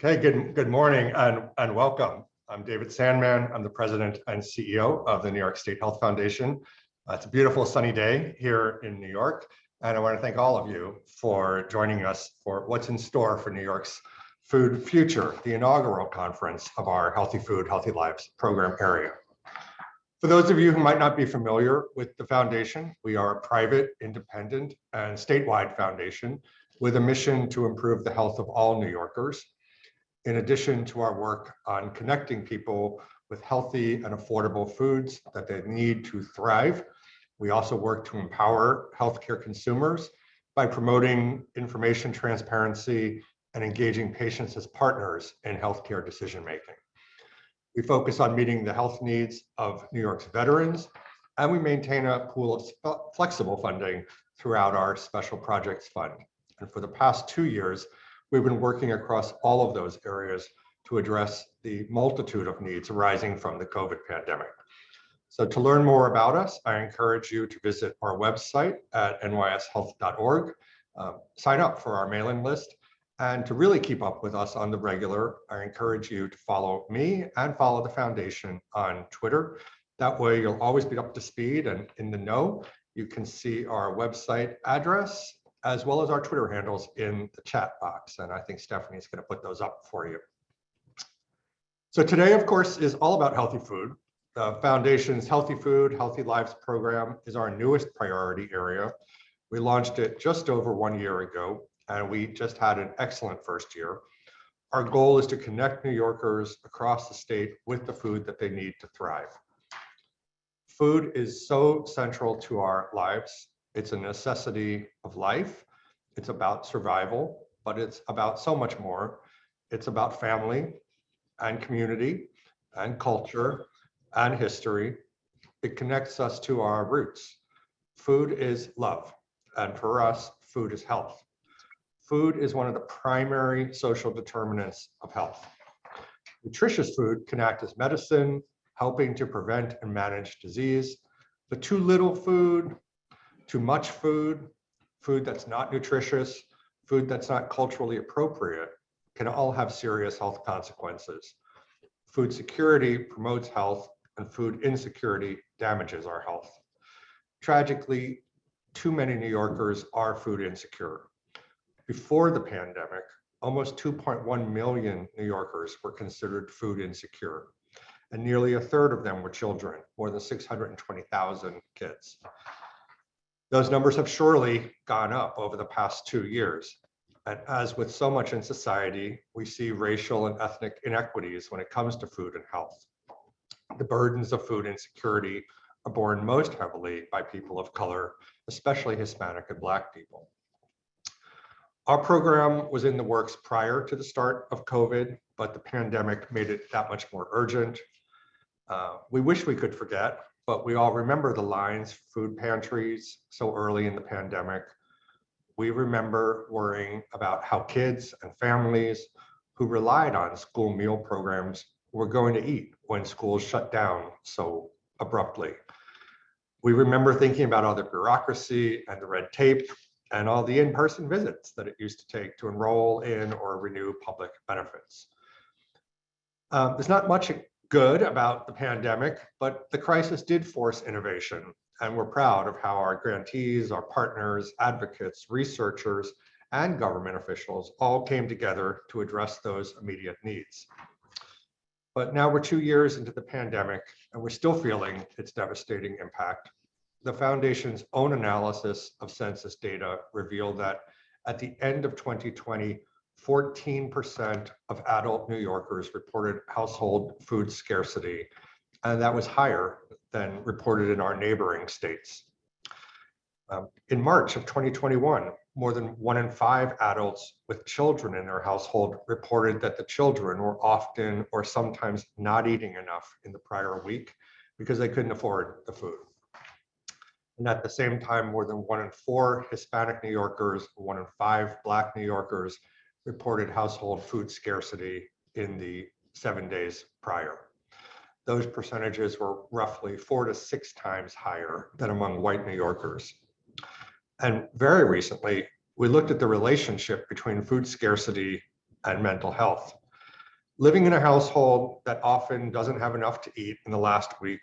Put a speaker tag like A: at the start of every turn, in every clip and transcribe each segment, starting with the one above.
A: Okay, good morning and welcome. I'm David Sandman. I'm the president and CEO of the New York State Health Foundation. It's a beautiful sunny day here in New York, and I want to thank all of you for joining us for what's in store for New York's Food Future, the inaugural conference of our Healthy Food, Healthy Lives program area. For those of you who might not be familiar with the foundation, we are a private, independent, and statewide foundation with a mission to improve the health of all New Yorkers. In addition to our work on connecting people with healthy and affordable foods that they need to thrive, we also work to empower healthcare consumers by promoting information transparency and engaging patients as partners in healthcare decision-making. We focus on meeting the health needs of New York's veterans, and we maintain a pool of flexible funding throughout our Special Projects Fund. And for the past 2 years, we've been working across all of those areas to address the multitude of needs arising from the COVID pandemic. So to learn more about us, I encourage you to visit our website at NYSHealth.org, sign up for our mailing list, and to really keep up with us on the regular, I encourage you to follow me and follow the foundation on Twitter. That way you'll always be up to speed and in the know. You can see our website address as well as our Twitter handles in the chat box. And I think Stephanie's going to put those up for you. So today, of course, is all about healthy food. The Foundation's Healthy Food, Healthy Lives program is our newest priority area. We launched it just over 1 year ago, and we just had an excellent first year. Our goal is to connect New Yorkers across the state with the food that they need to thrive. Food is so central to our lives. It's a necessity of life. It's about survival, but it's about so much more. It's about family and community and culture and history. It connects us to our roots. Food is love, and for us, food is health. Food is one of the primary social determinants of health. Nutritious food can act as medicine, helping to prevent and manage disease. But too little food, too much food, food that's not nutritious, food that's not culturally appropriate, can all have serious health consequences. Food security promotes health, and food insecurity damages our health. Tragically, too many New Yorkers are food insecure. Before the pandemic, almost 2.1 million New Yorkers were considered food insecure, and nearly a third of them were children, more than 620,000 kids. Those numbers have surely gone up over the past 2 years. And as with so much in society, we see racial and ethnic inequities when it comes to food and health. The burdens of food insecurity are borne most heavily by people of color, especially Hispanic and Black people. Our program was in the works prior to the start of COVID, but the pandemic made it that much more urgent. We wish we could forget, but we all remember the lines, food pantries, so early in the pandemic. We remember worrying about how kids and families who relied on school meal programs were going to eat when schools shut down so abruptly. We remember thinking about all the bureaucracy and the red tape and all the in-person visits that it used to take to enroll in or renew public benefits. There's not much good about the pandemic, but the crisis did force innovation, and we're proud of how our grantees, our partners, advocates, researchers, and government officials all came together to address those immediate needs. But now we're 2 years into the pandemic, and we're still feeling its devastating impact. The Foundation's own analysis of census data revealed that at the end of 2020, 14% of adult New Yorkers reported household food scarcity, and that was higher than reported in our neighboring states. In March of 2021, more than 1 in 5 adults with children in their household reported that the children were often or sometimes not eating enough in the prior week because they couldn't afford the food. And at the same time, more than 1 in 4 Hispanic New Yorkers, 1 in 5 Black New Yorkers reported household food scarcity in the 7 days prior. Those percentages were roughly 4 to 6 times higher than among white New Yorkers. And very recently, we looked at the relationship between food scarcity and mental health. Living in a household that often doesn't have enough to eat in the last week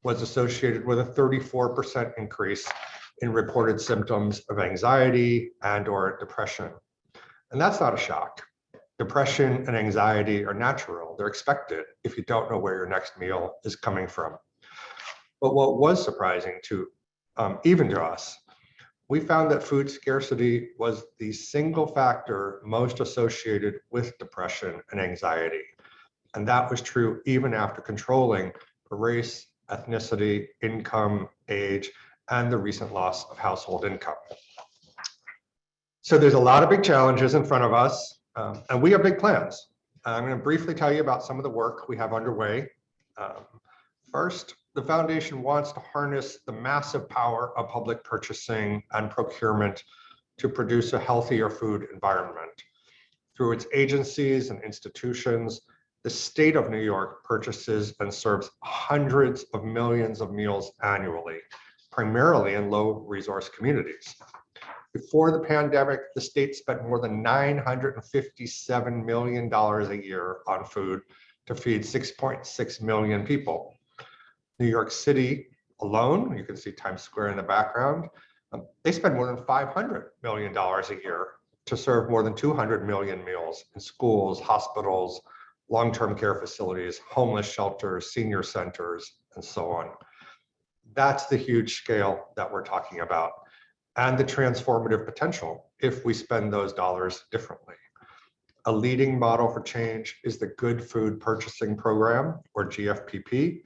A: was associated with a 34% increase in reported symptoms of anxiety and/or depression. And that's not a shock. Depression and anxiety are natural. They're expected if you don't know where your next meal is coming from. But what was surprising to even to us, we found that food scarcity was the single factor most associated with depression and anxiety. And that was true even after controlling for race, ethnicity, income, age, and the recent loss of household income. So there's a lot of big challenges in front of us, and we have big plans. I'm going to briefly tell you about some of the work we have underway. First, the foundation wants to harness the massive power of public purchasing and procurement to produce a healthier food environment. Through its agencies and institutions, the state of New York purchases and serves hundreds of millions of meals annually, primarily in low-resource communities. Before the pandemic, the state spent more than $957 million a year on food to feed 6.6 million people. New York City alone, you can see Times Square in the background, they spend more than $500 million a year to serve more than 200 million meals in schools, hospitals, long-term care facilities, homeless shelters, senior centers, and so on. That's the huge scale that we're talking about, and the transformative potential if we spend those dollars differently. A leading model for change is the Good Food Purchasing Program, or GFPP.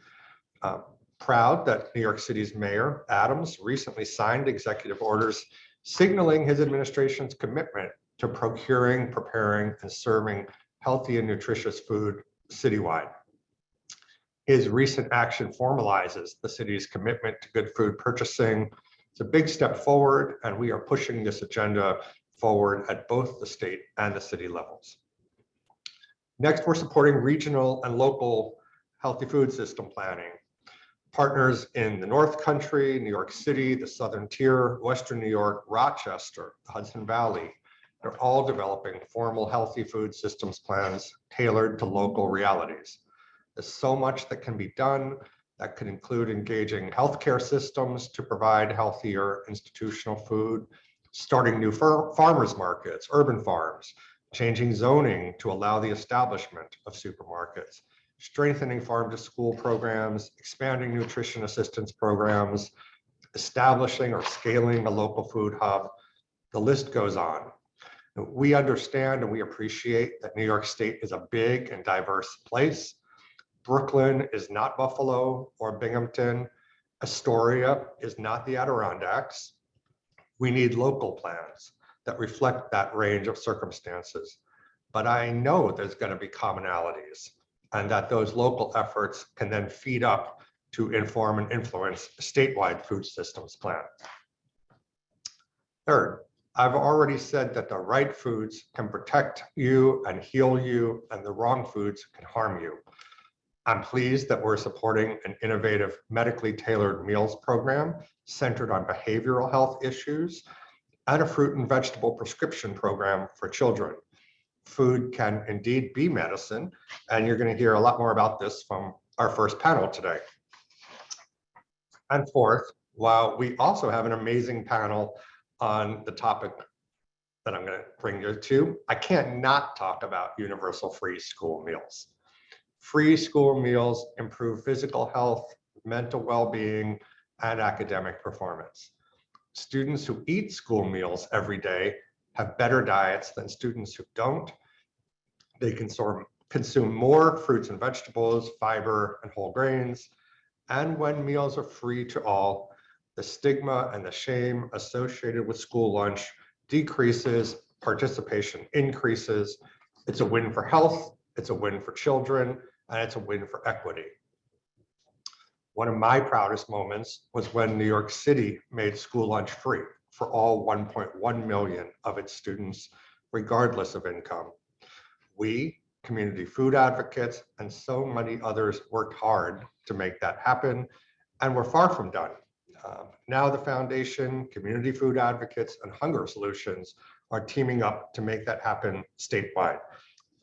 A: Proud that New York City's Mayor Adams recently signed executive orders signaling his administration's commitment to procuring, preparing, and serving healthy and nutritious food citywide. His recent action formalizes the city's commitment to good food purchasing. It's a big step forward, and we are pushing this agenda forward at both the state and the city levels. Next, we're supporting regional and local healthy food system planning. Partners in the North Country, New York City, the Southern Tier, Western New York, Rochester, the Hudson Valley, they're all developing formal healthy food systems plans tailored to local realities. There's so much that can be done. That could include engaging healthcare systems to provide healthier institutional food, starting new farmers markets, urban farms, changing zoning to allow the establishment of supermarkets, strengthening farm to school programs, expanding nutrition assistance programs, establishing or scaling a local food hub. The list goes on. We understand and we appreciate that New York State is a big and diverse place. Brooklyn is not Buffalo or Binghamton. Astoria is not the Adirondacks. We need local plans that reflect that range of circumstances. But I know there's going to be commonalities, and that those local efforts can then feed up to inform and influence a statewide food systems plan. Third, I've already said that the right foods can protect you and heal you, and the wrong foods can harm you. I'm pleased that we're supporting an innovative medically tailored meals program centered on behavioral health issues and a fruit and vegetable prescription program for children. Food can indeed be medicine, and you're going to hear a lot more about this from our first panel today. And fourth, while we also have an amazing panel on the topic that I'm going to bring you to, I can't not talk about universal free school meals. Free school meals improve physical health, mental well-being, and academic performance. Students who eat school meals every day have better diets than students who don't. They consume more fruits and vegetables, fiber, and whole grains. And when meals are free to all, the stigma and the shame associated with school lunch decreases, participation increases. It's a win for health, it's a win for children, and it's a win for equity. One of my proudest moments was when New York City made school lunch free for all 1.1 million of its students, regardless of income. We, community food advocates, and so many others worked hard to make that happen, and we're far from done. Now the foundation, community food advocates, and Hunger Solutions are teaming up to make that happen statewide.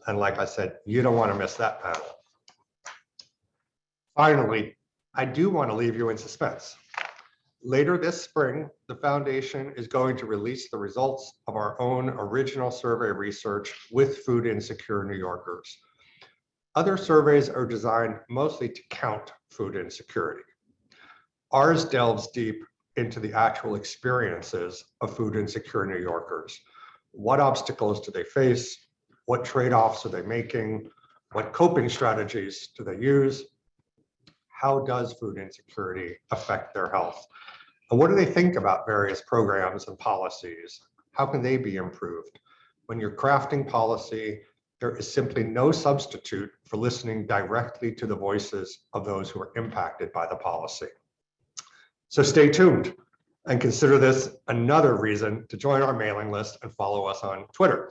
A: And like I said, you don't want to miss that panel. Finally, I do want to leave you in suspense. Later this spring, the foundation is going to release the results of our own original survey research with food insecure New Yorkers. Other surveys are designed mostly to count food insecurity. Ours delves deep into the actual experiences of food insecure New Yorkers. What obstacles do they face? What trade-offs are they making? What coping strategies do they use? How does food insecurity affect their health? And what do they think about various programs and policies? How can they be improved? When you're crafting policy, there is simply no substitute for listening directly to the voices of those who are impacted by the policy. So stay tuned and consider this another reason to join our mailing list and follow us on Twitter.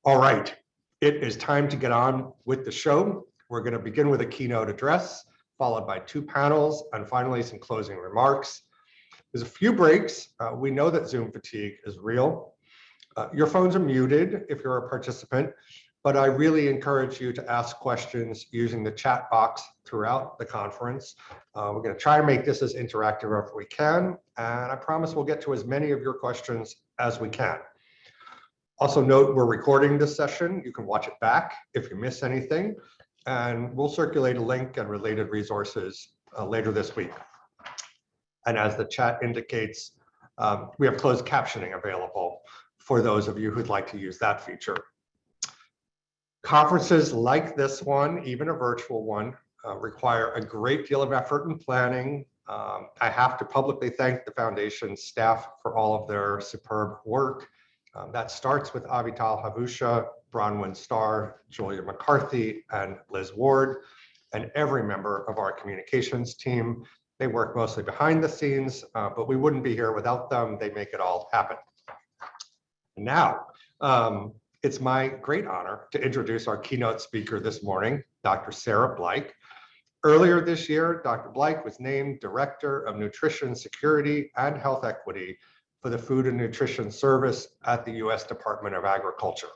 A: All right, it is time to get on with the show. We're going to begin with a keynote address, followed by 2 panels, and finally some closing remarks. There's a few breaks. We know that Zoom fatigue is real. Your phones are muted if you're a participant, but I really encourage you to ask questions using the chat box throughout the conference. We're going to try to make this as interactive as we can, and I promise we'll get to as many of your questions as we can. Also note, we're recording this session. You can watch it back if you miss anything, and we'll circulate a link and related resources later this week. And as the chat indicates, we have closed captioning available for those of you who'd like to use that feature. Conferences like this one, even a virtual one, require a great deal of effort and planning. I have to publicly thank the foundation's staff for all of their superb work. That starts with Avital, Havusha, Bronwyn, Starr, Julia McCarthy, and Liz Ward, and every member of our communications team. They work mostly behind the scenes, but we wouldn't be here without them. They make it all happen. Now, it's my great honor to introduce our keynote speaker this morning, Dr. Sara Bleich. Earlier this year, Dr. Bleich was named Director of Nutrition Security and Health Equity for the Food and Nutrition Service at the U.S. Department of Agriculture.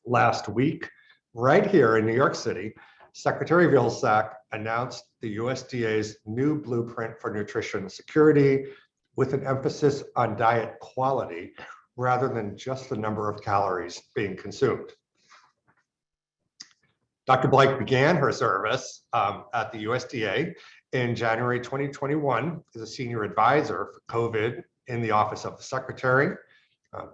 A: Last week, right here in New York City, Secretary Vilsack announced the USDA's new blueprint for nutrition security with an emphasis on diet quality rather than just the number of calories being consumed. Dr. Bleich began her service at the USDA in January 2021 as a senior advisor for COVID in the Office of the Secretary.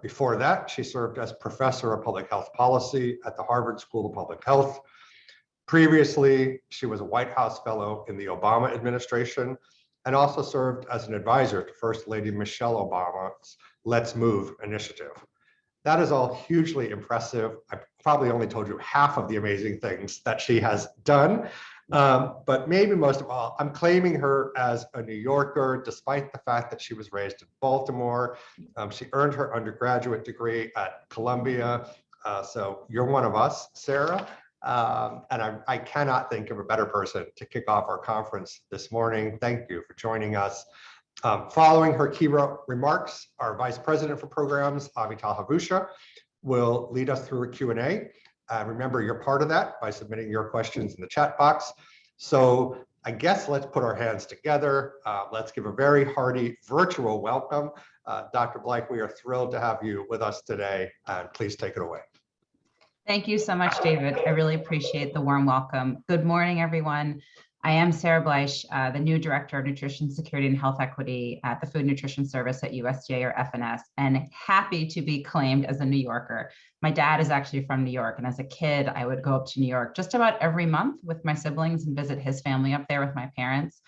A: Before that, she served as professor of public health policy at the Harvard School of Public Health. Previously, she was a White House fellow in the Obama administration and also served as an advisor to First Lady Michelle Obama's Let's Move initiative. That is all hugely impressive. I probably only told you half of the amazing things that she has done. But maybe most of all, I'm claiming her as a New Yorker, despite the fact that she was raised in Baltimore. She earned her undergraduate degree at Columbia. So you're one of us, Sara. And I cannot think of a better person to kick off our conference this morning. Thank you for joining us. Following her key remarks, our Vice President for Programs, Avital Havusha, will lead us through a Q&A. Remember, you're part of that by submitting your questions in the chat box. So I guess let's put our hands together. Let's give a very hearty virtual welcome. Dr. Bleich, we are thrilled to have you with us today, and please take it away.
B: Thank you so much, David. I really appreciate the warm welcome. Good morning, everyone. I am Sara Bleich, the new Director of Nutrition Security and Health Equity at the Food Nutrition Service at USDA or FNS, and happy to be claimed as a New Yorker. My dad is actually from New York, and as a kid, I would go up to New York just about every month with my siblings and visit his family up there with my parents.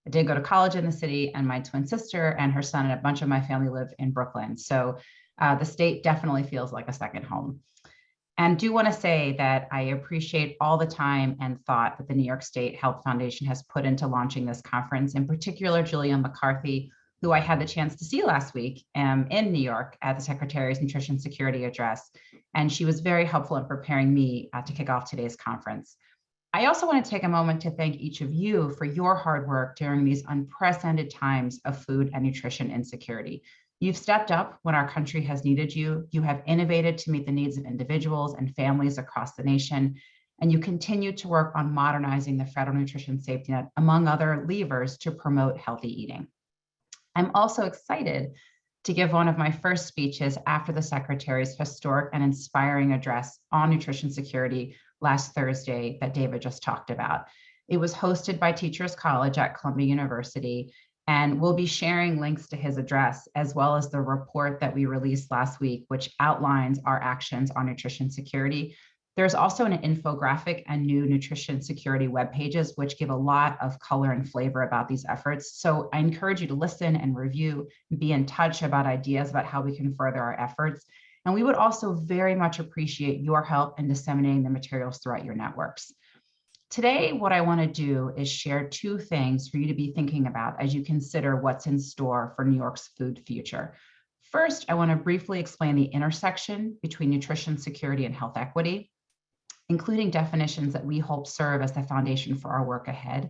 B: I did go to college in the city, and my twin sister and her son and a bunch of my family live in Brooklyn. So the state definitely feels like a second home. And do want to say that I appreciate all the time and thought that the New York State Health Foundation has put into launching this conference, in particular, Julia McCarthy, who I had the chance to see last week in New York at the Secretary's Nutrition Security Address. And she was very helpful in preparing me to kick off today's conference. I also want to take a moment to thank each of you for your hard work during these unprecedented times of food and nutrition insecurity. You've stepped up when our country has needed you. You have innovated to meet the needs of individuals and families across the nation. And you continue to work on modernizing the federal nutrition safety net, among other levers, to promote healthy eating. I'm also excited to give one of my first speeches after the Secretary's historic and inspiring address on nutrition security last Thursday that David just talked about. It was hosted by Teachers College at Columbia University, and we'll be sharing links to his address as well as the report that we released last week, which outlines our actions on nutrition security. There's also an infographic and new nutrition security web pages, which give a lot of color and flavor about these efforts. So I encourage you to listen and review and be in touch about ideas about how we can further our efforts. And we would also very much appreciate your help in disseminating the materials throughout your networks. Today, what I want to do is share two things for you to be thinking about as you consider what's in store for New York's food future. First, I want to briefly explain the intersection between nutrition security and health equity, including definitions that we hope serve as the foundation for our work ahead.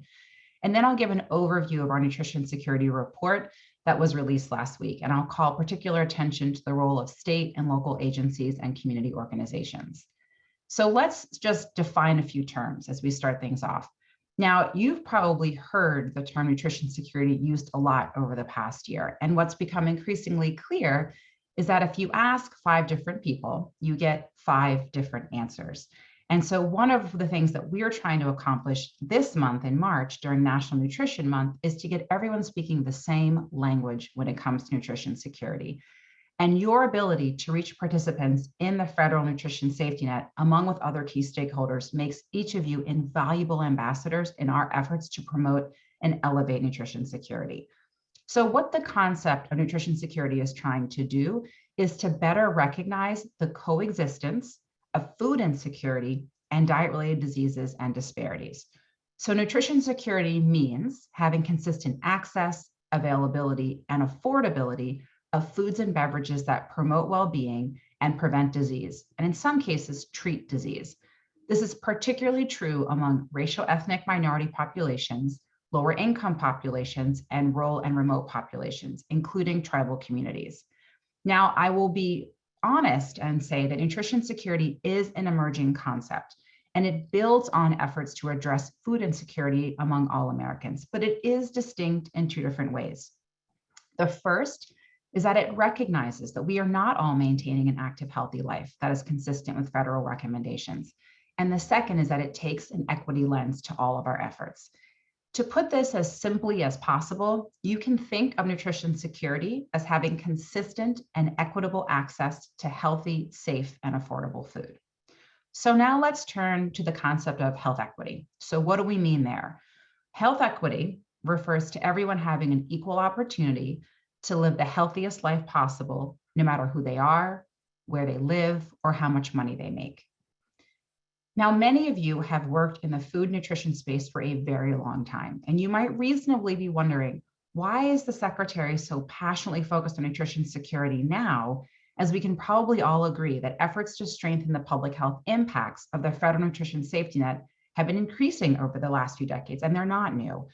B: And then I'll give an overview of our nutrition security report that was released last week. And I'll call particular attention to the role of state and local agencies and community organizations. So let's just define a few terms as we start things off. Now, you've probably heard the term nutrition security used a lot over the past year. And what's become increasingly clear is that if you ask 5 different people, you get 5 different answers. And so one of the things that we're trying to accomplish this month in March during National Nutrition Month is to get everyone speaking the same language when it comes to nutrition security. And your ability to reach participants in the federal nutrition safety net, along with other key stakeholders, makes each of you invaluable ambassadors in our efforts to promote and elevate nutrition security. So what the concept of nutrition security is trying to do is to better recognize the coexistence of food insecurity and diet-related diseases and disparities. So nutrition security means having consistent access, availability, and affordability of foods and beverages that promote well-being and prevent disease, and in some cases, treat disease. This is particularly true among racial ethnic minority populations, lower income populations, and rural and remote populations, including tribal communities. Now, I will be honest and say that nutrition security is an emerging concept, and it builds on efforts to address food insecurity among all Americans, but it is distinct in 2 different ways. The first is that it recognizes that we are not all maintaining an active, healthy life that is consistent with federal recommendations. And the second is that it takes an equity lens to all of our efforts. To put this as simply as possible, you can think of nutrition security as having consistent and equitable access to healthy, safe, and affordable food. So now let's turn to the concept of health equity. So what do we mean there? Health equity refers to everyone having an equal opportunity to live the healthiest life possible, no matter who they are, where they live, or how much money they make. Now, many of you have worked in the food nutrition space for a very long time, and you might reasonably be wondering, why is the Secretary so passionately focused on nutrition security now, as we can probably all agree that efforts to strengthen the public health impacts of the federal nutrition safety net have been increasing over the last few decades, and they're not new.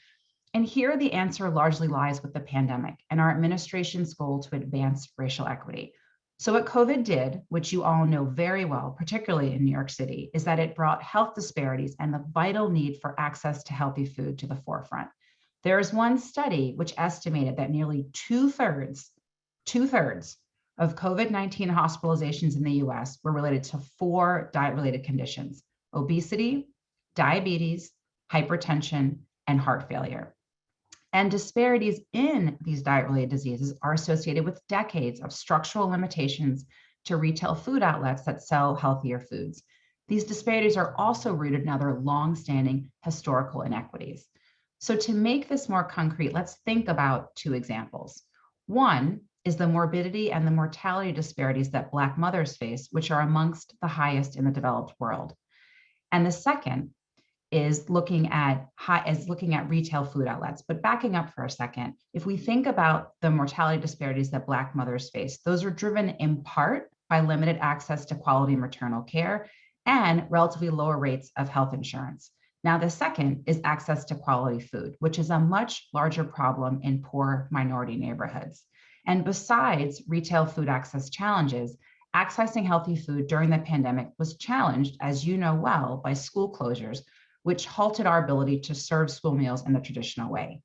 B: And here the answer largely lies with the pandemic and our administration's goal to advance racial equity. So what COVID did, which you all know very well, particularly in New York City, is that it brought health disparities and the vital need for access to healthy food to the forefront. There is one study which estimated that nearly two-thirds of COVID-19 hospitalizations in the US were related to 4 diet-related conditions: obesity, diabetes, hypertension, and heart failure. And disparities in these diet-related diseases are associated with decades of structural limitations to retail food outlets that sell healthier foods. These disparities are also rooted in other long-standing historical inequities. So to make this more concrete, let's think about 2 examples. One is the morbidity and the mortality disparities that Black mothers face, which are amongst the highest in the developed world. And the second is looking at retail food outlets. But backing up for a second, if we think about the mortality disparities that Black mothers face, those are driven in part by limited access to quality maternal care and relatively lower rates of health insurance. Now, the second is access to quality food, which is a much larger problem in poor minority neighborhoods. And besides retail food access challenges, accessing healthy food during the pandemic was challenged, as you know well, by school closures, which halted our ability to serve school meals in the traditional way.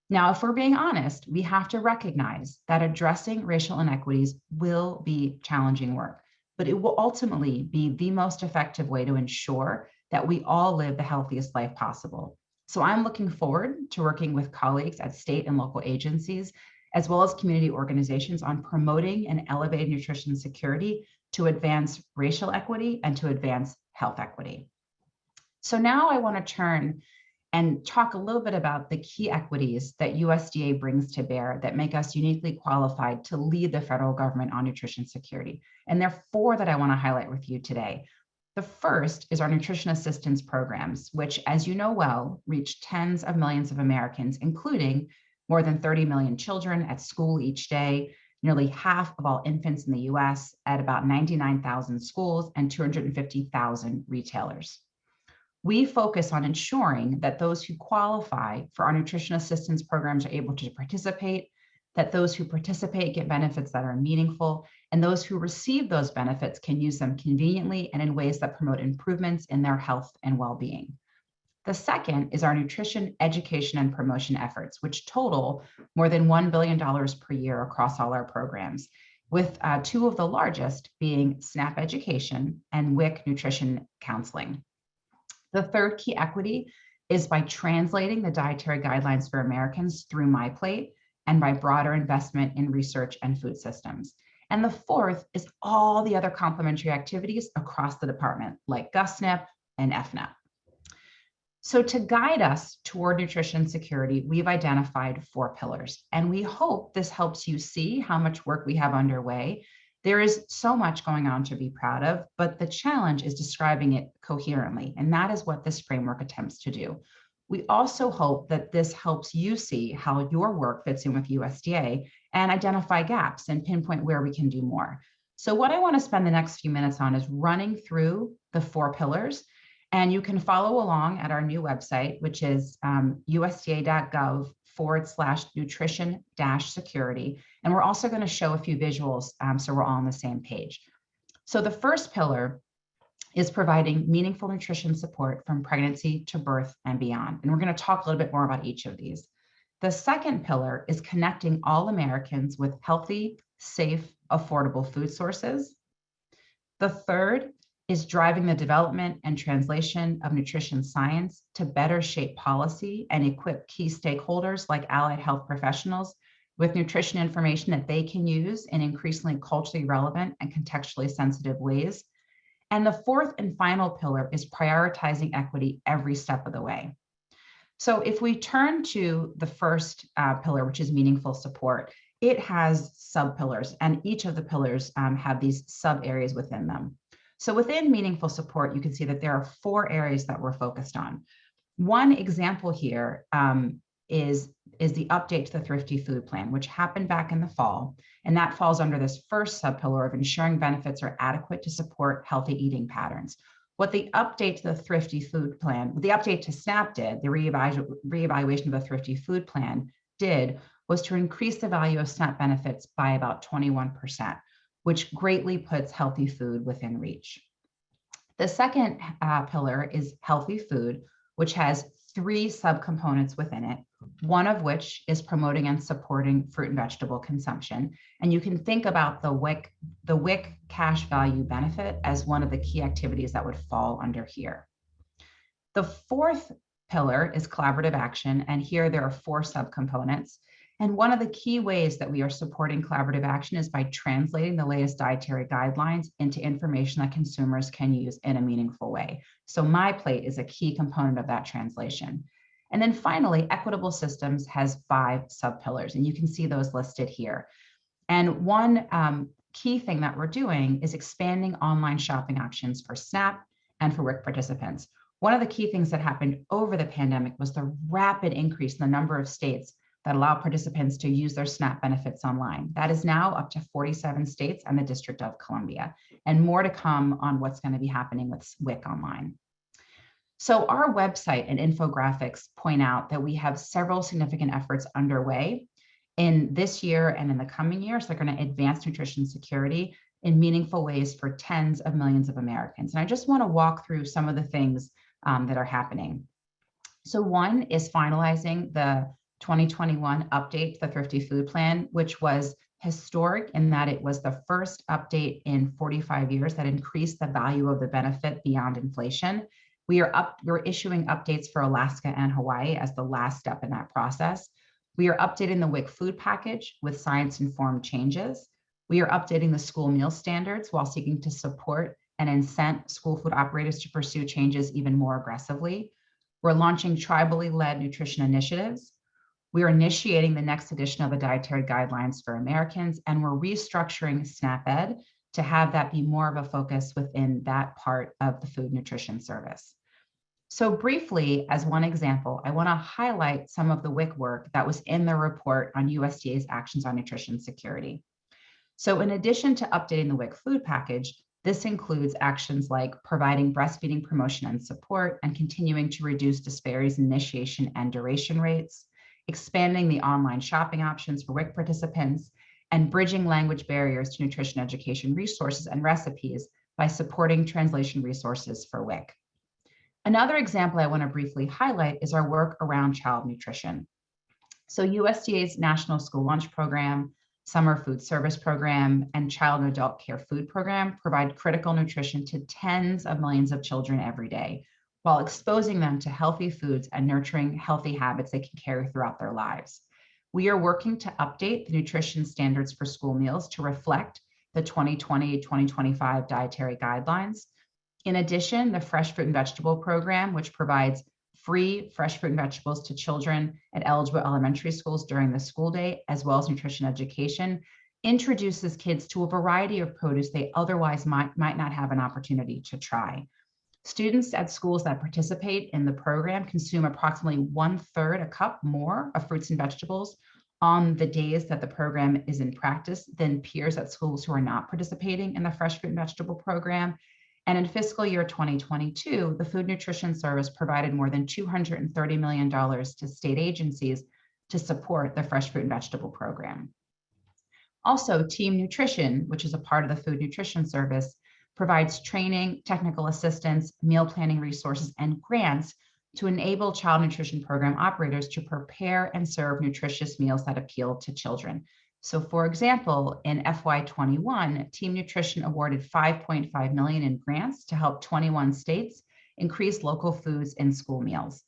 B: Now, if we're being honest, we have to recognize that addressing racial inequities will be challenging work, but it will ultimately be the most effective way to ensure that we all live the healthiest life possible. So I'm looking forward to working with colleagues at state and local agencies, as well as community organizations, on promoting and elevating nutrition security to advance racial equity and to advance health equity. So now I want to turn and talk a little bit about the key equities that USDA brings to bear that make us uniquely qualified to lead the federal government on nutrition security. And there are 4 that I want to highlight with you today. The first is our nutrition assistance programs, which, as you know well, reach tens of millions of Americans, including more than 30 million children at school each day, nearly half of all infants in the US at about 99,000 schools and 250,000 retailers. We focus on ensuring that those who qualify for our nutrition assistance programs are able to participate, that those who participate get benefits that are meaningful, and those who receive those benefits can use them conveniently and in ways that promote improvements in their health and well-being. The second is our nutrition education and promotion efforts, which total more than $1 billion per year across all our programs, with 2 of the largest being SNAP education and WIC nutrition counseling. The third key equity is by translating the dietary guidelines for Americans through MyPlate and by broader investment in research and food systems. And the fourth is all the other complementary activities across the department, like GusNIP and FNAP. So to guide us toward nutrition security, we've identified 4 pillars, and we hope this helps you see how much work we have underway. There is so much going on to be proud of, but the challenge is describing it coherently, and that is what this framework attempts to do. We also hope that this helps you see how your work fits in with USDA and identify gaps and pinpoint where we can do more. So what I want to spend the next few minutes on is running through the 4 pillars, and you can follow along at our new website, which is usda.gov/nutrition-security. And we're also going to show a few visuals so we're all on the same page. So the first pillar is providing meaningful nutrition support from pregnancy to birth and beyond. And we're going to talk a little bit more about each of these. The second pillar is connecting all Americans with healthy, safe, affordable food sources. The third is driving the development and translation of nutrition science to better shape policy and equip key stakeholders like allied health professionals with nutrition information that they can use in increasingly culturally relevant and contextually sensitive ways. And the fourth and final pillar is prioritizing equity every step of the way. So if we turn to the first pillar, which is meaningful support, it has sub-pillars, and each of the pillars have these sub-areas within them. So within meaningful support, you can see that there are 4 areas that we're focused on. One example here is the update to the Thrifty Food Plan, which happened back in the fall. And that falls under this first sub-pillar of ensuring benefits are adequate to support healthy eating patterns. What the update to the Thrifty Food Plan, the update to SNAP did, the reevaluation of the Thrifty Food Plan did, was to increase the value of SNAP benefits by about 21%. Which greatly puts healthy food within reach. The second pillar is healthy food, which has 3 subcomponents within it, one of which is promoting and supporting fruit and vegetable consumption. And you can think about the WIC cash value benefit as one of the key activities that would fall under here. The fourth pillar is collaborative action, and here there are 4 subcomponents. And one of the key ways that we are supporting collaborative action is by translating the latest dietary guidelines into information that consumers can use in a meaningful way. So MyPlate is a key component of that translation. And then finally, equitable systems has 5 sub-pillars, and you can see those listed here. And one key thing that we're doing is expanding online shopping options for SNAP and for WIC participants. One of the key things that happened over the pandemic was the rapid increase in the number of states that allow participants to use their SNAP benefits online. That is now up to 47 states and the District of Columbia, and more to come on what's going to be happening with WIC online. So our website and infographics point out that we have several significant efforts underway in this year and in the coming years. They're going to advance nutrition security in meaningful ways for tens of millions of Americans. And I just want to walk through some of the things that are happening. So one is finalizing the 2021 update to the Thrifty Food Plan, which was historic in that it was the first update in 45 years that increased the value of the benefit beyond inflation. We're issuing updates for Alaska and Hawaii as the last step in that process. We are updating the WIC food package with science-informed changes. We are updating the school meal standards while seeking to support and incent school food operators to pursue changes even more aggressively. We're launching tribally led nutrition initiatives. We are initiating the next edition of the Dietary Guidelines for Americans, and we're restructuring SNAP-Ed to have that be more of a focus within that part of the food nutrition service. So briefly, as one example, I want to highlight some of the WIC work that was in the report on USDA's actions on nutrition security. So in addition to updating the WIC food package, this includes actions like providing breastfeeding promotion and support and continuing to reduce disparities in initiation and duration rates, expanding the online shopping options for WIC participants, and bridging language barriers to nutrition education resources and recipes by supporting translation resources for WIC. Another example I want to briefly highlight is our work around child nutrition. So USDA's National School Lunch Program, Summer Food Service Program, and Child and Adult Care Food Program provide critical nutrition to tens of millions of children every day, while exposing them to healthy foods and nurturing healthy habits they can carry throughout their lives. We are working to update the nutrition standards for school meals to reflect the 2020-2025 dietary guidelines. In addition, the Fresh Fruit and Vegetable Program, which provides free fresh fruit and vegetables to children at eligible elementary schools during the school day, as well as nutrition education, introduces kids to a variety of produce they otherwise might not have an opportunity to try. Students at schools that participate in the program consume approximately 1/3 a cup more of fruits and vegetables on the days that the program is in practice than peers at schools who are not participating in the Fresh Fruit and Vegetable Program. And in fiscal year 2022, the Food Nutrition Service provided more than $230 million to state agencies to support the Fresh Fruit and Vegetable Program. Also, Team Nutrition, which is a part of the Food Nutrition Service, provides training, technical assistance, meal planning resources, and grants to enable child nutrition program operators to prepare and serve nutritious meals that appeal to children. So for example, in FY21, Team Nutrition awarded $5.5 million in grants to help 21 states increase local foods in school meals.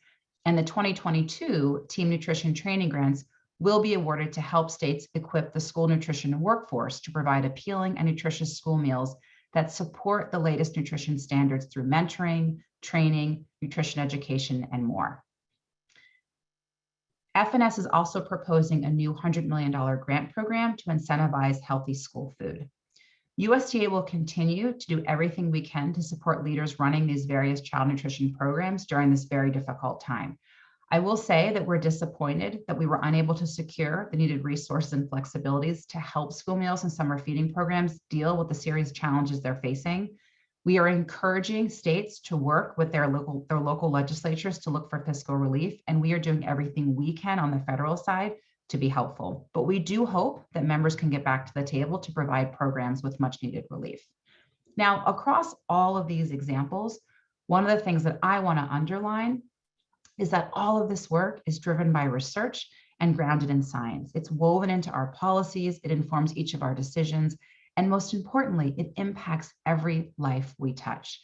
B: And the 2022 Team Nutrition training grants will be awarded to help states equip the school nutrition workforce to provide appealing and nutritious school meals that support the latest nutrition standards through mentoring, training, nutrition education, and more. FNS is also proposing a new $100 million grant program to incentivize healthy school food. USDA will continue to do everything we can to support leaders running these various child nutrition programs during this very difficult time. I will say that we're disappointed that we were unable to secure the needed resources and flexibilities to help school meals and summer feeding programs deal with the serious challenges they're facing. We are encouraging states to work with their local legislatures to look for fiscal relief, and we are doing everything we can on the federal side to be helpful. But we do hope that members can get back to the table to provide programs with much needed relief. Now, across all of these examples, one of the things that I want to underline is that all of this work is driven by research and grounded in science. It's woven into our policies, it informs each of our decisions, and most importantly, it impacts every life we touch.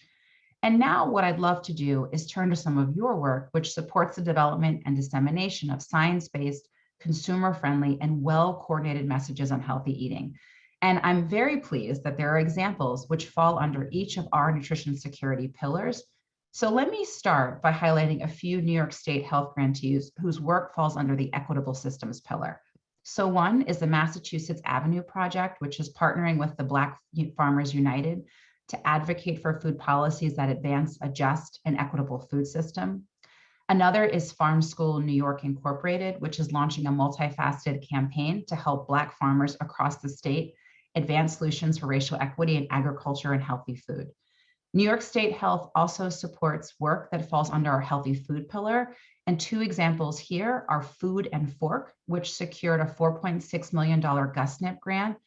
B: And now what I'd love to do is turn to some of your work, which supports the development and dissemination of science-based, consumer-friendly, and well-coordinated messages on healthy eating. And I'm very pleased that there are examples which fall under each of our nutrition security pillars. So let me start by highlighting a few New York State health grantees whose work falls under the equitable systems pillar. So one is the Massachusetts Avenue Project, which is partnering with the Black Farmers United to advocate for food policies that advance a just and equitable food system. Another is Farm School New York Incorporated, which is launching a multifaceted campaign to help Black farmers across the state advance solutions for racial equity in agriculture and healthy food. New York State Health also supports work that falls under our healthy food pillar. And two examples here are Food and Fork, which secured a $4.6 million GusNIP grant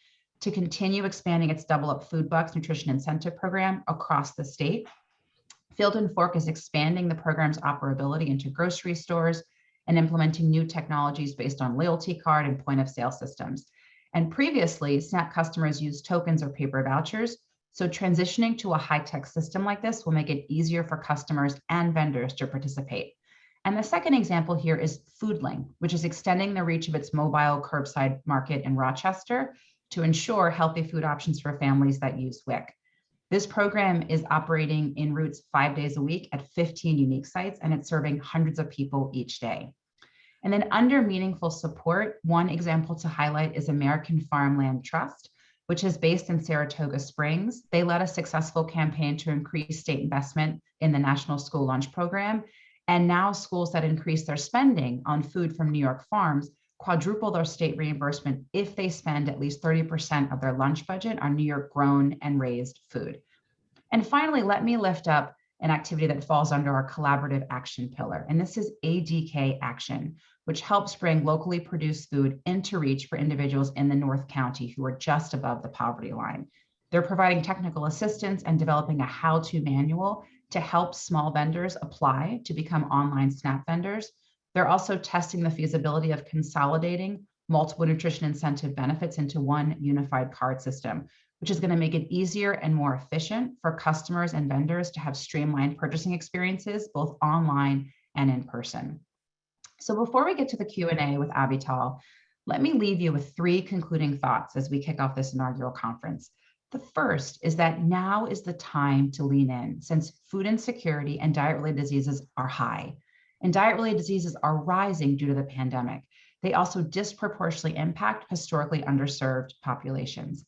B: to continue expanding its Double Up Food Bucks nutrition incentive program across the state. Field and Fork is expanding the program's operability into grocery stores and implementing new technologies based on loyalty card and point of sale systems. And previously, SNAP customers used tokens or paper vouchers. So transitioning to a high-tech system like this will make it easier for customers and vendors to participate. And the second example here is Foodling, which is extending the reach of its mobile curbside market in Rochester to ensure healthy food options for families that use WIC. This program is operating in routes 5 days a week at 15 unique sites, and it's serving hundreds of people each day. And then under meaningful support, one example to highlight is American Farmland Trust, which is based in Saratoga Springs. They led a successful campaign to increase state investment in the National School Lunch Program. And now schools that increase their spending on food from New York farms quadruple their state reimbursement if they spend at least 30% of their lunch budget on New York grown and raised food. And finally, let me lift up an activity that falls under our collaborative action pillar. And this is ADK Action, which helps bring locally produced food into reach for individuals in the North County who are just above the poverty line. They're providing technical assistance and developing a how-to manual to help small vendors apply to become online SNAP vendors. They're also testing the feasibility of consolidating multiple nutrition incentive benefits into one unified card system, which is going to make it easier and more efficient for customers and vendors to have streamlined purchasing experiences, both online and in person. So before we get to the Q&A with Avital, let me leave you with 3 concluding thoughts as we kick off this inaugural conference. The first is that now is the time to lean in, since food insecurity and diet-related diseases are high, and diet-related diseases are rising due to the pandemic. They also disproportionately impact historically underserved populations.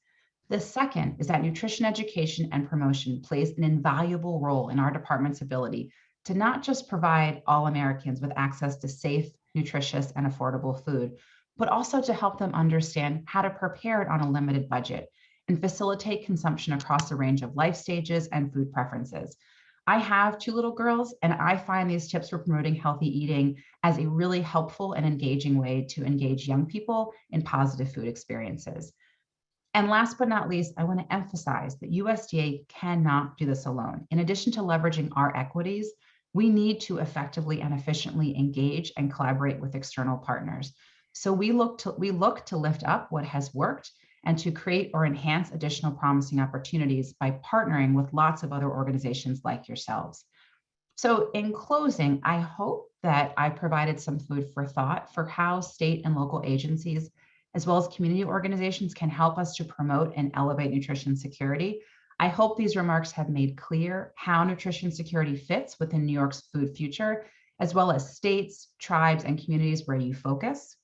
B: The second is that nutrition education and promotion plays an invaluable role in our department's ability to not just provide all Americans with access to safe, nutritious, and affordable food, but also to help them understand how to prepare it on a limited budget and facilitate consumption across a range of life stages and food preferences. I have 2 little girls, and I find these tips for promoting healthy eating as a really helpful and engaging way to engage young people in positive food experiences. And last but not least, I want to emphasize that USDA cannot do this alone. In addition to leveraging our equities, we need to effectively and efficiently engage and collaborate with external partners. So we look to lift up what has worked and to create or enhance additional promising opportunities by partnering with lots of other organizations like yourselves. So in closing, I hope that I provided some food for thought for how state and local agencies, as well as community organizations, can help us to promote and elevate nutrition security. I hope these remarks have made clear how nutrition security fits within New York's food future, as well as states, tribes, and communities where you focus.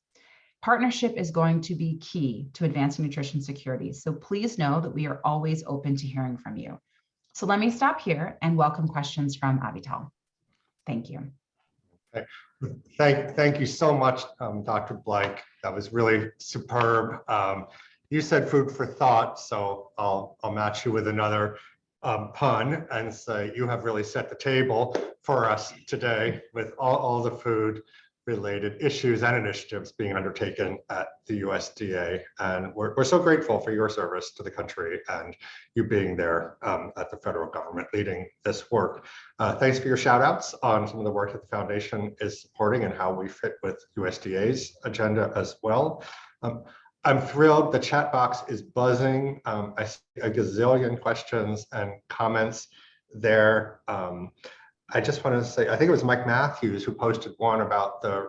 B: Partnership is going to be key to advancing nutrition security, so please know that we are always open to hearing from you. So let me stop here and welcome questions from Avital. Thank you.
A: Okay. Thank you so much, Dr. Bleich. That was really superb. You said food for thought, so I'll match you with another pun and say you have really set the table for us today with all the food related issues and initiatives being undertaken at the USDA. And we're so grateful for your service to the country and you being there at the federal government leading this work. Thanks for your shout outs on some of the work that the foundation is supporting and how we fit with USDA's agenda as well. I'm thrilled the chat box is buzzing. I see a gazillion questions and comments there. I just want to say, I think it was Mike Matthews who posted one about the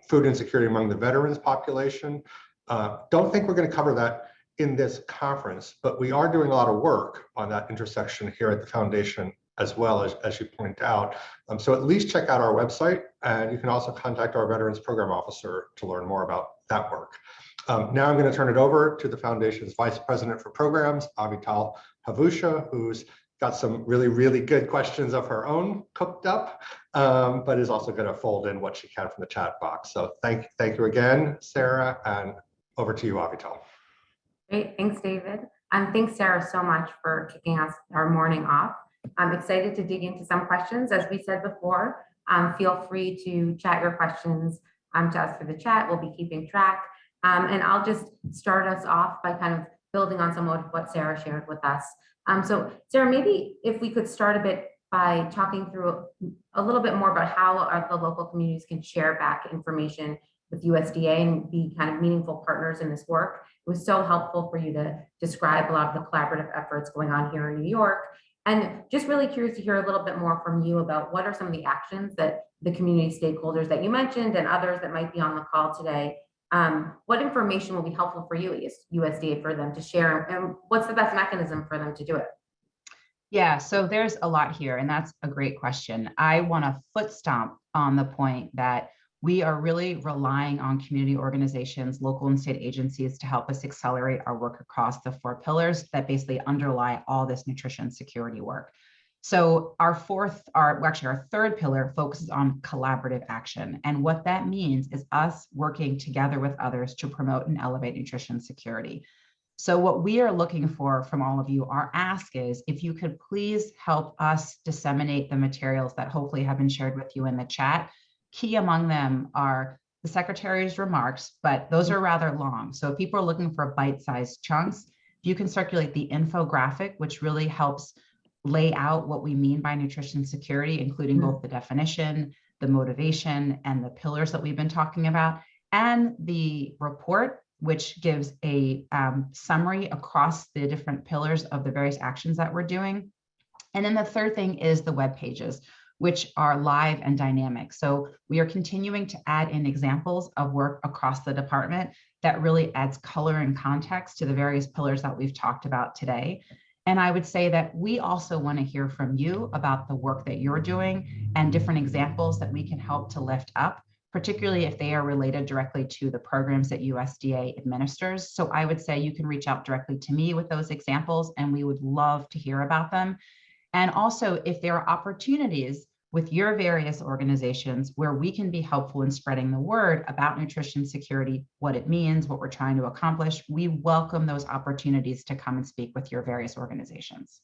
A: food insecurity among the veterans population. Don't think we're going to cover that in this conference, but we are doing a lot of work on that intersection here at the foundation as well, as you point out. So at least check out our website, and you can also contact our Veterans Program Officer to learn more about that work. Now I'm going to turn it over to the foundation's Vice President for Programs, Avital Havusha, who's got some really good questions of her own cooked up, but is also going to fold in what she can from the chat box. So thank you again, Sara, and over to you, Avital.
C: Great, thanks, David. And thanks, Sara, so much for kicking us our morning off. I'm excited to dig into some questions. As we said before, feel free to chat your questions to us through the chat. We'll be keeping track. And I'll just start us off by kind of building on some of what Sara shared with us. So Sara, maybe if we could start a bit by talking through a little bit more about how the local communities can share back information with USDA and be kind of meaningful partners in this work. It was so helpful for you to describe a lot of the collaborative efforts going on here in New York. And just really curious to hear a little bit more from you about what are some of the actions that the community stakeholders that you mentioned and others that might be on the call today, what information will be helpful for you at USDA for them to share, and what's the best mechanism for them to do it?
B: Yeah, so there's a lot here, and that's a great question. I want to foot stomp on the point that we are really relying on community organizations, local and state agencies to help us accelerate our work across the 4 pillars that basically underlie all this nutrition security work. So our third pillar focuses on collaborative action. And what that means is us working together with others to promote and elevate nutrition security. So what we are looking for from all of you, our ask is if you could please help us disseminate the materials that hopefully have been shared with you in the chat. Key among them are the Secretary's remarks, but those are rather long. So if people are looking for bite-sized chunks, if you can circulate the infographic, which really helps lay out what we mean by nutrition security, including both the definition, the motivation, and the pillars that we've been talking about, and the report, which gives a summary across the different pillars of the various actions that we're doing. And then the third thing is the web pages, which are live and dynamic. So we are continuing to add in examples of work across the department that really adds color and context to the various pillars that we've talked about today. And I would say that we also want to hear from you about the work that you're doing and different examples that we can help to lift up, particularly if they are related directly to the programs that USDA administers. So I would say you can reach out directly to me with those examples, and we would love to hear about them. And also, if there are opportunities with your various organizations where we can be helpful in spreading the word about nutrition security, what it means, what we're trying to accomplish, we welcome those opportunities to come and speak with your various organizations.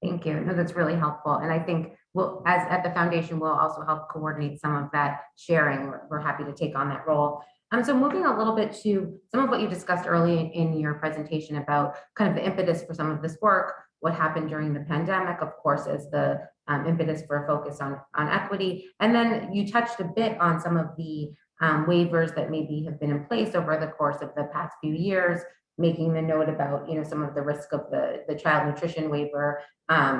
C: Thank you. No, that's really helpful. And I think we'll, as at the foundation, we'll also help coordinate some of that sharing. We're happy to take on that role. So moving a little bit to some of what you discussed early in your presentation about kind of the impetus for some of this work, what happened during the pandemic, of course, as the impetus for a focus on equity. And then you touched a bit on some of the waivers that maybe have been in place over the course of the past few years, making the note about, you know, some of the risk of the child nutrition waiver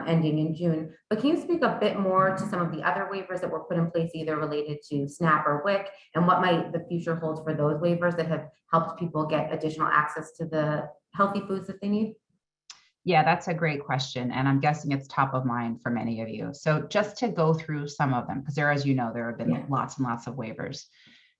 C: ending in June. But can you speak a bit more to some of the other waivers that were put in place, either related to SNAP or WIC, and what might the future hold for those waivers that have helped people get additional access to the healthy foods that they need?
B: Yeah, that's a great question. And I'm guessing it's top of mind for many of you. So just to go through some of them, because there, as you know, there have been lots and lots of waivers.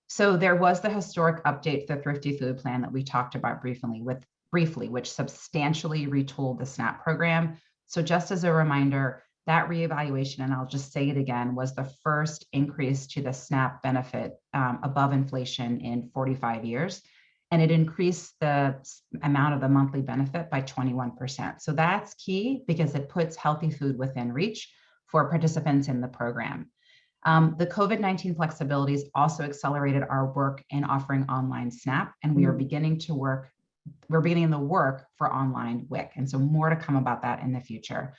B: So there was the historic update to the Thrifty Food Plan that we talked about briefly, which substantially retooled the SNAP program. So just as a reminder, that reevaluation, and I'll just say it again, was the first increase to the SNAP benefit above inflation in 45 years. And it increased the amount of the monthly benefit by 21%. So that's key because it puts healthy food within reach for participants in the program. The COVID-19 flexibilities also accelerated our work in offering online SNAP, and we are beginning the work for online WIC. And so more to come about that in the future.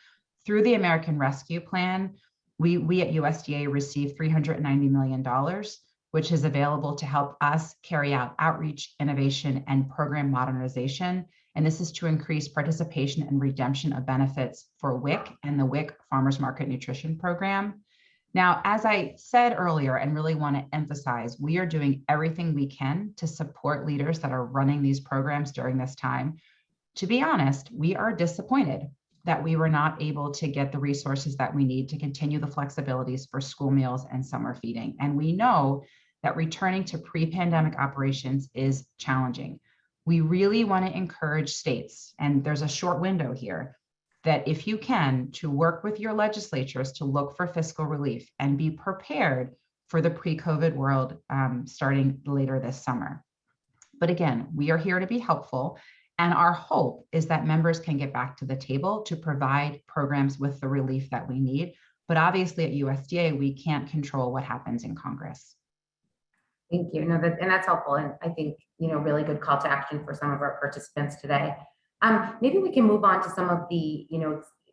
B: Through the American Rescue Plan, we at USDA received $390 million, which is available to help us carry out outreach, innovation, and program modernization. And this is to increase participation and redemption of benefits for WIC and the WIC Farmers Market Nutrition Program. Now, as I said earlier, and really want to emphasize, we are doing everything we can to support leaders that are running these programs during this time. To be honest, we are disappointed that we were not able to get the resources that we need to continue the flexibilities for school meals and summer feeding. And we know that returning to pre-pandemic operations is challenging. We really want to encourage states, and there's a short window here, that if you can, to work with your legislatures to look for fiscal relief and be prepared for the pre-COVID world starting later this summer. But again, we are here to be helpful. And our hope is that members can get back to the table to provide programs with the relief that we need. But obviously at USDA, we can't control what happens in Congress.
C: Thank you. No, and that's helpful. And I think, really good call to action for some of our participants today. Maybe we can move on to some of the,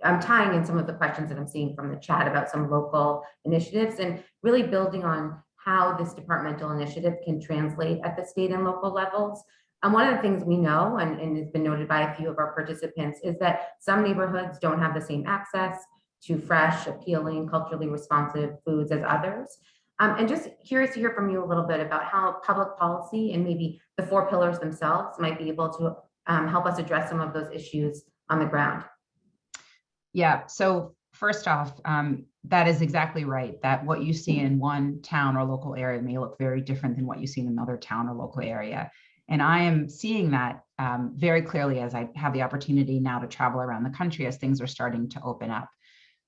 C: I'm tying in some of the questions that I'm seeing from the chat about some local initiatives and really building on how this departmental initiative can translate at the state and local levels. One of the things we know, and has been noted by a few of our participants, is that some neighborhoods don't have the same access to fresh, appealing, culturally responsive foods as others. And just curious to hear from you a little bit about how public policy and maybe the 4 pillars themselves might be able to help us address some of those issues on the ground.
B: Yeah, so first off, that is exactly right, that what you see in one town or local area may look very different than what you see in another town or local area. And I am seeing that very clearly as I have the opportunity now to travel around the country as things are starting to open up.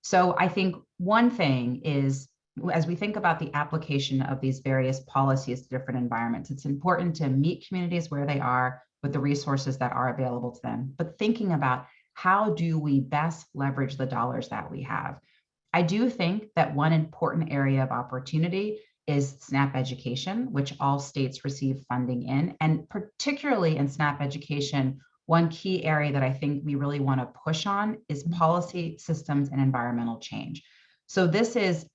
B: So I think one thing is, as we think about the application of these various policies to different environments, it's important to meet communities where they are with the resources that are available to them, but thinking about how do we best leverage the dollars that we have. I do think that one important area of opportunity is SNAP education, which all states receive funding in, and particularly in SNAP education, one key area that I think we really want to push on is policy, systems, and environmental change. So this is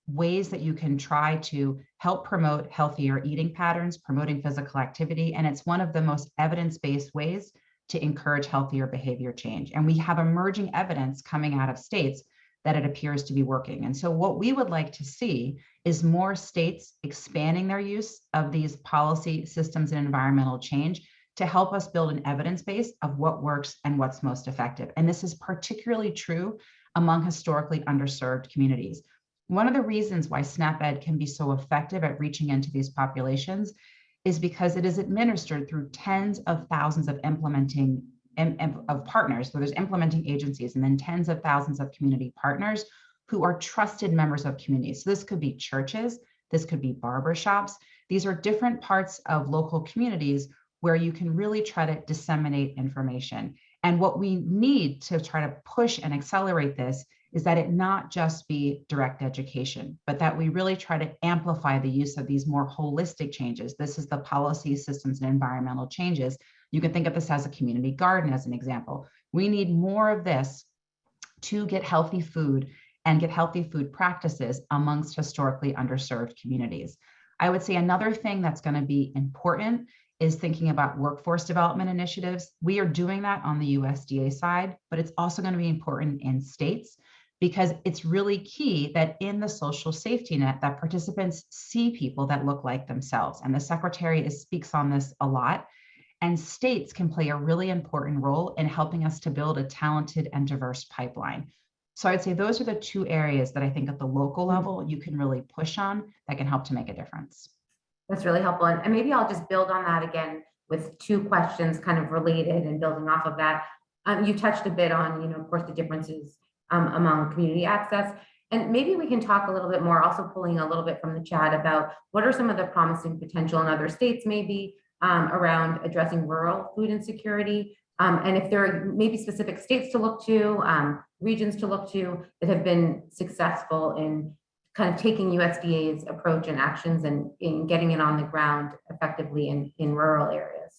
B: ways that you can try to help promote healthier eating patterns, promoting physical activity, and it's one of the most evidence-based ways to encourage healthier behavior change. And we have emerging evidence coming out of states that it appears to be working. And so what we would like to see is more states expanding their use of these policy, systems, and environmental change to help us build an evidence base of what works and what's most effective. And this is particularly true among historically underserved communities. One of the reasons why SNAP Ed can be so effective at reaching into these populations is because it is administered through tens of thousands of of partners. So there's implementing agencies and then tens of thousands of community partners who are trusted members of communities. So this could be churches, this could be barbershops. These are different parts of local communities where you can really try to disseminate information. And what we need to try to push and accelerate this is that it not just be direct education, but that we really try to amplify the use of these more holistic changes. This is the policy, systems, and environmental changes. You can think of this as a community garden as an example. We need more of this to get healthy food and get healthy food practices amongst historically underserved communities. I would say another thing that's going to be important is thinking about workforce development initiatives. We are doing that on the USDA side, but it's also going to be important in states because it's really key that in the social safety net that participants see people that look like themselves. And the Secretary speaks on this a lot. And states can play a really important role in helping us to build a talented and diverse pipeline. So I'd say those are the 2 areas that I think at the local level you can really push on that can help to make a difference.
C: That's really helpful. And maybe I'll just build on that again with 2 questions kind of related and building off of that. You touched a bit on, of course, the differences among community access. And maybe we can talk a little bit more, also pulling a little bit from the chat about what are some of the promising potential in other states, maybe around addressing rural food insecurity. And if there are maybe specific states to look to, regions to look to that have been successful in kind of taking USDA's approach and actions and in getting it on the ground effectively in rural areas.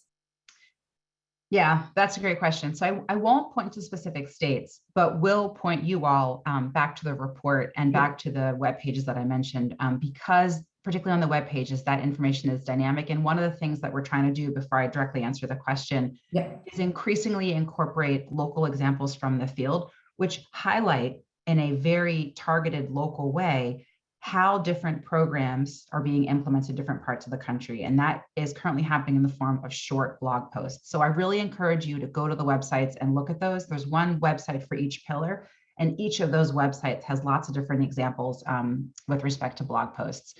B: Yeah, that's a great question. So I won't point to specific states, but will point you all back to the report and back to the web pages that I mentioned, because particularly on the web pages, that information is dynamic. And one of the things that we're trying to do before I directly answer the question is increasingly incorporate local examples from the field, which highlight in a very targeted local way how different programs are being implemented in different parts of the country. And that is currently happening in the form of short blog posts. So I really encourage you to go to the websites and look at those. There's one website for each pillar, and each of those websites has lots of different examples with respect to blog posts.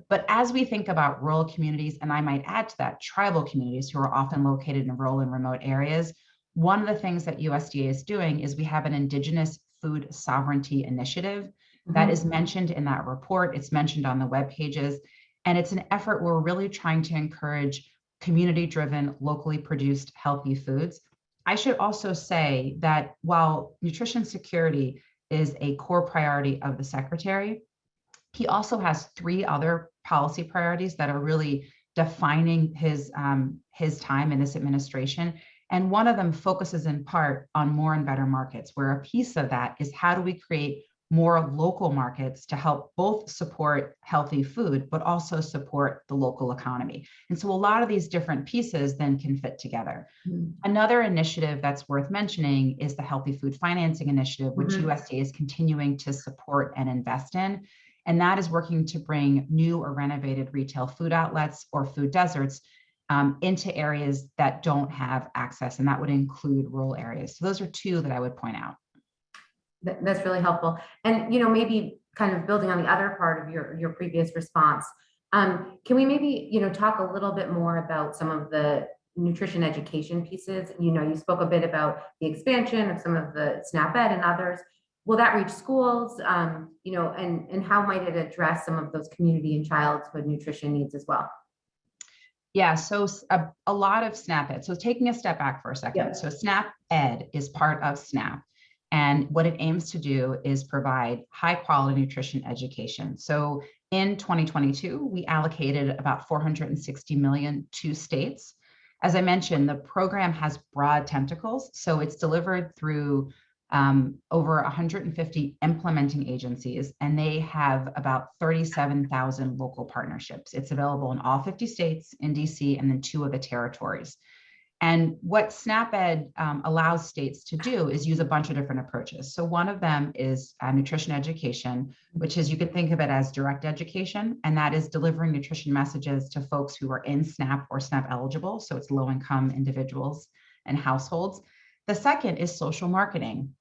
B: But as we think about rural communities, and I might add to that tribal communities who are often located in rural and remote areas, one of the things that USDA is doing is we have an Indigenous Food Sovereignty Initiative that is mentioned in that report. It's mentioned on the web pages, and it's an effort where we're really trying to encourage community-driven, locally produced healthy foods. I should also say that while nutrition security is a core priority of the secretary, he also has 3 other policy priorities that are really defining his time in this administration. And one of them focuses in part on more and better markets, where a piece of that is how do we create more local markets to help both support healthy food, but also support the local economy. And so a lot of these different pieces then can fit together. Another initiative that's worth mentioning is the Healthy Food Financing Initiative, which USDA is continuing to support and invest in. And that is working to bring new or renovated retail food outlets or food deserts into areas that don't have access. And that would include rural areas. So those are 2 that I would point out.
C: That's really helpful. And, maybe kind of building on the other part of your previous response, can we maybe, talk a little bit more about some of the nutrition education pieces? You spoke a bit about the expansion of some of the SNAP Ed and others. Will that reach schools, and how might it address some of those community and childhood nutrition needs as well?
B: Yeah, so a lot of SNAP Ed. So taking a step back for a second.
C: Yeah.
B: So SNAP Ed is part of SNAP. And what it aims to do is provide high quality nutrition education. So in 2022, we allocated about $460 million to states. As I mentioned, the program has broad tentacles. So it's delivered through over 150 implementing agencies, and they have about 37,000 local partnerships. It's available in all 50 states, in DC, and then 2 of the territories. And what SNAP Ed allows states to do is use a bunch of different approaches. So one of them is nutrition education, which is, you could think of it as direct education, and that is delivering nutrition messages to folks who are in SNAP or SNAP eligible. So it's low income individuals and households. The second is social marketing,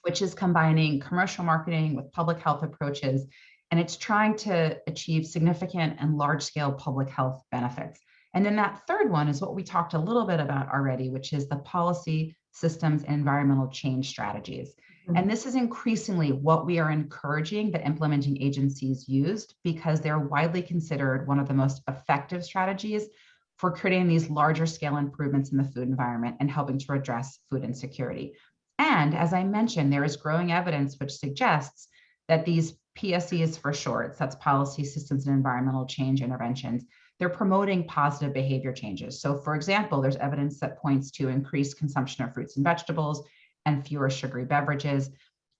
B: which is combining commercial marketing with public health approaches, and it's trying to achieve significant and large scale public health benefits. And then that third one is what we talked a little bit about already, which is the policy, systems, and environmental change strategies. And this is increasingly what we are encouraging that implementing agencies used, because they're widely considered one of the most effective strategies for creating these larger scale improvements in the food environment and helping to address food insecurity. And as I mentioned, there is growing evidence which suggests that these PSEs for short, that's policy, systems, and environmental change interventions, they're promoting positive behavior changes. So for example, there's evidence that points to increased consumption of fruits and vegetables and fewer sugary beverages.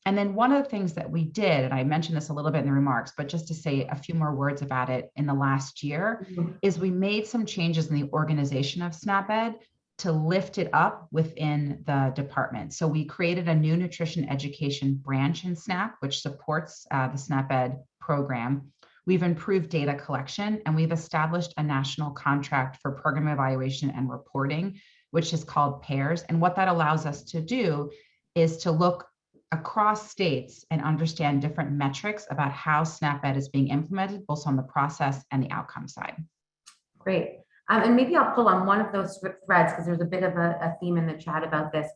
B: And then one of the things that we did, and I mentioned this a little bit in the remarks, but just to say a few more words about it in the last year, is we made some changes in the organization of SNAP Ed to lift it up within the department. So we created a new nutrition education branch in SNAP, which supports the SNAP Ed program. We've improved data collection, and we've established a national contract for program evaluation and reporting, which is called PAIRS. And what that allows us to do is to look across states and understand different metrics about how SNAP Ed is being implemented, both on the process and the outcome side.
C: Great. And maybe I'll pull on one of those threads, because there's a bit of a theme in the chat about this.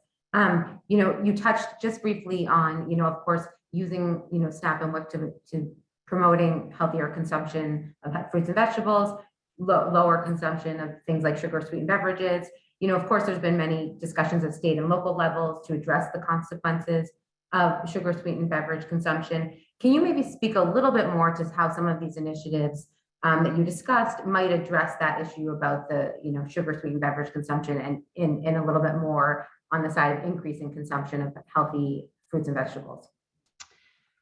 C: You touched just briefly on, of course, using, SNAP and WIC to promoting healthier consumption of fruits and vegetables, lower consumption of things like sugar sweetened beverages. Of course, there's been many discussions at state and local levels to address the consequences of sugar sweetened beverage consumption. Can you maybe speak a little bit more to how some of these initiatives that you discussed might address that issue about the sugar sweetened beverage consumption, and in a little bit more on the side of increasing consumption of healthy fruits and vegetables?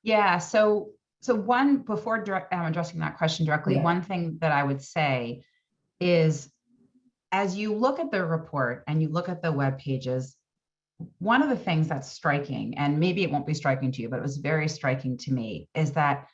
B: Yeah, so one, before addressing that question directly, one thing that I would say is, as you look at the report and you look at the web pages, one of the things that's striking, and maybe it won't be striking to you, but it was very striking to me, is that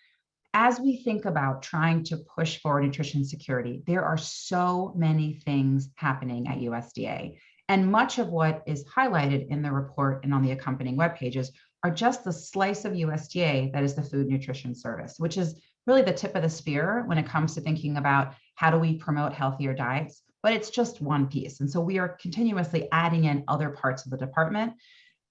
B: as we think about trying to push forward nutrition security, there are so many things happening at USDA. And much of what is highlighted in the report and on the accompanying web pages are just the slice of USDA that is the Food Nutrition Service, which is really the tip of the spear when it comes to thinking about how do we promote healthier diets, but it's just one piece. And so we are continuously adding in other parts of the department,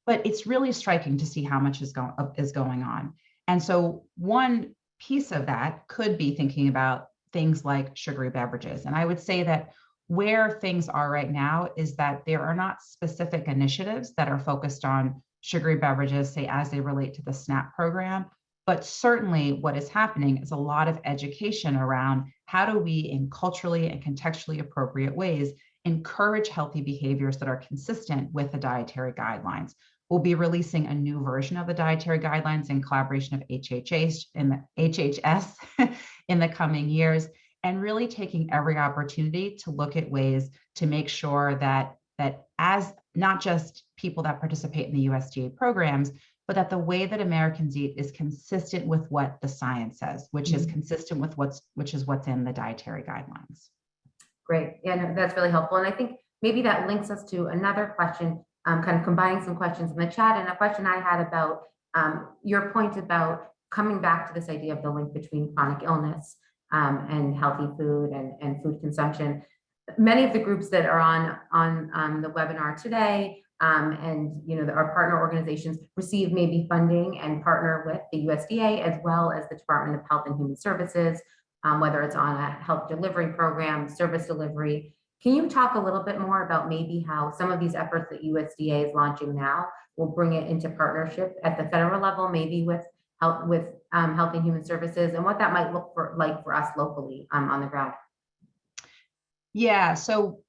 B: but it's really striking to see how much is going on. And so one piece of that could be thinking about things like sugary beverages. And I would say that Where things are right now is that there are not specific initiatives that are focused on sugary beverages, say, as they relate to the SNAP program. But certainly what is happening is a lot of education around how do we, in culturally and contextually appropriate ways, encourage healthy behaviors that are consistent with the dietary guidelines. We'll be releasing a new version of the dietary guidelines in collaboration of HHS in the coming years, and really taking every opportunity to look at ways to make sure that as not just people that participate in the USDA programs, but that the way that Americans eat is consistent with what the science says, which is consistent with what's in the dietary guidelines.
C: Great. Yeah, no, that's really helpful. And I think maybe that links us to another question, kind of combining some questions in the chat, and a question I had about your point about coming back to this idea of the link between chronic illness and healthy food and food consumption. Many of the groups that are on the webinar today and our partner organizations receive maybe funding and partner with the USDA as well as the Department of Health and Human Services, whether it's on a health delivery program, service delivery. Can you talk a little bit more about maybe how some of these efforts that USDA is launching now will bring it into partnership at the federal level, maybe with Health and Human Services, and what that might look like for us locally on the ground?
B: Yeah, so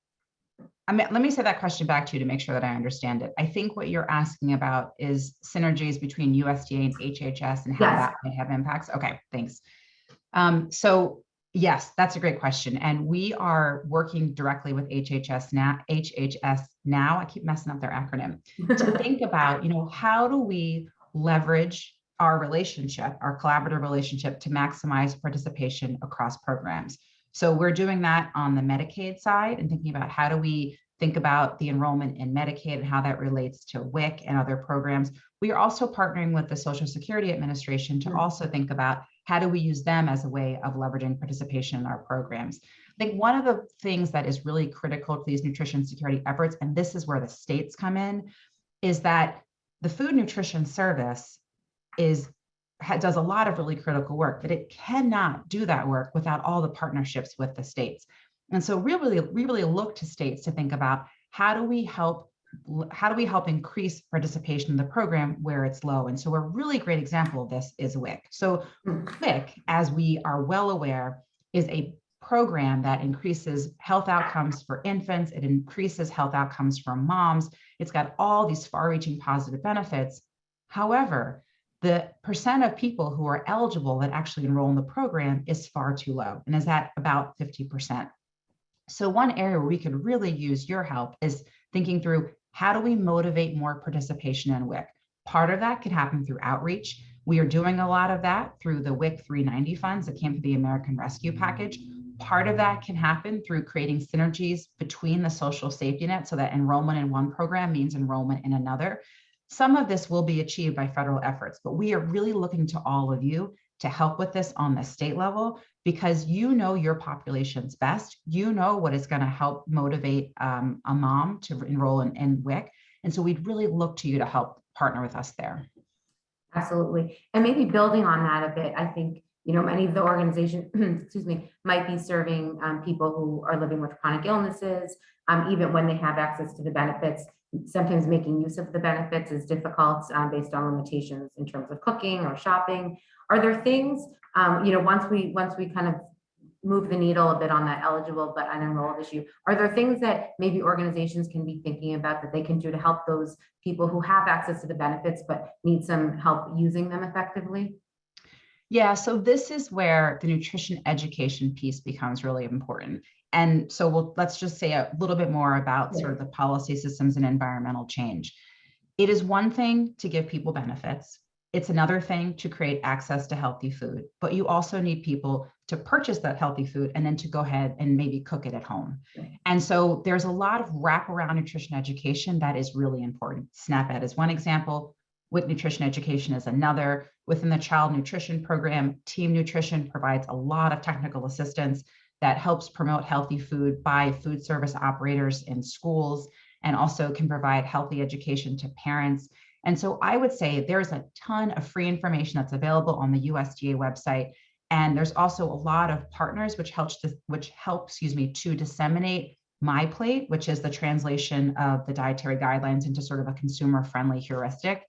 B: let me say that question back to you to make sure that I understand it. I think what you're asking about is synergies between USDA and HHS and how that may have impacts. Okay, thanks. So yes, that's a great question. And we are working directly with HHS now, I keep messing up their acronym, to think about, how do we leverage our relationship, our collaborative relationship, to maximize participation across programs. So we're doing that on the Medicaid side and thinking about how do we think about the enrollment in Medicaid and how that relates to WIC and other programs. We are also partnering with the Social Security Administration to also think about how do we use them as a way of leveraging participation in our programs. I think one of the things that is really critical to these nutrition security efforts, and this is where the states come in, is that the Food Nutrition Service does a lot of really critical work, but it cannot do that work without all the partnerships with the states. And so we really look to states to think about how do we help increase participation in the program where it's low. And so a really great example of this is WIC. So WIC, as we are well aware, is a program that increases health outcomes for infants. It increases health outcomes for moms. It's got all these far-reaching positive benefits. However, the percent of people who are eligible that actually enroll in the program is far too low, and is at about 50%. So one area where we could really use your help is thinking through how do we motivate more participation in WIC? Part of that could happen through outreach. We are doing a lot of that through the WIC 390 funds that came through the American Rescue Package. Part of that can happen through creating synergies between the social safety net so that enrollment in one program means enrollment in another. Some of this will be achieved by federal efforts, but we are really looking to all of you to help with this on the state level, because you know your populations best. You know what is going to help motivate a mom to enroll in WIC. And so we'd really look to you to help partner with us there.
C: Absolutely. And maybe building on that a bit, I think, many of the organizations, excuse me, might be serving people who are living with chronic illnesses, even when they have access to the benefits. Sometimes making use of the benefits is difficult based on limitations in terms of cooking or shopping. Are there things, once we kind of move the needle a bit on that eligible but unenrolled issue, are there things that maybe organizations can be thinking about that they can do to help those people who have access to the benefits but need some help using them effectively?
B: Yeah, so this is where the nutrition education piece becomes really important. And so let's just say a little bit more about sort of the policy systems and environmental change. It is one thing to give people benefits. It's another thing to create access to healthy food, but you also need people to purchase that healthy food and then to go ahead and maybe cook it at home. And so there's a lot of wraparound nutrition education that is really important. SNAP-Ed is one example. WIC nutrition education is another. Within the child nutrition program, Team Nutrition provides a lot of technical assistance that helps promote healthy food by food service operators in schools, and also can provide healthy education to parents. And so I would say there's a ton of free information that's available on the USDA website. And there's also a lot of partners which help to disseminate My Plate, which is the translation of the dietary guidelines into sort of a consumer-friendly heuristic.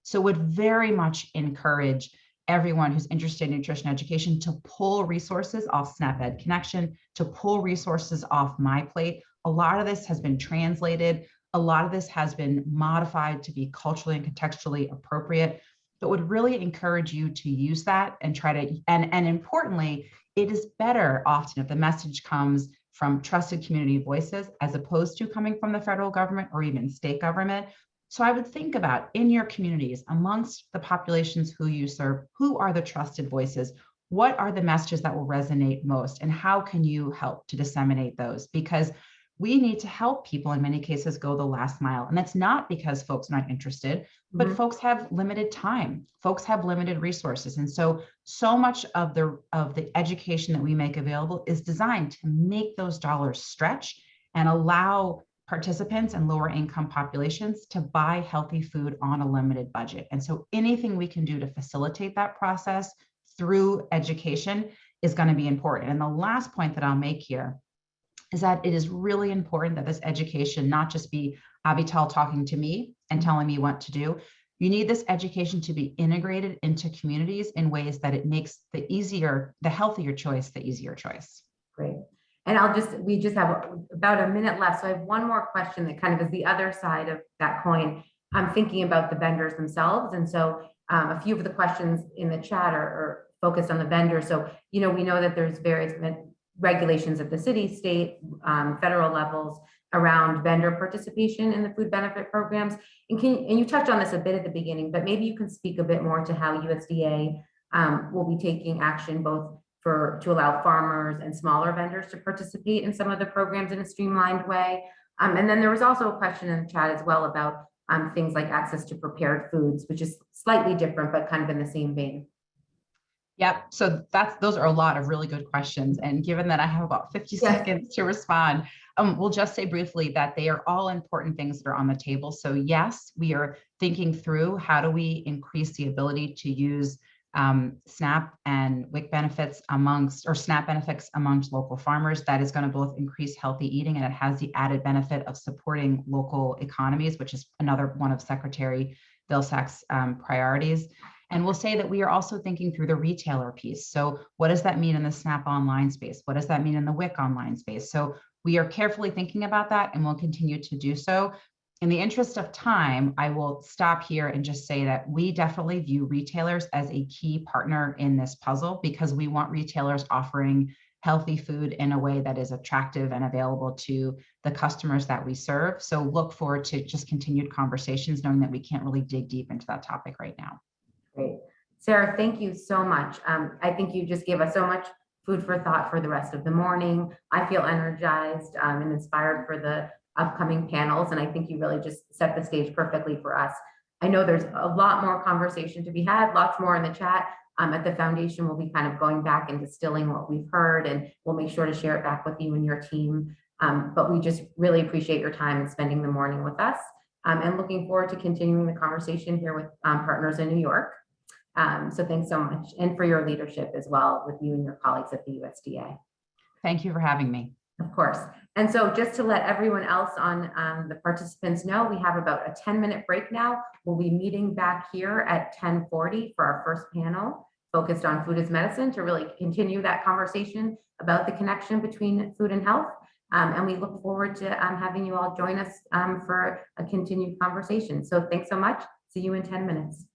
B: So would very much encourage everyone who's interested in nutrition education to pull resources off SNAP Ed Connection, to pull resources off My Plate. A lot of this has been translated. A lot of this has been modified to be culturally and contextually appropriate, but would really encourage you to use that and try to, and importantly, it is better often if the message comes from trusted community voices as opposed to coming from the federal government or even state government. So I would think about in your communities, amongst the populations who you serve, who are the trusted voices? What are the messages that will resonate most? And how can you help to disseminate those? Because we need to help people in many cases go the last mile. And that's not because folks are not interested, but folks have limited time. Folks have limited resources. And so much of the education that we make available is designed to make those dollars stretch and allow participants and lower income populations to buy healthy food on a limited budget. And so anything we can do to facilitate that process through education is going to be important. And the last point that I'll make here is that it is really important that this education not just be Avital talking to me and telling me what to do. You need this education to be integrated into communities in ways that it makes the healthier choice, the easier choice.
C: Great. And we just have about a minute left. So I have one more question that kind of is the other side of that coin. I'm thinking about the vendors themselves. And so a few of the questions in the chat are focused on the vendors. So, we know that there's various regulations at the city, state, federal levels around vendor participation in the food benefit programs. And you touched on this a bit at the beginning, but maybe you can speak a bit more to how USDA will be taking action both to allow farmers and smaller vendors to participate in some of the programs in a streamlined way. And then there was also a question in the chat as well about things like access to prepared foods, which is slightly different, but kind of in the same vein.
B: Yep. So those are a lot of really good questions. And given that I have about 50 seconds to respond, we'll just say briefly that they are all important things that are on the table. So yes, we are thinking through how do we increase the ability to use SNAP and WIC benefits SNAP benefits amongst local farmers. That is going to both increase healthy eating, and it has the added benefit of supporting local economies, which is another one of Secretary Vilsack's priorities. And we'll say that we are also thinking through the retailer piece. So what does that mean in the SNAP online space? What does that mean in the WIC online space? So we are carefully thinking about that, and we'll continue to do so. In the interest of time, I will stop here and just say that we definitely view retailers as a key partner in this puzzle, because we want retailers offering healthy food in a way that is attractive and available to the customers that we serve. So look forward to just continued conversations, knowing that we can't really dig deep into that topic right now.
C: Great. Sara, thank you so much. I think you just gave us so much food for thought for the rest of the morning. I feel energized and inspired for the upcoming panels, and I think you really just set the stage perfectly for us. I know there's a lot more conversation to be had, lots more in the chat. At the foundation, we'll be kind of going back and distilling what we've heard, and we'll make sure to share it back with you and your team. But we just really appreciate your time and spending the morning with us, and looking forward to continuing the conversation here with partners in New York. So thanks so much, and for your leadership as well with you and your colleagues at the USDA.
B: Thank you for having me.
C: Of course. And so just to let everyone else on the participants know, we have about a 10-minute break now. We'll be meeting back here at 10:40 for our first panel focused on food as medicine, to really continue that conversation about the connection between food and health. And we look forward to having you all join us for a continued conversation. So thanks so much. See you in 10 minutes.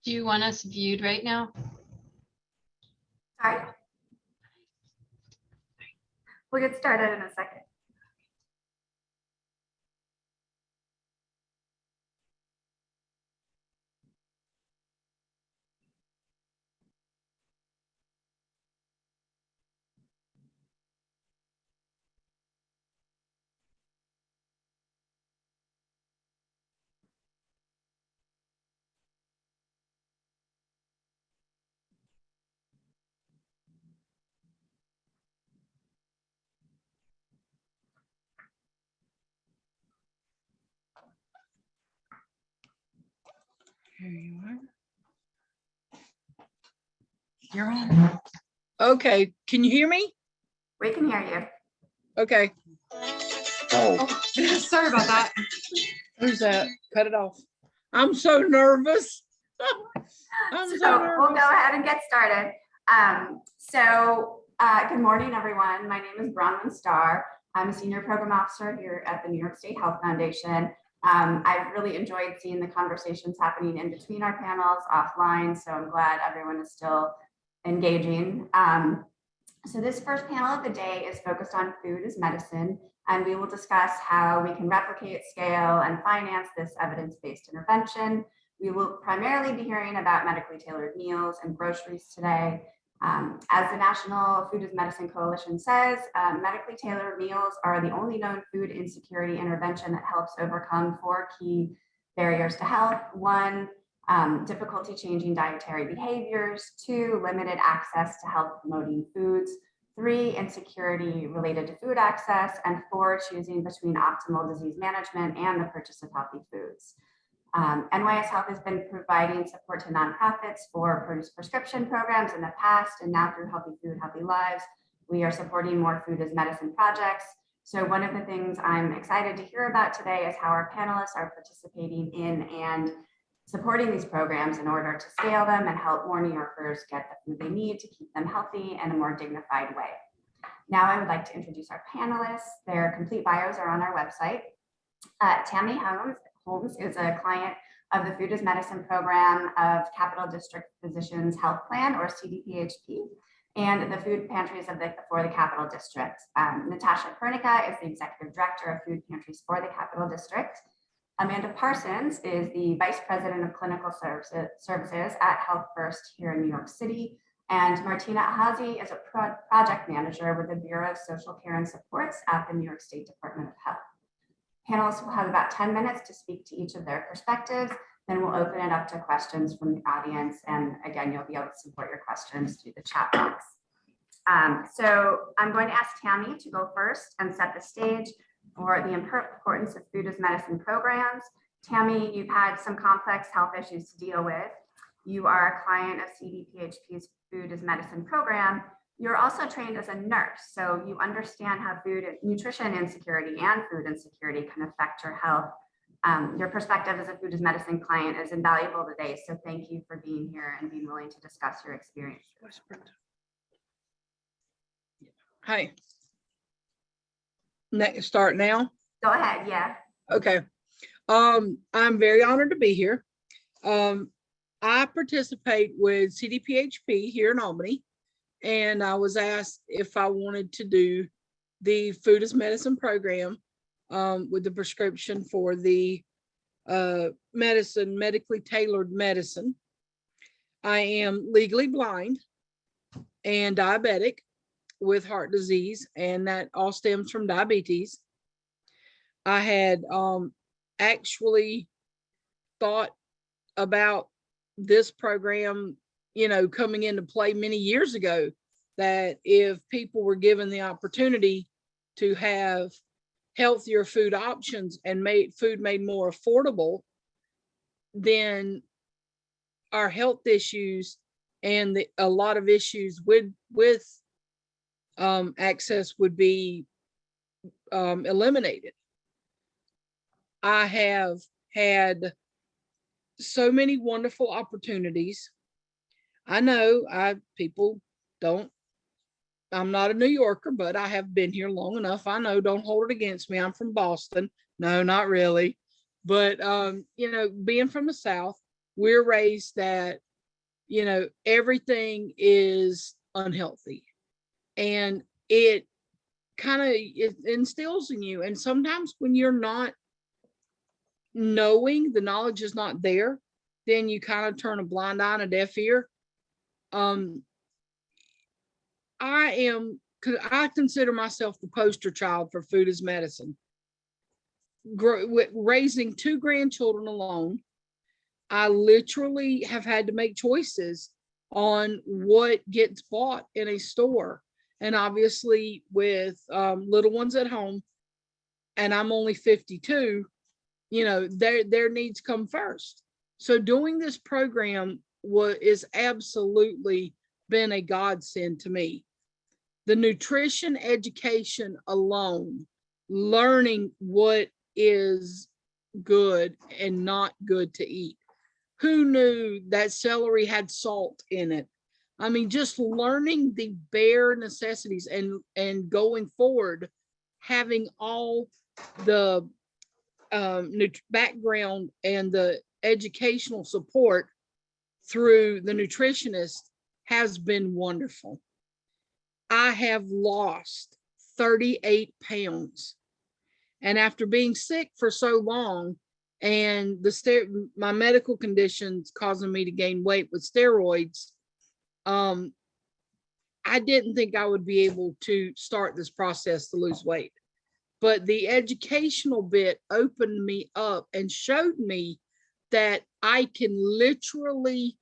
D: Do you want us viewed right now?
C: Sorry. We'll get started in a second.
E: Here you are. You're on. Okay, can you hear me?
C: We can hear you.
E: Okay. Oh,
D: Sorry about that.
E: who's that? Cut it off. I'm so nervous. I'm so
C: We'll go
E: nervous.
C: ahead and get started. Good morning, everyone. My name is Bronwyn Starr. I'm a senior program officer here at the New York State Health Foundation. I've really enjoyed seeing the conversations happening in between our panels offline, so I'm glad everyone is still engaging. So this first panel of the day is focused on food as medicine, and we will discuss how we can replicate, scale, and finance this evidence-based intervention. We will primarily be hearing about medically tailored meals and groceries today. As the National Food as Medicine Coalition says, medically tailored meals are the only known food insecurity intervention that helps overcome 4 key barriers to health. 1, difficulty changing dietary behaviors. 2, limited access to health promoting foods. 3, insecurity related to food access. And 4, choosing between optimal disease management and the purchase of healthy foods. NYSHealth has been providing support to nonprofits for produce prescription programs in the past, and now through Healthy Food, Healthy Lives, we are supporting more food as medicine projects. So one of the things I'm excited to hear about today is how our panelists are participating in and supporting these programs in order to scale them and help more New Yorkers get the food they need to keep them healthy in a more dignified way. Now I would like to introduce our panelists. Their complete bios are on our website. Tammy Holmes is a client of the Food as Medicine program of Capital District Physicians Health Plan, or CDPHP, and the food pantries for the Capital District. Natasha Pernica is the Executive Director of Food Pantries for the Capital District. Amanda Parsons is the Vice President of Clinical Services at Health First here in New York City. And Martina Ahazi is a project manager with the Bureau of Social Care and Supports at the New York State Department of Health. Panelists will have about 10 minutes to speak to each of their perspectives. Then we'll open it up to questions from the audience. And again, you'll be able to support your questions through the chat box. So I'm going to ask Tammy to go first and set the stage for the importance of food as medicine programs. Tammy, you've had some complex health issues to deal with. You are a client of CDPHP's Food as Medicine program. You're also trained as a nurse, so you understand how nutrition insecurity and food insecurity can affect your health. Your perspective as a food as medicine client is invaluable today, so thank you for being here and being willing to discuss your experience.
E: Hi. Start now?
C: Go ahead, yeah.
E: Okay. I'm very honored to be here. I participate with CDPHP here in Albany, and I was asked if I wanted to do the Food as Medicine program with the prescription for the medically tailored medicine. I am legally blind and diabetic with heart disease, and that all stems from diabetes. I had actually thought about this program, coming into play many years ago, that if people were given the opportunity to have healthier food options and food made more affordable, then our health issues and a lot of issues with access would be eliminated. I have had so many wonderful opportunities. I know I'm not a New Yorker, but I have been here long enough. I know, don't hold it against me. I'm from Boston. No, not really. But, being from the South, we're raised that, everything is unhealthy, and it kind of instills in you. And sometimes when you're not knowing, the knowledge is not there, then you kind of turn a blind eye and a deaf ear. I consider myself the poster child for food as medicine. Raising 2 grandchildren alone, I literally have had to make choices on what gets bought in a store. And obviously with little ones at home, and I'm only 52, their needs come first. So doing this program is absolutely been a godsend to me. The nutrition education alone, learning what is good and not good to eat. Who knew that celery had salt in it? I mean, just learning the bare necessities, and going forward, having all the background and the educational support through the nutritionist has been wonderful. I have lost 38 pounds. And after being sick for so long, and my medical conditions causing me to gain weight with steroids, I didn't think I would be able to start this process to lose weight. But the educational bit opened me up and showed me that I can literally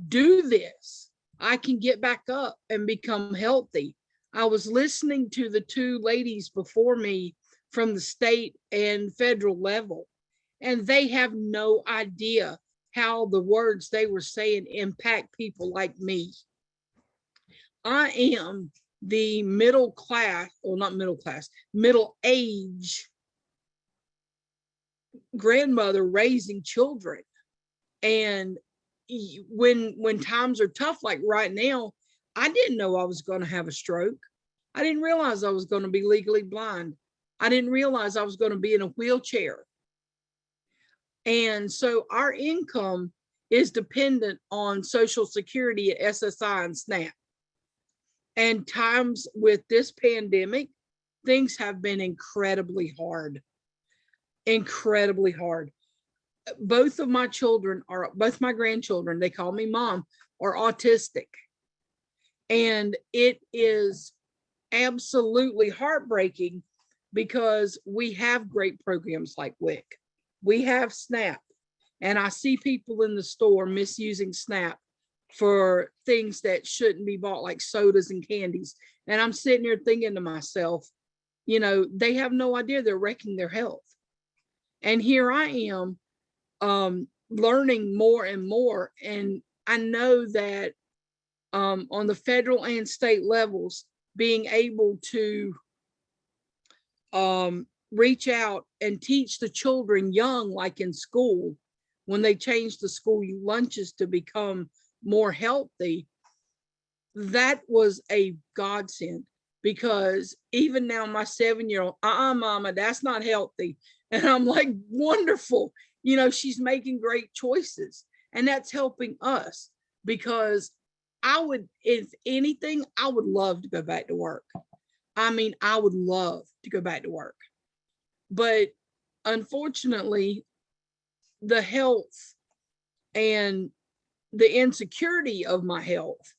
E: do this. I can get back up and become healthy. I was listening to the 2 ladies before me from the state and federal level, and they have no idea how the words they were saying impact people like me. I am the middle age grandmother raising children. And when times are tough, like right now, I didn't know I was going to have a stroke. I didn't realize I was going to be legally blind. I didn't realize I was going to be in a wheelchair. And so our income is dependent on Social Security, SSI, and SNAP. And times with this pandemic, things have been incredibly hard. Incredibly hard. Both my grandchildren, they call me mom, are autistic. And it is absolutely heartbreaking, because we have great programs like WIC. We have SNAP. And I see people in the store misusing SNAP for things that shouldn't be bought, like sodas and candies. And I'm sitting here thinking to myself, they have no idea they're wrecking their health. And here I am, learning more and more. And I know that on the federal and state levels, being able to reach out and teach the children young, like in school, when they change the school lunches to become more healthy, that was a godsend. Because even now, my 7-year-old, mama, that's not healthy. And I'm like, wonderful. She's making great choices, and that's helping us, because if anything, I would love to go back to work. I mean, I would love to go back to work. But unfortunately, the health and the insecurity of my health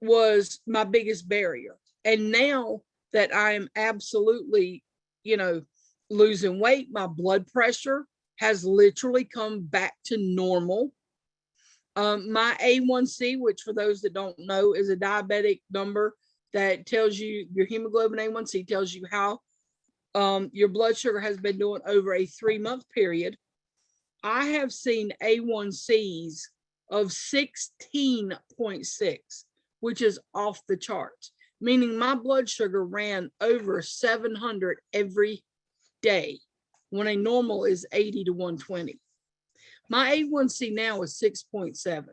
E: was my biggest barrier. And now that I am absolutely, losing weight, my blood pressure has literally come back to normal. My A1C, which for those that don't know is a diabetic number that tells you your hemoglobin A1C, tells you how your blood sugar has been doing over a 3-month period. I have seen A1Cs of 16.6, which is off the charts, meaning my blood sugar ran over 700 every day, when a normal is 80 to 120. My A1C now is 6.7.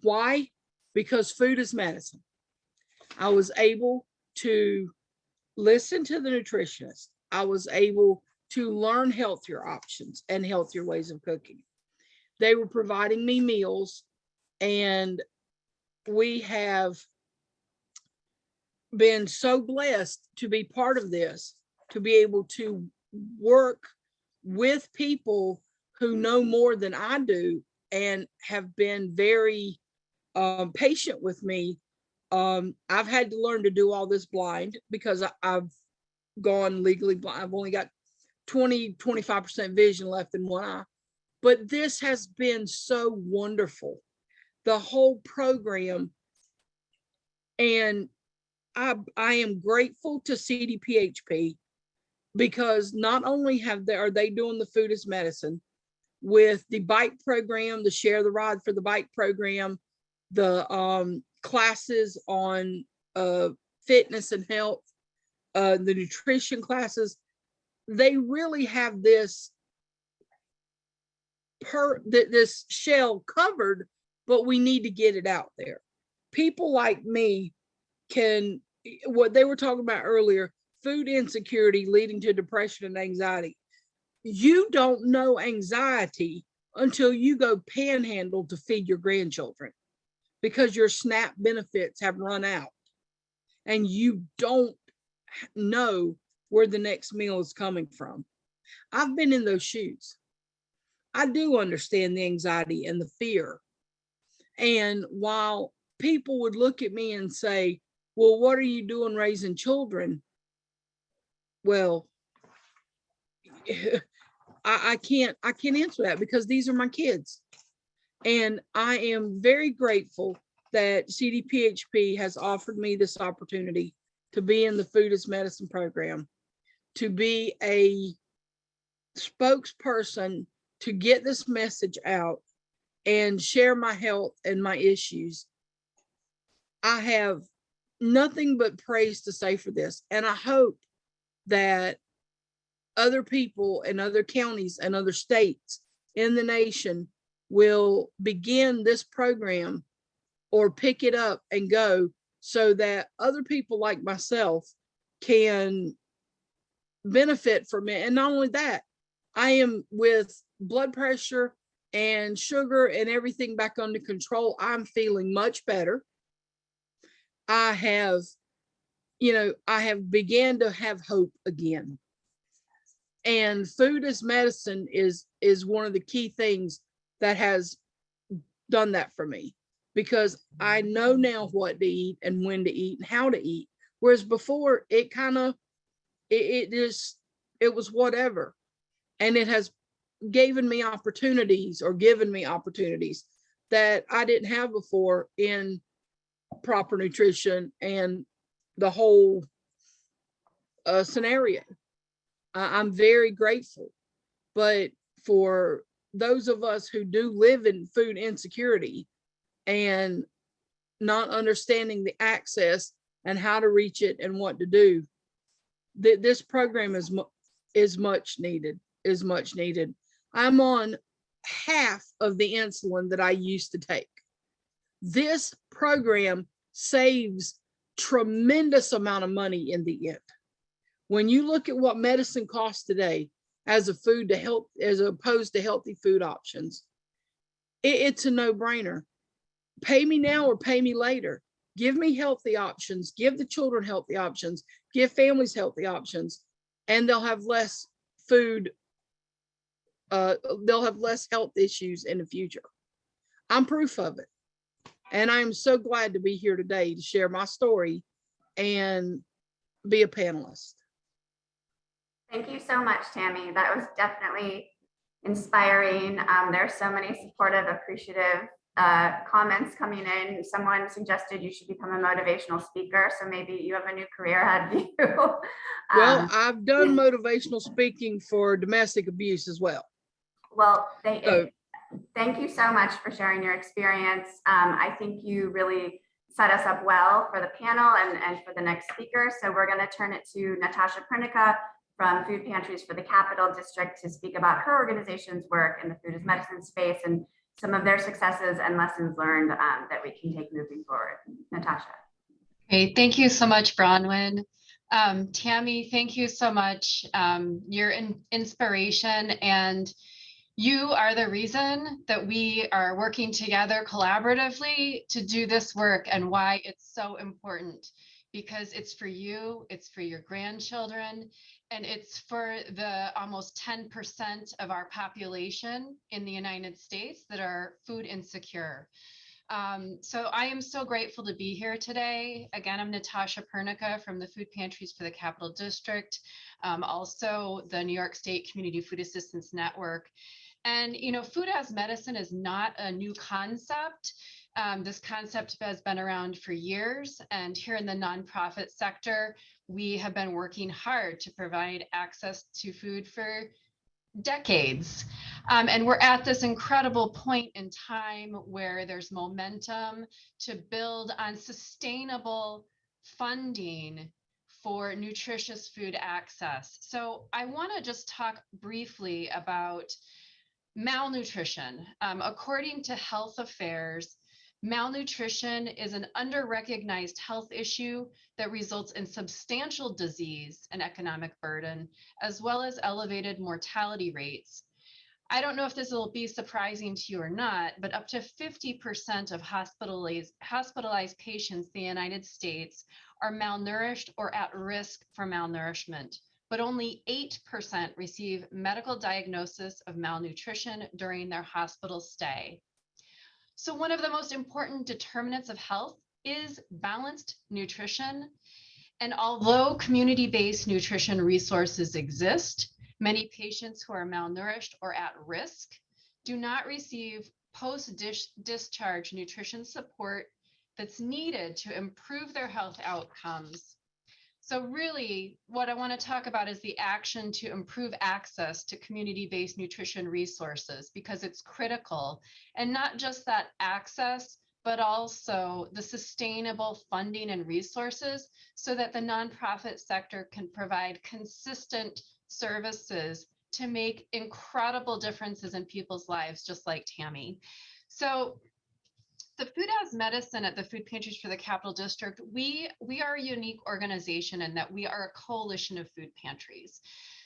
E: Why? Because food is medicine. I was able to listen to the nutritionist. I was able to learn healthier options and healthier ways of cooking. They were providing me meals, and we have been so blessed to be part of this, to be able to work with people who know more than I do and have been very patient with me. I've had to learn to do all this blind because I've gone legally blind. I've only got 25% vision left in one eye. But this has been so wonderful, the whole program. And I am grateful to CDPHP because not only are they doing the food as medicine with the bike program, the share the ride for the bike program, the classes on fitness and health, the nutrition classes. They really have this this shell covered, but we need to get it out there. People like me can, what they were talking about earlier, food insecurity leading to depression and anxiety. You don't know anxiety until you go panhandle to feed your grandchildren because your SNAP benefits have run out and you don't know where the next meal is coming from. I've been in those shoes. I do understand the anxiety and the fear. And while people would look at me and say, well, what are you doing raising children? Well, I can't answer that because these are my kids. And I am very grateful that CDPHP has offered me this opportunity to be in the Food as Medicine program, to be a spokesperson to get this message out and share my health and my issues. I have nothing but praise to say for this. And I hope that other people in other counties and other states in the nation will begin this program or pick it up and go so that other people like myself can benefit from it. And not only that, I am with blood pressure and sugar and everything back under control. I'm feeling much better. I have began to have hope again. And food as medicine is one of the key things that has done that for me, because I know now what to eat and when to eat and how to eat. Whereas before it was whatever. And it has given me opportunities that I didn't have before in proper nutrition and the whole scenario. I'm very grateful. But for those of us who do live in food insecurity and not understanding the access and how to reach it and what to do, this program is much needed. I'm on half of the insulin that I used to take. This program saves tremendous amount of money in the end. When you look at what medicine costs today as opposed to healthy food options, it's a no-brainer. Pay me now or pay me later. Give me healthy options, give the children healthy options, give families healthy options, and they'll have less food. They'll have less health issues in the future. I'm proof of it. And I'm so glad to be here today to share my story and be a panelist.
F: Thank you so much, Tammy. That was definitely inspiring. There are so many supportive, appreciative comments coming in. Someone suggested you should become a motivational speaker, so maybe you have a new career ahead of you.
E: Well, I've done motivational speaking for domestic abuse as well.
F: Well, thank you so much for sharing your experience. I think you really set us up well for the panel and for the next speaker. So we're going to turn it to Natasha Pernica from Food Pantries for the Capital District to speak about her organization's work in the food as medicine space and some of their successes and lessons learned that we can take moving forward. Natasha.
D: Great. Thank you so much, Bronwyn. Tammy, thank you so much. Your inspiration and You are the reason that we are working together collaboratively to do this work, and why it's so important, because it's for you, it's for your grandchildren, and it's for the almost 10% of our population in the United States that are food insecure. So I am so grateful to be here today. Again, I'm Natasha Pernica from the Food Pantries for the Capital District, also the New York State Community Food Assistance Network. And, you know, food as medicine is not a new concept. This concept has been around for years. And here in the nonprofit sector, we have been working hard to provide access to food for decades. And we're at this incredible point in time where there's momentum to build on sustainable funding for nutritious food access. So I want to just talk briefly about malnutrition. According to Health Affairs, malnutrition is an under-recognized health issue that results in substantial disease and economic burden, as well as elevated mortality rates. I don't know if this will be surprising to you or not, but up to 50% of hospitalized patients in the United States are malnourished or at risk for malnourishment, but only 8% receive medical diagnosis of malnutrition during their hospital stay. So one of the most important determinants of health is balanced nutrition. And although community-based nutrition resources exist, many patients who are malnourished or at risk do not receive post-discharge nutrition support that's needed to improve their health outcomes. So really, what I want to talk about is the action to improve access to community-based nutrition resources, because it's critical, and not just that access, but also the sustainable funding and resources so that the nonprofit sector can provide consistent services to make incredible differences in people's lives, just like Tammy. So the Food as Medicine at the Food Pantries for the Capital District, we are a unique organization in that we are a coalition of food pantries.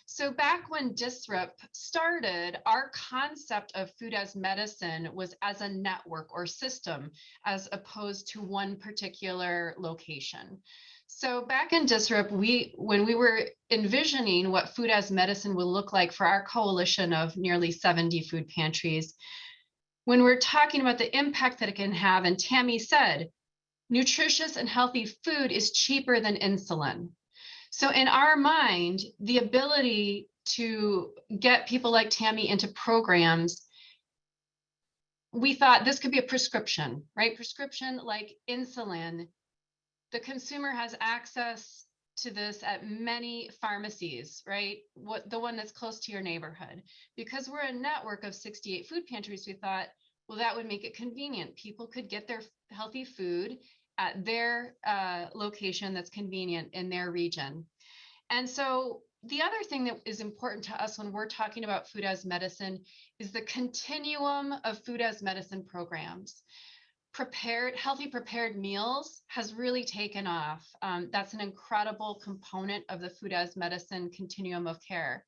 D: So back when DISRIP started, our concept of food as medicine was as a network or system, as opposed to one particular location. So back in DISRIP, when we were envisioning what food as medicine would look like for our coalition of nearly 70 food pantries, when we're talking about the impact that it can have, and Tammy said, nutritious and healthy food is cheaper than insulin. So in our mind, the ability to get people like Tammy into programs, we thought this could be a prescription, right? Prescription like insulin. The consumer has access to this at many pharmacies, right? The one that's close to your neighborhood. Because we're a network of 68 food pantries, we thought, well, that would make it convenient. People could get their healthy food at their location that's convenient in their region. And so the other thing that is important to us when we're talking about food as medicine is the continuum of food as medicine programs. Healthy prepared meals has really taken off. That's an incredible component of the food as medicine continuum of care.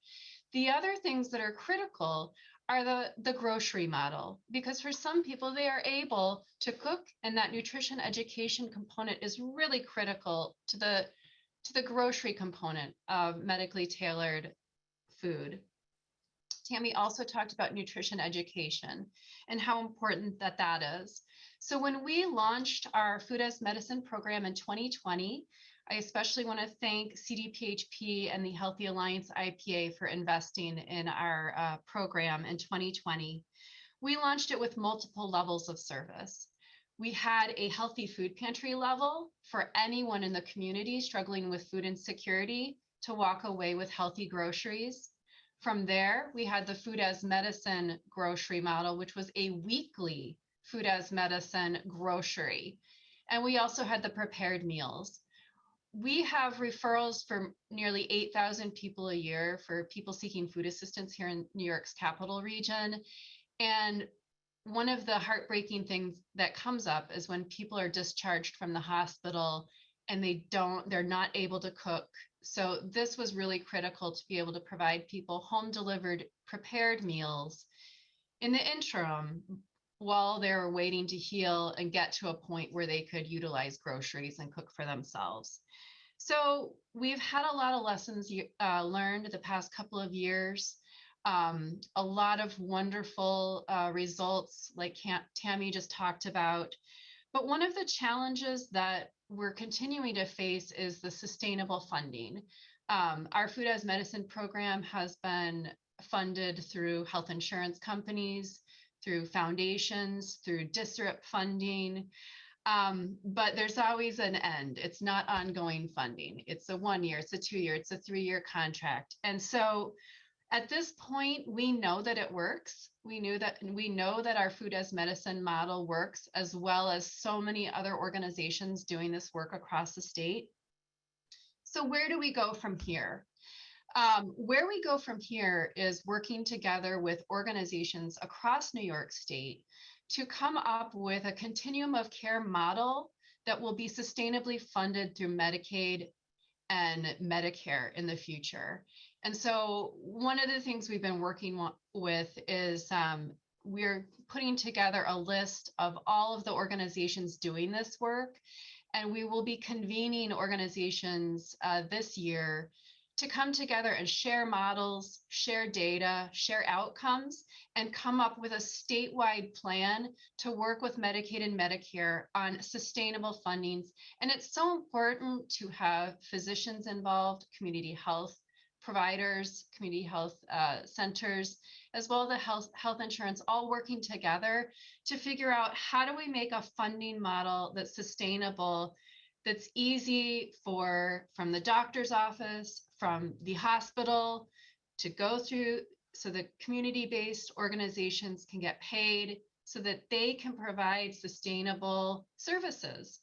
D: The other things that are critical are the grocery model, because for some people, they are able to cook, and that nutrition education component is really critical to the grocery component of medically tailored food. Tammy also talked about nutrition education and how important that is. So when we launched our Food as Medicine program in 2020, I especially want to thank CDPHP and the Healthy Alliance IPA for investing in our program in 2020. We launched it with multiple levels of service. We had a healthy food pantry level for anyone in the community struggling with food insecurity to walk away with healthy groceries. From there, we had the Food as Medicine grocery model, which was a weekly Food as Medicine grocery. And we also had the prepared meals. We have referrals for nearly 8,000 people a year for people seeking food assistance here in New York's capital region. And one of the heartbreaking things that comes up is when people are discharged from the hospital and they're not able to cook. So this was really critical to be able to provide people home delivered prepared meals in the interim, while they were waiting to heal and get to a point where they could utilize groceries and cook for themselves. So we've had a lot of lessons learned the past couple of years. A lot of wonderful results like Tammy just talked about. But one of the challenges that we're continuing to face is the sustainable funding. Our Food as Medicine program has been funded through health insurance companies, through foundations, through district funding. But there's always an end. It's not ongoing funding. It's a 1 year, it's a 2 year, it's a 3-year contract. And so at this point, we know that it works. We know that our Food as Medicine model works, as well as so many other organizations doing this work across the state. So where do we go from here? Where we go from here is working together with organizations across New York State to come up with a continuum of care model that will be sustainably funded through Medicaid and Medicare in the future. And so one of the things we've been working with is we're putting together a list of all of the organizations doing this work, and we will be convening organizations this year to come together and share models, share data, share outcomes, and come up with a statewide plan to work with Medicaid and Medicare on sustainable fundings. And it's so important to have physicians involved, community health providers, community health centers, as well as the health insurance, all working together to figure out how do we make a funding model that's sustainable, that's easy from the doctor's office, from the hospital to go through, so that community-based organizations can get paid so that they can provide sustainable services.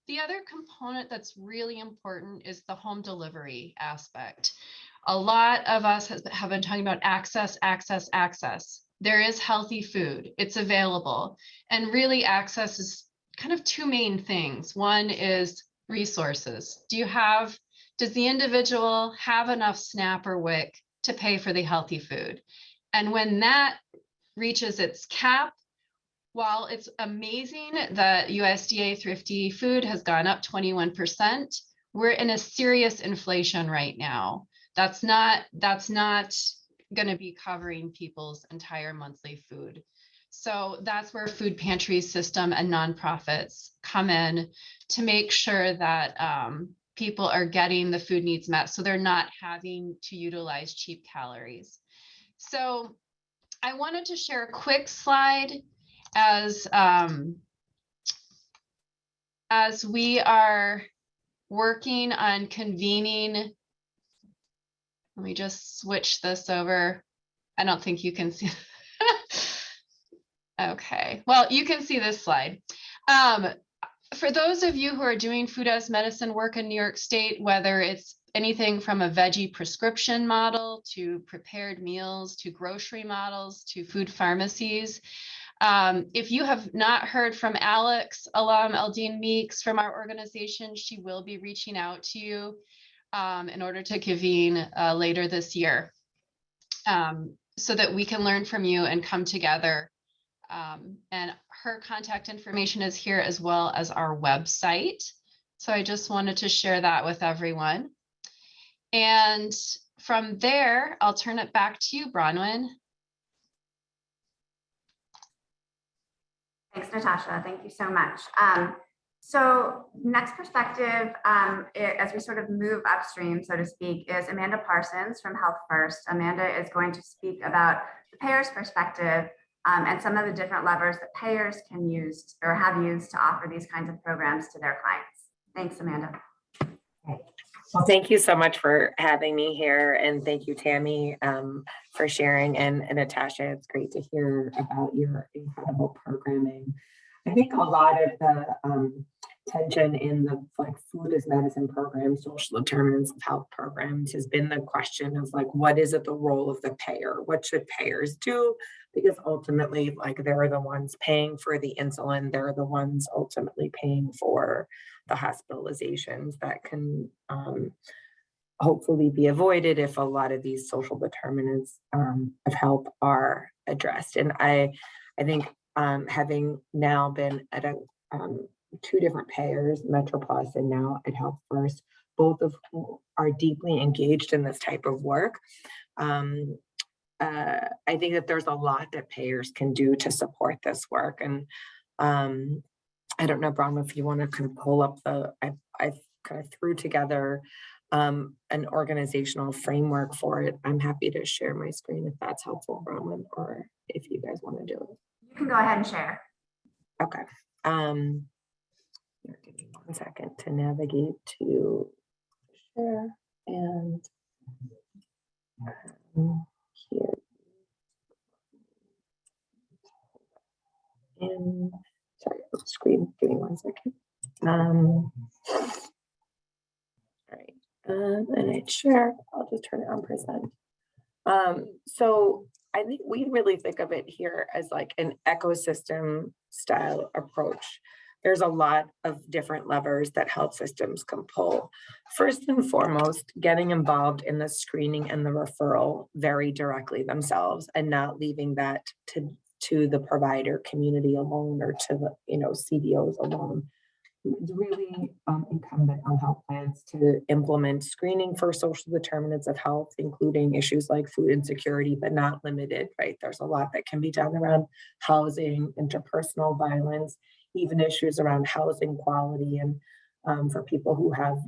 D: The other component that's really important is the home delivery aspect. A lot of us have been talking about access. There is healthy food, it's available. And really access is kind of two main things. One is resources. Does the individual have enough SNAP or WIC to pay for the healthy food? And when that reaches its cap, while it's amazing that USDA thrifty food has gone up 21%, we're in a serious inflation right now. That's not going to be covering people's entire monthly food. So that's where food pantry system and nonprofits come in to make sure that people are getting the food needs met, so they're not having to utilize cheap calories. So I wanted to share a quick slide as we are working on convening. Let me just switch this over. I don't think you can see. Okay, well, you can see this slide. For those of you who are doing food as medicine work in New York State, whether it's anything from a veggie prescription model to prepared meals, to grocery models, to food pharmacies, if you have not heard from Alex Alam Eldine Meeks from our organization, she will be reaching out to you in order to convene later this year so that we can learn from you and come together. And her contact information is here, as well as our website. So I just wanted to share that with everyone. And from there, I'll turn it back to you, Bronwyn.
F: Thanks, Natasha. Thank you so much. So next perspective, as we sort of move upstream, so to speak, is Amanda Parsons from Health First. Amanda is going to speak about the payer's perspective and some of the different levers that payers can use or have used to offer these kinds of programs to their clients. Thanks, Amanda.
G: Well, thank you so much for having me here, and thank you, Tammy, for sharing, and Natasha, it's great to hear about your incredible programming. I think a lot of the tension in the food as medicine programs, social determinants of health programs, has been the question of what is it the role of the payer? What should payers do? Because ultimately, they're the ones paying for the insulin. They're the ones ultimately paying for the hospitalizations that can hopefully be avoided if a lot of these social determinants of health are addressed. And I think having now been at two different payers, MetroPlus and now at Health First, both of whom are deeply engaged in this type of work. I think that there's a lot that payers can do to support this work. And I don't know, Bronwyn, if you want to kind of pull up I kind of threw together an organizational framework for it. I'm happy to share my screen if that's helpful, Bronwyn, or if you guys want to do it.
F: You can go ahead and share.
G: Okay. Give me 1 second to navigate to share and here. And sorry, screen, give me 1 second. All right, and I share, I'll just turn it on present. So I think we really think of it here as like an ecosystem style approach. There's a lot of different levers that health systems can pull. First and foremost, getting involved in the screening and the referral very directly themselves and not leaving that to the provider community alone or to the CDOs alone. It's really incumbent on health plans to implement screening for social determinants of health, including issues like food insecurity, but not limited, right? There's a lot that can be done around housing, interpersonal violence, even issues around housing quality and for people who have,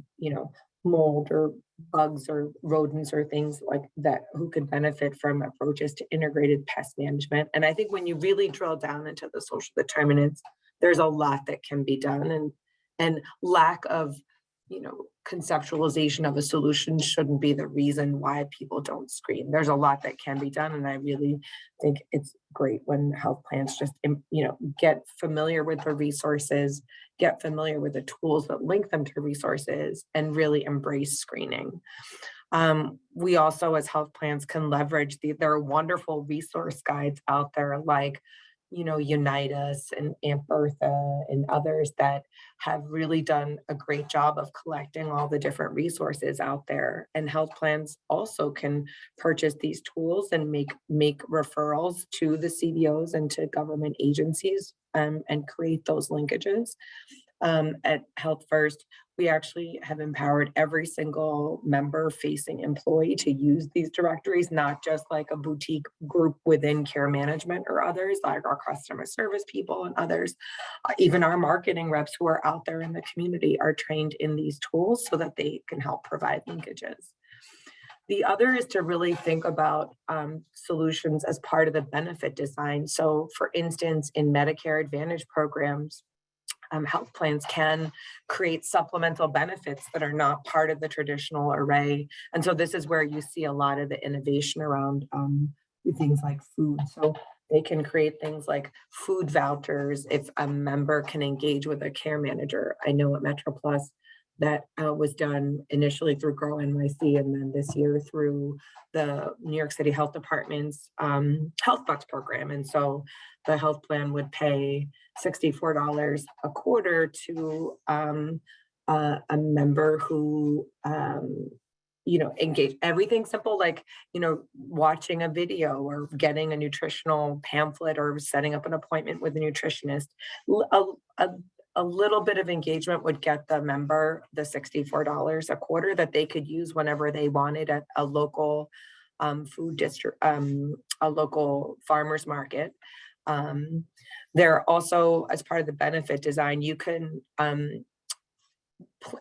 G: mold or bugs or rodents or things like that who could benefit from approaches to integrated pest management. And I think when you really drill down into the social determinants, there's a lot that can be done, and lack of conceptualization of a solution shouldn't be the reason why people don't screen. There's a lot that can be done, and I really think it's great when health plans just get familiar with the resources, get familiar with the tools that link them to resources, and really embrace screening. We also, as health plans, can leverage there are wonderful resource guides out there like Unite Us and Aunt Bertha and others that have really done a great job of collecting all the different resources out there. And health plans also can purchase these tools and make referrals to the CDOs and to government agencies and create those linkages. At Health First, we actually have empowered every single member-facing employee to use these directories, not just like a boutique group within care management or others, like our customer service people and others. Even our marketing reps who are out there in the community are trained in these tools so that they can help provide linkages. The other is to really think about solutions as part of the benefit design. So for instance, in Medicare Advantage programs, health plans can create supplemental benefits that are not part of the traditional array. And so this is where you see a lot of the innovation around things like food. So they can create things like food vouchers if a member can engage with a care manager. I know at MetroPlus that was done initially through Grow NYC and then this year through the New York City Health Department's Health Bucks program. And so the health plan would pay $64 a quarter to a member who engage. Everything simple like watching a video or getting a nutritional pamphlet or setting up an appointment with a nutritionist. A little bit of engagement would get the member the $64 a quarter that they could use whenever they wanted at a local food district, a local farmer's market. There also, as part of the benefit design, you can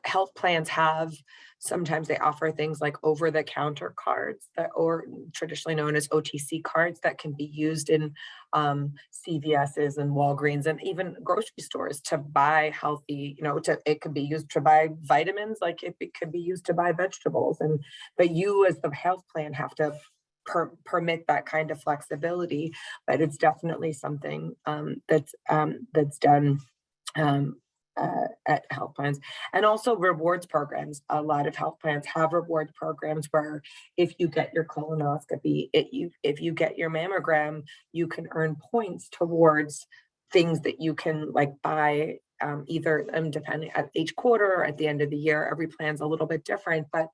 G: health plans have, sometimes they offer things like over-the-counter cards or traditionally known as OTC cards that can be used in CVS's and Walgreens and even grocery stores to buy healthy, it could be used to buy vitamins, like it could be used to buy vegetables. But you as the health plan have to permit that kind of flexibility, but it's definitely something that's done at health plans. And also rewards programs. A lot of health plans have rewards programs where if you get your colonoscopy, if you get your mammogram, you can earn points towards things that you can like buy either depending at each quarter or at the end of the year. Every plan's a little bit different, but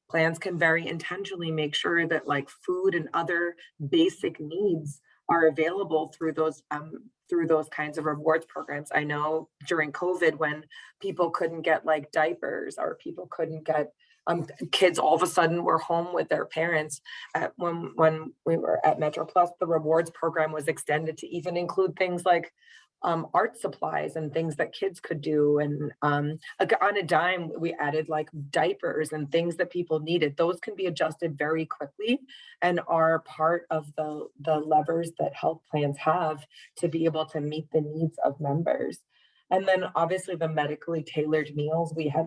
G: plans can very intentionally make sure that like food and other basic needs are available through those kinds of rewards programs. I know during COVID, when people couldn't get like diapers, or people couldn't get kids all of a sudden were home with their parents. When we were at Metro Plus, the rewards program was extended to even include things like art supplies and things that kids could do. And on a dime, we added like diapers and things that people needed. Those can be adjusted very quickly and are part of the levers that health plans have to be able to meet the needs of members. And then obviously the medically tailored meals. We had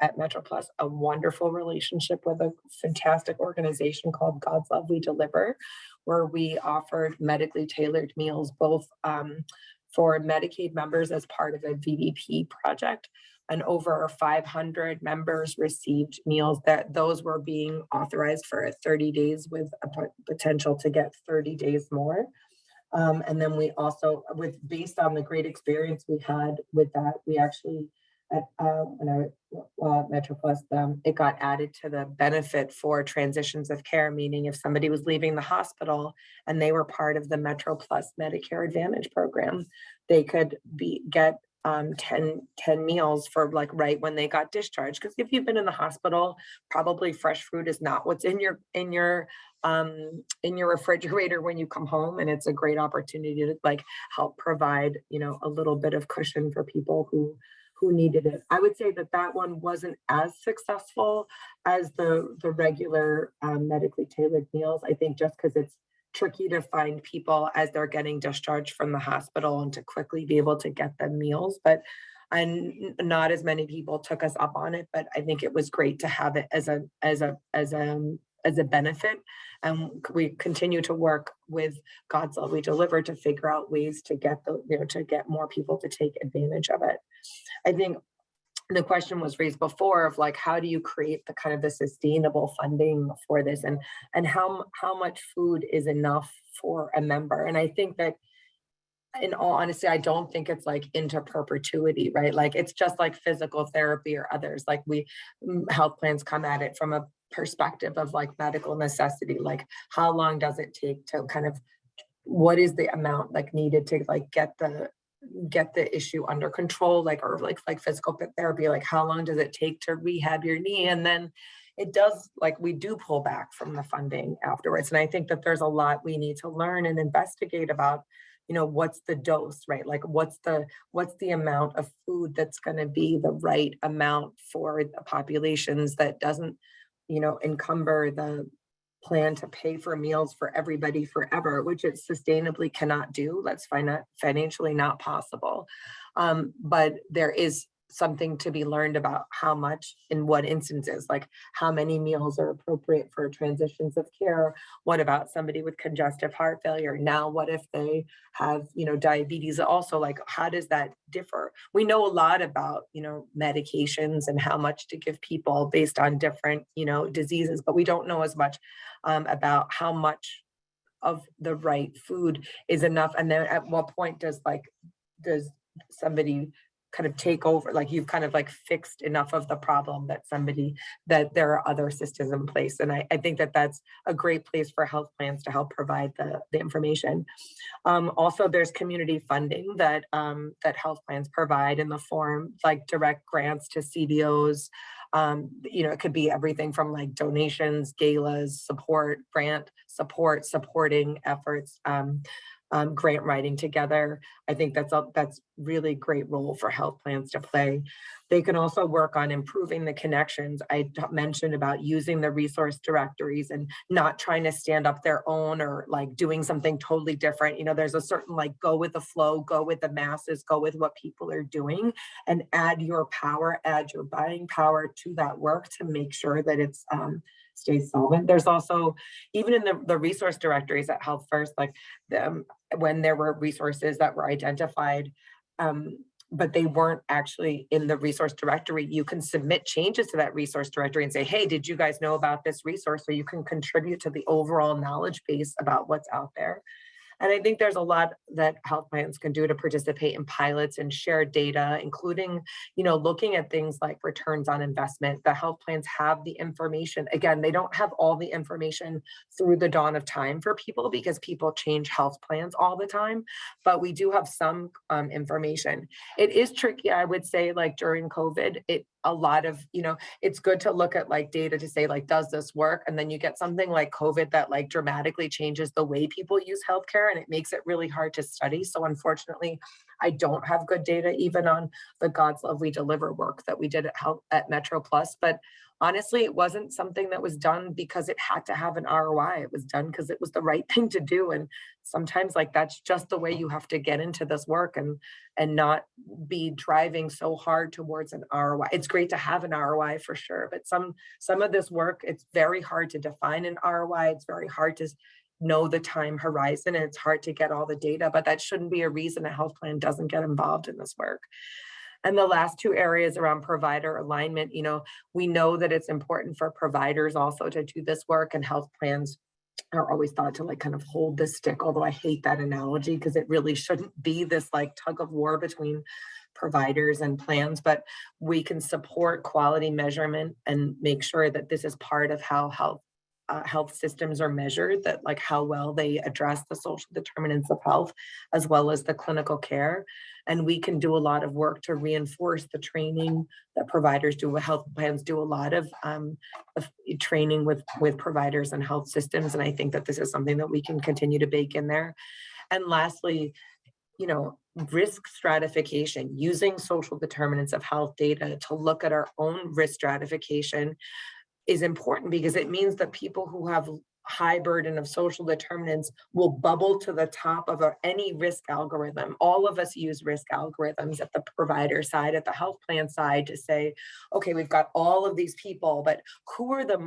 G: at Metro Plus a wonderful relationship with a fantastic organization called God's Love We Deliver, where we offered medically tailored meals both for Medicaid members as part of a VBP project. And over 500 members received meals that those were being authorized for 30 days with a potential to get 30 days more. And then we also, based on the great experience we had with that, we actually, when I was at Metro Plus, it got added to the benefit for transitions of care, meaning if somebody was leaving the hospital and they were part of the Metro Plus Medicare Advantage program, they could get 10 meals for like right when they got discharged. Because if you've been in the hospital, probably fresh fruit is not what's in your refrigerator when you come home, and it's a great opportunity to like help provide, you know, a little bit of cushion for people who needed it. I would say that one wasn't as successful as the regular medically tailored meals. I think just because it's tricky to find people as they're getting discharged from the hospital and to quickly be able to get them meals, and not as many people took us up on it. But I think it was great to have it as a benefit, and we continue to work with God's Love We Deliver to figure out ways to get to get more people to take advantage of it. I think the question was raised before of like, how do you create the kind of the sustainable funding for this, and how much food is enough for a member? And I think that, in all honesty, I don't think it's like into perpetuity, right? Like it's just like physical therapy or others. Like health plans come at it from a perspective of like medical necessity. Like how long does it take to kind of, what is the amount like needed to like get the issue under control, like, or like physical therapy, like how long does it take to rehab your knee? And then it does, like, we do pull back from the funding afterwards. And I think that there's a lot we need to learn and investigate about, you know, what's the dose, right? Like what's the amount of food that's going to be the right amount for the populations that doesn't, you know, encumber the plan to pay for meals for everybody forever, which it sustainably cannot do. That's financially not possible. But there is something to be learned about how much in what instances, like how many meals are appropriate for transitions of care. What about somebody with congestive heart failure? Now, what if they have, you know, diabetes also? Like, how does that differ? We know a lot about, you know, medications and how much to give people based on different, you know, diseases, but we don't know as much about how much of the right food is enough. And then at what point does somebody kind of take over, like you've kind of like fixed enough of the problem that there are other systems in place. And I think that that's a great place for health plans to help provide the information. Also, there's community funding that health plans provide in the form like direct grants to CBOs. You know, it could be everything from like donations, galas, supporting efforts, grant writing together. I think that's really great role for health plans to play. They can also work on improving the connections. I mentioned about using the resource directories and not trying to stand up their own or like doing something totally different. You know, there's a certain like go with the flow, go with the masses, go with what people are doing, and add your power, add your buying power to that work to make sure that it's stays solvent. There's also, even in the resource directories at Health First, like when there were resources that were identified, but they weren't actually in the resource directory, you can submit changes to that resource directory and say, hey, did you guys know about this resource? So you can contribute to the overall knowledge base about what's out there. And I think there's a lot that health plans can do to participate in pilots and share data, including, looking at things like returns on investment. The health plans have the information. Again, they don't have all the information through the dawn of time for people because people change health plans all the time, but we do have some information. It is tricky, I would say, like during COVID, a lot of, it's good to look at like data to say like, does this work? And then you get something like COVID that like dramatically changes the way people use healthcare, and it makes it really hard to study. So unfortunately, I don't have good data even on the God's Love We Deliver work that we did at Metro Plus. But honestly, it wasn't something that was done because it had to have an ROI. It was done because it was the right thing to do. And sometimes like that's just the way you have to get into this work and not be driving so hard towards an ROI. It's great to have an ROI for sure, but some of this work, it's very hard to define an ROI. It's very hard to know the time horizon, and it's hard to get all the data, but that shouldn't be a reason a health plan doesn't get involved in this work. And the last two areas around provider alignment, we know that it's important for providers also to do this work, and health plans are always thought to like kind of hold the stick, although I hate that analogy because it really shouldn't be this like tug of war between providers and plans, but we can support quality measurement and make sure that this is part of how health systems are measured, that like how well they address the social determinants of health as well as the clinical care. And we can do a lot of work to reinforce the training that providers do. Health plans do a lot of training with providers and health systems, and I think that this is something that we can continue to bake in there. And lastly, risk stratification, using social determinants of health data to look at our own risk stratification is important, because it means that people who have high burden of social determinants will bubble to the top of any risk algorithm. All of us use risk algorithms at the provider side, at the health plan side, to say, okay, we've got all of these people, but who are the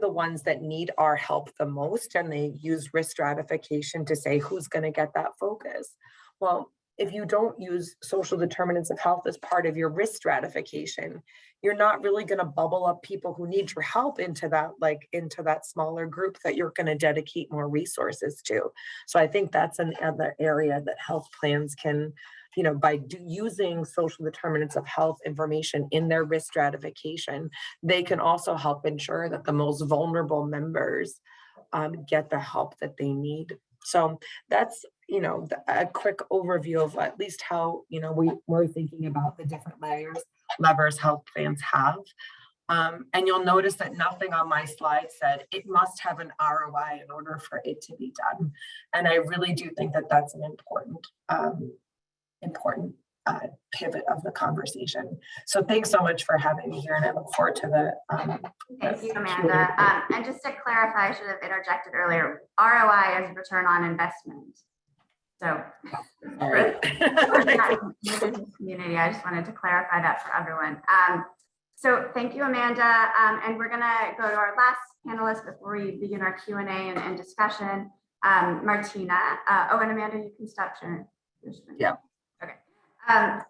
G: ones that need our help the most? And they use risk stratification to say who's going to get that focus. Well, if you don't use social determinants of health as part of your risk stratification, you're not really going to bubble up people who need your help into that smaller group that you're going to dedicate more resources to. So I think that's another area that health plans can, by using social determinants of health information in their risk stratification, they can also help ensure that the most vulnerable members get the help that they need. So that's, a quick overview of at least how, we're thinking about the different levers health plans have. And you'll notice that nothing on my slide said it must have an ROI in order for it to be done. And I really do think that that's an important pivot of the conversation. So thanks so much for having me here, and I look forward to the
F: Thank you, Amanda. And just to clarify, I should have interjected earlier, ROI is return on investment. So for the community, I just wanted to clarify that for everyone. So thank you, Amanda. And we're gonna go to our last panelist before we begin our Q&A and discussion. Martina. And Amanda, you can stop sharing.
G: Yeah.
F: Okay.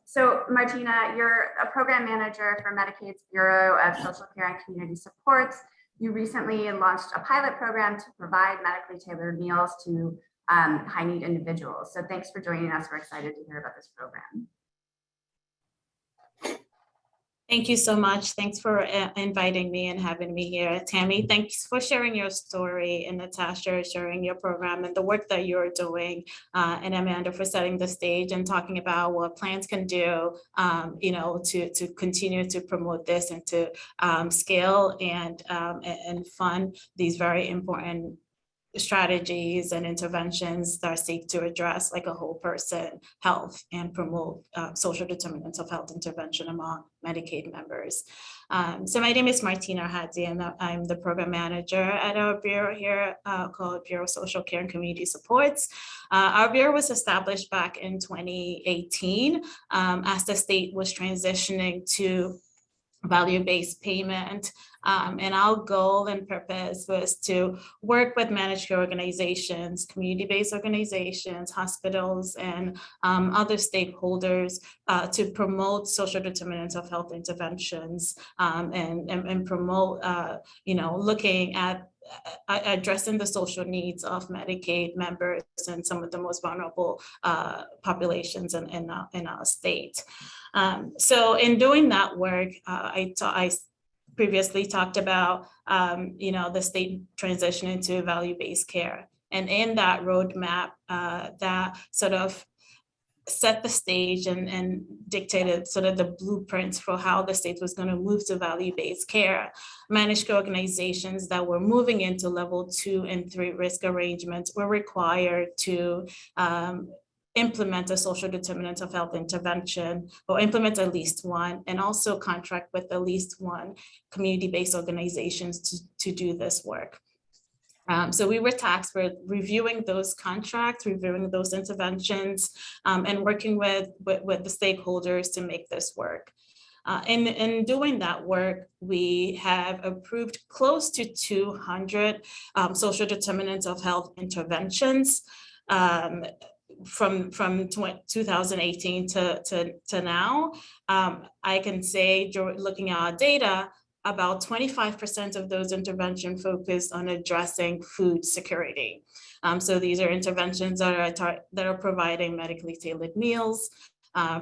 F: So Martina, you're a program manager for Medicaid's Bureau of Social Care and Community Supports. You recently launched a pilot program to provide medically tailored meals to high need individuals. So thanks for joining us. We're excited to hear about this program.
H: Thank you so much. Thanks for inviting me and having me here. Tammy, thanks for sharing your story, and Natasha sharing your program and the work that you're doing, and Amanda for setting the stage and talking about what plans can do, to continue to promote this and to scale and fund these very important strategies and interventions that seek to address like a whole person health and promote social determinants of health intervention among Medicaid members. So my name is Martina Hadzi, and I'm the program manager at our bureau here called Bureau of Social Care and Community Supports. Our bureau was established back in 2018 as the state was transitioning to value-based payment. And our goal and purpose was to work with managed care organizations, community-based organizations, hospitals, and other stakeholders to promote social determinants of health interventions and promote, looking at addressing the social needs of Medicaid members and some of the most vulnerable populations in our state. So in doing that work, I previously talked about the state transitioning to value-based care. And in that roadmap, that sort of set the stage and dictated sort of the blueprints for how the state was going to move to value-based care. Managed care organizations that were moving into level 2 and 3 risk arrangements were required to implement a social determinant of health intervention, or implement at least one, and also contract with at least one community-based organizations to do this work. So we were tasked with reviewing those contracts, reviewing those interventions, and working with the stakeholders to make this work. In doing that work, we have approved close to 200 social determinants of health interventions from 2018 to now. I can say, looking at our data, about 25% of those interventions focus on addressing food security. So these are interventions that are providing medically tailored meals,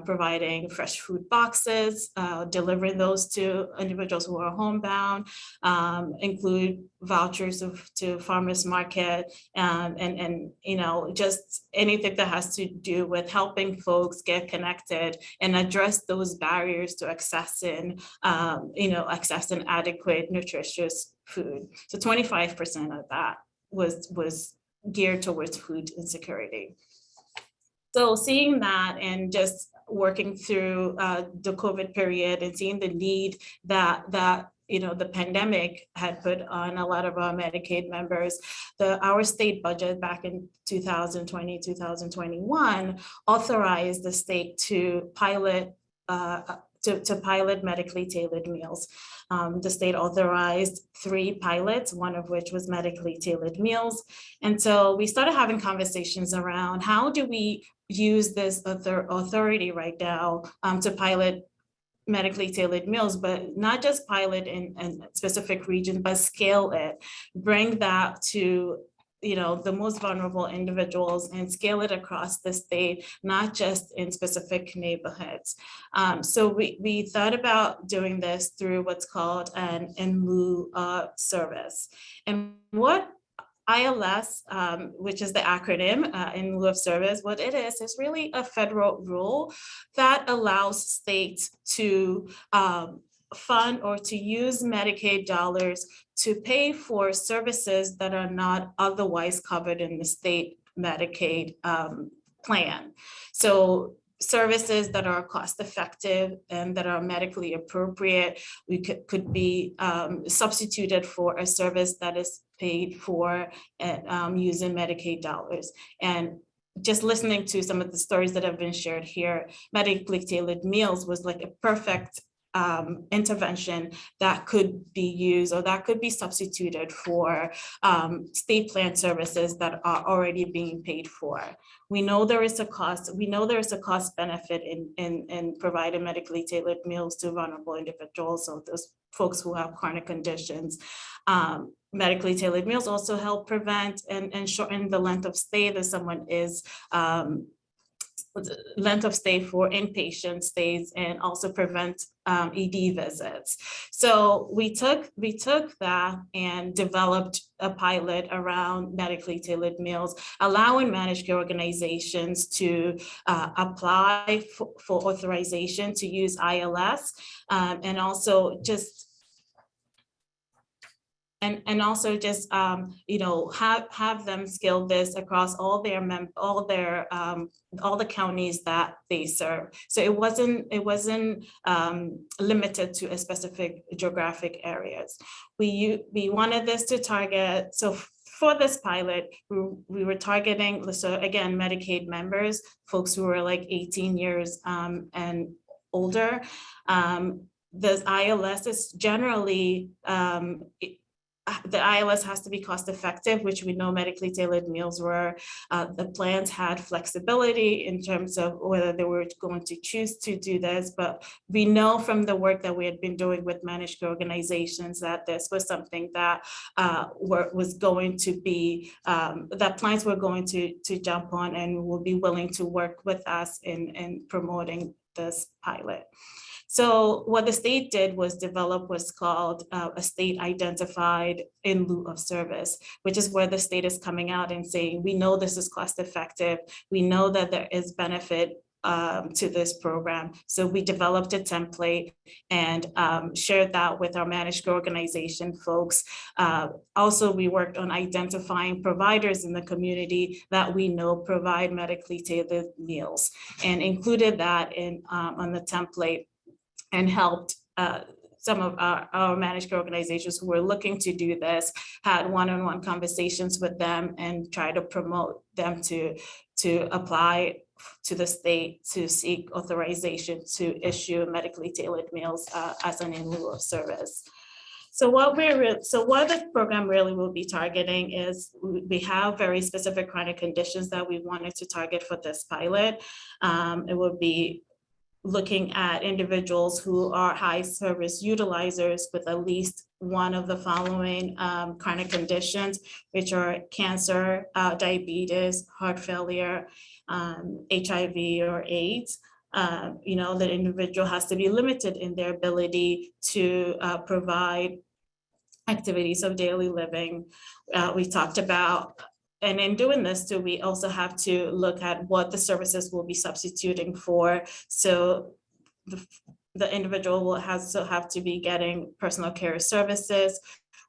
H: providing fresh food boxes, delivering those to individuals who are homebound, include vouchers to farmers market, and just anything that has to do with helping folks get connected and address those barriers to accessing adequate, nutritious food. So 25% of that was geared towards food insecurity. So seeing that and just working through the COVID period and seeing the need that the pandemic had put on a lot of our Medicaid members, our state budget back in 2020, 2021 authorized the state to pilot pilot medically tailored meals. The state authorized 3 pilots, one of which was medically tailored meals. And so we started having conversations around how do we use this authority right now to pilot medically tailored meals, but not just pilot in specific regions, but scale it, bring that to the most vulnerable individuals and scale it across the state, not just in specific neighborhoods. So we thought about doing this through what's called an in lieu service. And what ILS, which is the acronym in lieu of service, what it is really a federal rule that allows states to fund or to use Medicaid dollars to pay for services that are not otherwise covered in the state Medicaid plan. So services that are cost effective and that are medically appropriate, we could be substituted for a service that is paid for using Medicaid dollars. And just listening to some of the stories that have been shared here, medically tailored meals was like a perfect intervention that could be used or that could be substituted for state plan services that are already being paid for. We know there is a cost. We know there is a cost benefit in providing medically tailored meals to vulnerable individuals, so those folks who have chronic conditions. Medically tailored meals also help prevent and shorten the length of stay that someone is length of stay for inpatient stays, and also prevent ED visits. So we took that and developed a pilot around medically tailored meals, allowing managed care organizations to apply for authorization to use ILS, and also just have them scale this across all the counties that they serve. So it wasn't limited to a specific geographic areas. We wanted this to target, so for this pilot, we were targeting, so again, Medicaid members, folks who were like 18 years and older. The ILS is generally the ILS has to be cost effective, which we know medically tailored meals were. The plans had flexibility in terms of whether they were going to choose to do this, but we know from the work that we had been doing with managed care organizations that this was something that was going to be, that plans were going to jump on and will be willing to work with us in promoting this pilot. So what the state did was develop what's called a state identified in lieu of service, which is where the state is coming out and saying, we know this is cost effective. We know that there is benefit to this program. So we developed a template and shared that with our managed care organization folks. Also, we worked on identifying providers in the community that we know provide medically tailored meals and included that in on the template, and helped some of our managed care organizations who were looking to do this, had one-on-one conversations with them and try to promote them to apply to the state to seek authorization to issue medically tailored meals as an in lieu of service. So what the program really will be targeting is we have very specific chronic conditions that we wanted to target for this pilot. It will be looking at individuals who are high service utilizers with at least one of the following chronic conditions, which are cancer, diabetes, heart failure, HIV or AIDS. The individual has to be limited in their ability to provide activities of daily living. We talked about, and in doing this too, we also have to look at what the services will be substituting for. So the individual will have to be getting personal care services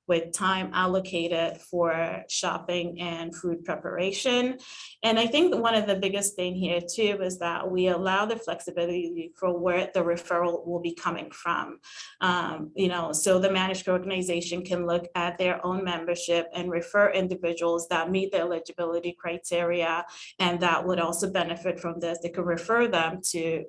H: with time allocated for shopping and food preparation. And I think one of the biggest thing here too is that we allow the flexibility for where the referral will be coming from. So the managed care organization can look at their own membership and refer individuals that meet the eligibility criteria, and that would also benefit from this. They could refer them to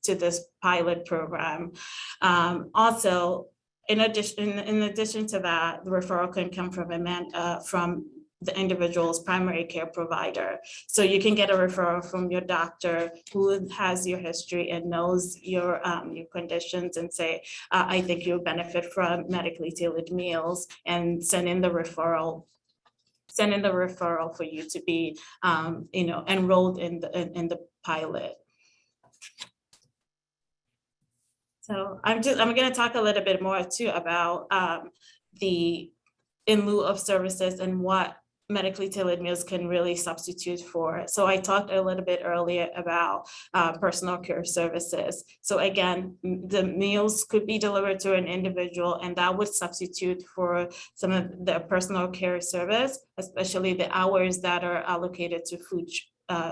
H: this pilot program. Also, in addition to that, the referral can come from the individual's primary care provider. So you can get a referral from your doctor who has your history and knows your conditions and say, I think you'll benefit from medically tailored meals, and send in the referral for you to be enrolled in the pilot. So I'm going to talk a little bit more too about the in lieu of services and what medically tailored meals can really substitute for. So I talked a little bit earlier about personal care services. So again, the meals could be delivered to an individual, and that would substitute for some of the personal care service, especially the hours that are allocated to food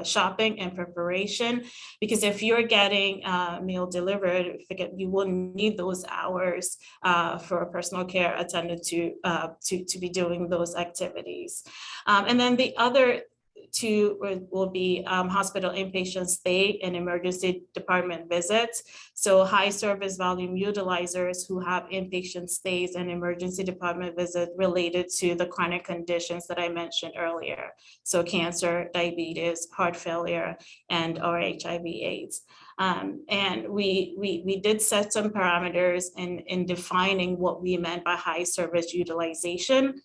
H: shopping and preparation, because if you're getting a meal delivered, you will need those hours for a personal care attendant to be doing those activities. And then the other two will be hospital inpatient stay and emergency department visits. So high service volume utilizers who have inpatient stays and emergency department visits related to the chronic conditions that I mentioned earlier. So cancer, diabetes, heart failure, and or HIV/AIDS. And we did set some parameters in defining what we meant by high service utilization.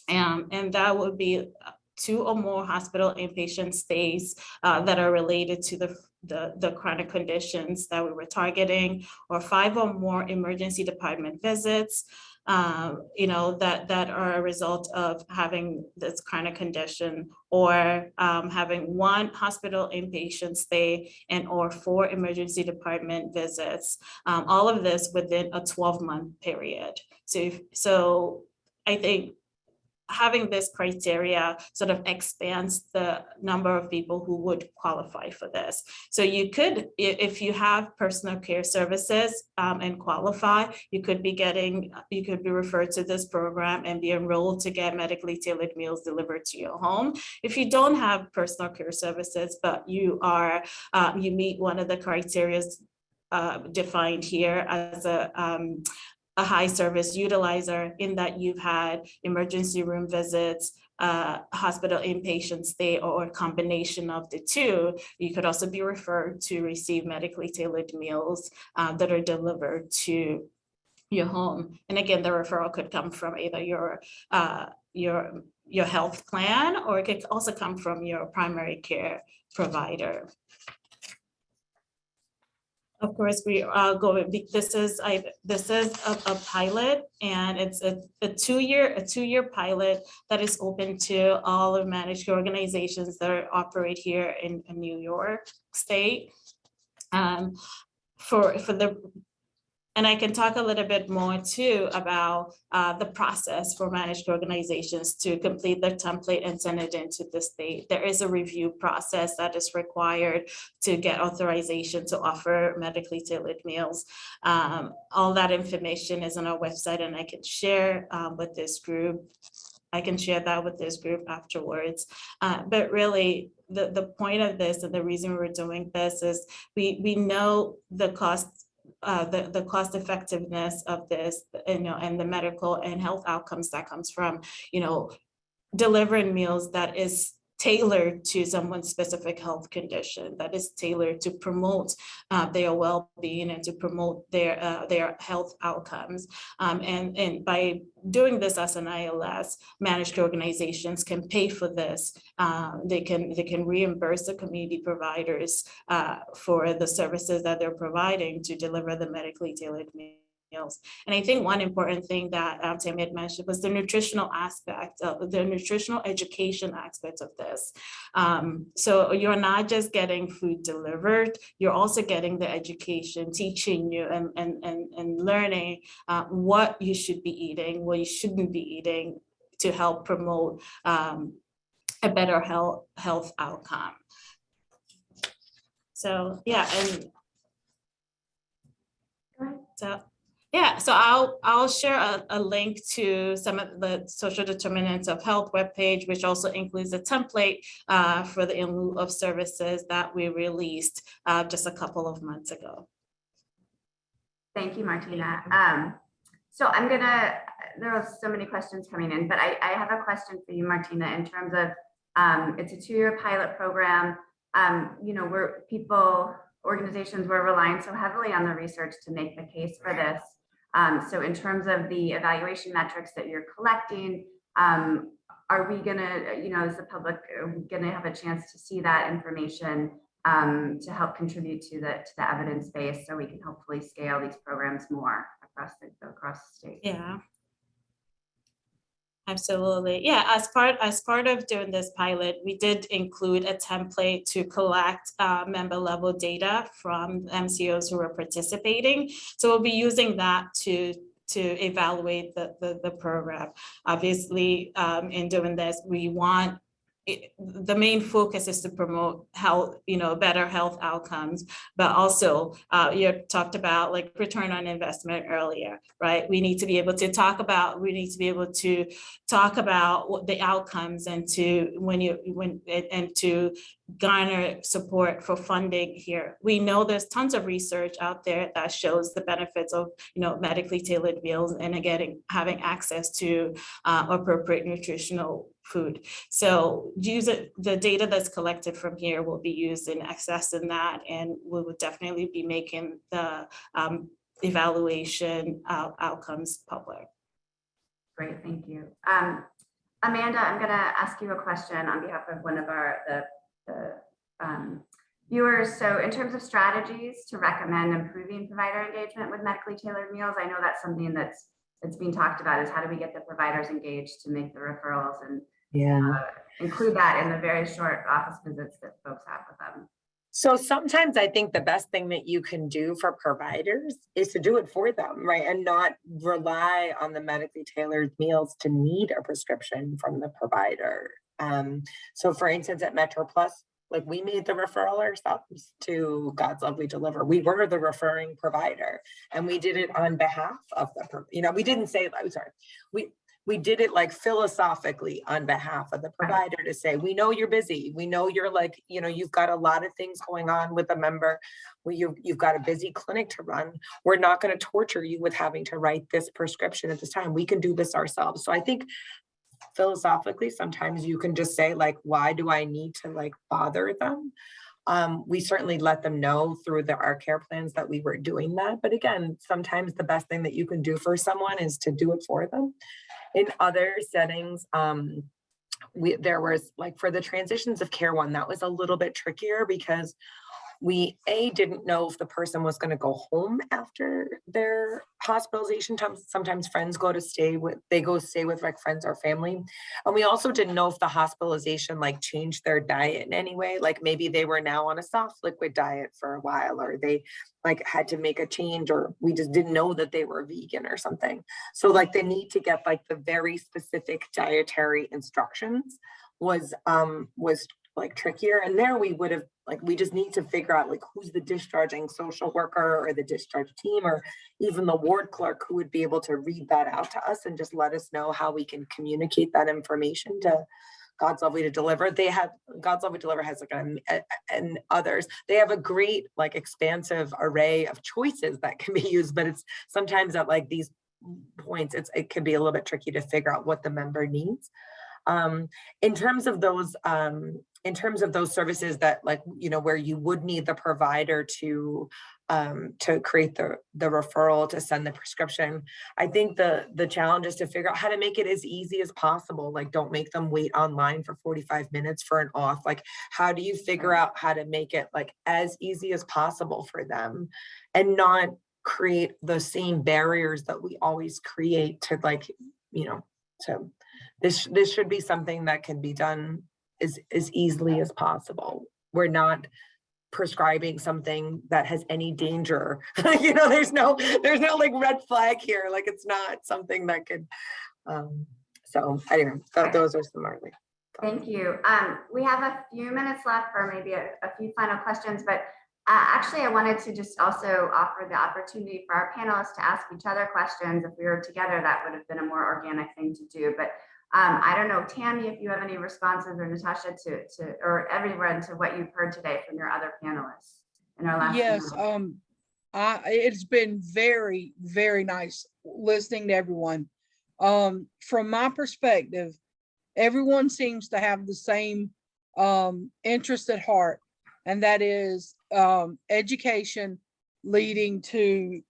H: And that would be 2 or more hospital inpatient stays that are related to the chronic conditions that we were targeting, or 5 or more emergency department visits, that are a result of having this chronic condition, or having 1 hospital inpatient stay and or 4 emergency department visits. All of this within a 12-month period. So I think having this criteria sort of expands the number of people who would qualify for this. So you could, if you have personal care services and qualify, you could be referred to this program and be enrolled to get medically tailored meals delivered to your home. If you don't have personal care services, but you meet one of the criteria defined here as a high service utilizer in that you've had emergency room visits, hospital inpatient stay, or a combination of the two. You could also be referred to receive medically tailored meals that are delivered to your home. And again, the referral could come from either your health plan, or it could also come from your primary care provider. Of course, we are going. This is a pilot, and it's a two-year pilot that is open to all of managed organizations that operate here in New York State. And I can talk a little bit more too about the process for managed organizations to complete their template and send it into the state. There is a review process that is required to get authorization to offer medically tailored meals. All that information is on our website, and I can share with this group. I can share that with this group afterwards. But really, the point of this and the reason we're doing this is we know the costs. The cost effectiveness of this, and the medical and health outcomes that comes from, delivering meals that is tailored to someone's specific health condition, that is tailored to promote their well-being and to promote their health outcomes. And by doing this as an ILS, managed organizations can pay for this. They can reimburse the community providers for the services that they're providing to deliver the medically tailored meals. And I think one important thing that Tammy had mentioned was the nutritional aspect, the nutritional education aspect of this. So you're not just getting food delivered, you're also getting the education, teaching you and learning what you should be eating, what you shouldn't be eating, to help promote a better health outcome. So yeah, and so I'll share a link to some of the social determinants of health webpage, which also includes a template for the in lieu of services that we released just a couple of months ago.
F: Thank you, Martina. So there are so many questions coming in, but I have a question for you, Martina, in terms of, it's a 2-year pilot program. Where organizations were relying so heavily on the research to make the case for this. So in terms of the evaluation metrics that you're collecting, are we gonna, as the public, gonna have a chance to see that information to help contribute to the evidence base, so we can hopefully scale these programs more across the state?
H: Yeah. Absolutely. Yeah, as part of doing this pilot, we did include a template to collect member level data from MCOs who are participating. So we'll be using that to evaluate the program. Obviously, in doing this, we want the main focus is to promote health, better health outcomes, but also you talked about like return on investment earlier, right? We need to be able to talk about what the outcomes, and to garner support for funding here. We know there's tons of research out there that shows the benefits of medically tailored meals and again having access to appropriate nutritional food. So the data that's collected from here will be used in accessing that, and we will definitely be making the evaluation outcomes public.
F: Great, thank you. Amanda, I'm going to ask you a question on behalf of one of the viewers. So in terms of strategies to recommend improving provider engagement with medically tailored meals, I know that's something that's being talked about, is how do we get the providers engaged to make the referrals and include that in the very short office visits that folks have with them.
G: So sometimes I think the best thing that you can do for providers is to do it for them, right? And not rely on the medically tailored meals to need a prescription from the provider. So for instance, at Metro Plus, like we made the referral ourselves to God's Lovely Deliver. We were the referring provider, and we did it on behalf of the, we didn't say, I'm sorry, we did it like philosophically on behalf of the provider to say, we know you're busy. We know you're like, you know, you've got a lot of things going on with a member. You've got a busy clinic to run. We're not going to torture you with having to write this prescription at this time. We can do this ourselves. So I think philosophically, sometimes you can just say like, why do I need to like bother them? We certainly let them know through our care plans that we were doing that. But again, sometimes the best thing that you can do for someone is to do it for them. In other settings, there was like for the transitions of care one, that was a little bit trickier because we didn't know if the person was going to go home after their hospitalization. Sometimes friends go stay with like friends or family. And we also didn't know if the hospitalization like changed their diet in any way. Like maybe they were now on a soft liquid diet for a while, or they like had to make a change, or we just didn't know that they were vegan or something. So like the need to get like the very specific dietary instructions was like trickier. And there we would have like, we just need to figure out like who's the discharging social worker or the discharge team, or even the ward clerk who would be able to read that out to us and just let us know how we can communicate that information to God's Love Way to Deliver. God's Love Way to Deliver has like and others. They have a great like expansive array of choices that can be used, but it's sometimes at like these points, it can be a little bit tricky to figure out what the member needs. In terms of those services that like, you know, where you would need the provider to create the referral, to send the prescription, I think the challenge is to figure out how to make it as easy as possible. Like, don't make them wait online for 45 minutes for an auth. Like, how do you figure out how to make it like as easy as possible for them and not create the same barriers that we always create to like, you know, so this should be something that can be done as easily as possible. We're not prescribing something that has any danger. You know, there's no like red flag here. Like it's not something that could, so anyway, those are some early thoughts.
F: Thank you. We have a few minutes left for maybe a few final questions, but actually I wanted to just also offer the opportunity for our panelists to ask each other questions. If we were together, that would have been a more organic thing to do. But I don't know, Tammy, if you have any responses, or Natasha, or everyone, to what you've heard today from your other panelists in our last.
E: Yes, it's been very, very nice listening to everyone. From my perspective, everyone seems to have the same interest at heart, and that is education leading to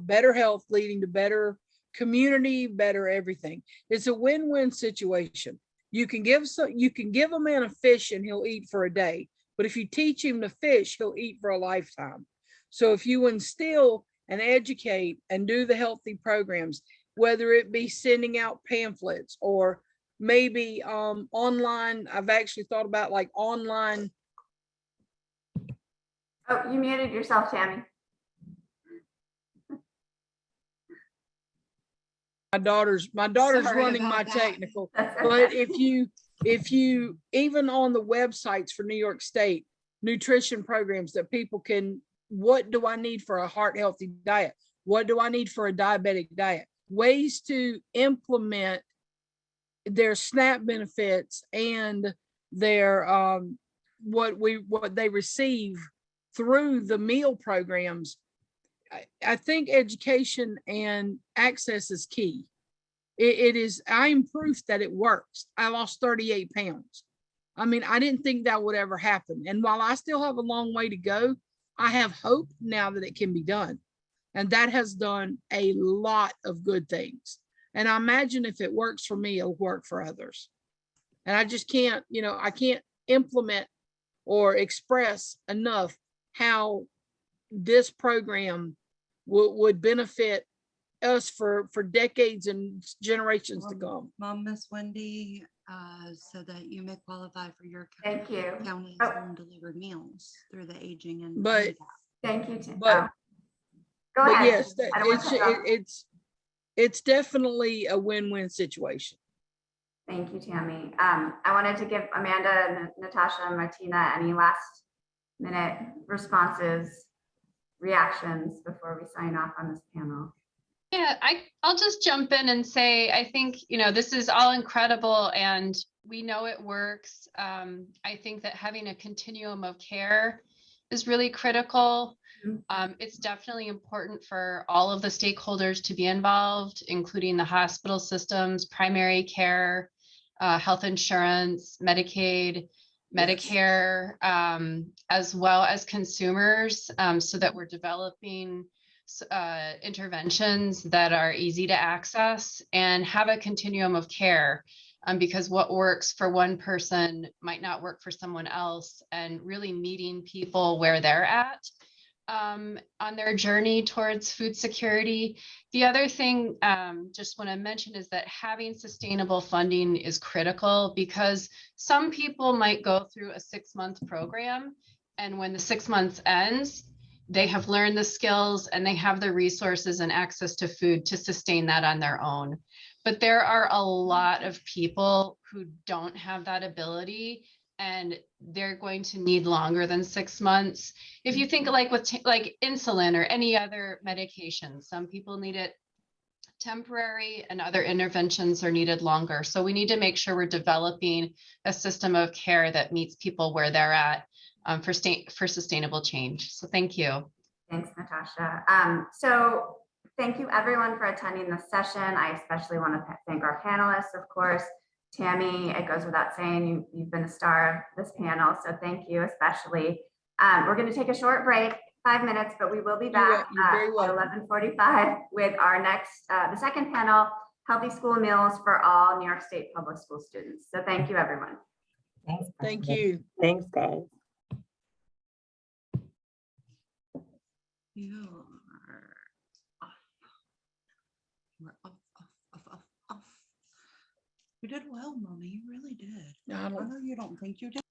E: better health, leading to better community, better everything. It's a win-win situation. You can give a man a fish and he'll eat for a day, but if you teach him to fish, he'll eat for a lifetime. So if you instill and educate and do the healthy programs, whether it be sending out pamphlets or maybe online, I've actually thought about like online.
F: Oh, you muted yourself, Tammy.
E: My daughter's
H: Sorry
E: running my
H: about that.
E: technical, but if you even on the websites for New York State, nutrition programs that people can, what do I need for a heart healthy diet? What do I need for a diabetic diet? Ways to implement their SNAP benefits and their what they receive through the meal programs. I think education and access is key. It is, I am proof that it works. I lost 38 pounds. I mean, I didn't think that would ever happen. And while I still have a long way to go, I have hope now that it can be done. And that has done a lot of good things. And I imagine if it works for me, it'll work for others. And I just can't, you know, I can't implement or express enough how this program would benefit us for decades and generations to come.
I: Mom, Miss Wendy, so that you may qualify for your
F: Thank you.
I: county's
F: Oh.
I: home delivered meals through the aging and
E: But-
F: Thank you, Tammy.
E: But-
F: Go
E: But
F: ahead.
E: yes,
F: I don't want to cut you off.
E: it's definitely a win-win situation.
F: Thank you, Tammy. I wanted to give Amanda, Natasha, and Martina any last minute responses, reactions before we sign off on this panel.
D: Yeah, I'll just jump in and say, I think, this is all incredible and we know it works. I think that having a continuum of care is really critical. It's definitely important for all of the stakeholders to be involved, including the hospital systems, primary care, health insurance, Medicaid, Medicare, as well as consumers, so that we're developing interventions that are easy to access and have a continuum of care, because what works for one person might not work for someone else, and really meeting people where they're at on their journey towards food security. The other thing just want to mention is that having sustainable funding is critical, because some people might go through a 6-month program, and when the 6 months ends, they have learned the skills and they have the resources and access to food to sustain that on their own. But there are a lot of people who don't have that ability, and they're going to need longer than 6 months. If you think like with like insulin or any other medication, some people need it temporary and other interventions are needed longer. So we need to make sure we're developing a system of care that meets people where they're at, for sustainable change. So thank you.
F: Thanks, Natasha. So thank you everyone for attending this session. I especially want to thank our panelists, of course. Tammy, it goes without saying, you've been the star of this panel, so thank you especially. We're going to take a short break, 5 minutes, but we will be back at 11:45 with our next, the second panel, Healthy School Meals for All New York State Public School Students. So thank you, everyone.
G: Thanks.
E: Thank you.
G: Thanks, guys.
I: You're off, off. You did well, Mommy. You really did.
E: I
I: I
E: don't
I: know you don't think you did.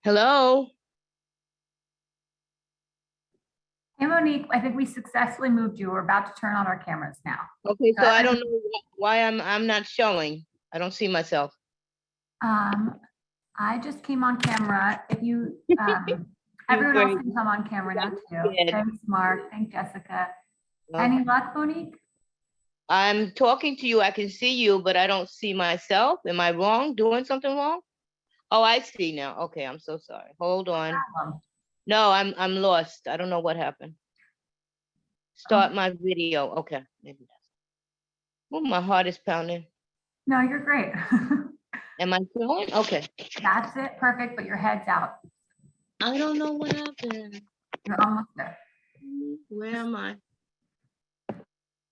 J: Hello?
F: Hey, Monique, I think we successfully moved you. We're about to turn on our cameras now.
J: Okay, so I don't know why I'm not showing. I don't see myself.
F: I just came on camera. If you, everyone else can come on camera now too.
J: Good.
F: Thanks, Mark. Thanks, Jessica.
J: Well,
F: Any luck, Monique?
J: I'm talking to you. I can see you, but I don't see myself. Am I wrong? Doing something wrong? Oh, I see now. Okay, I'm so sorry. Hold on. No, I'm lost. I don't know what happened. Start my video. Okay, maybe that's. Oh, my heart is pounding.
F: No, you're great.
J: Am I showing? Okay.
F: That's it. Perfect, but your head's out.
J: I don't know what happened.
F: You're almost there.
J: Where am I?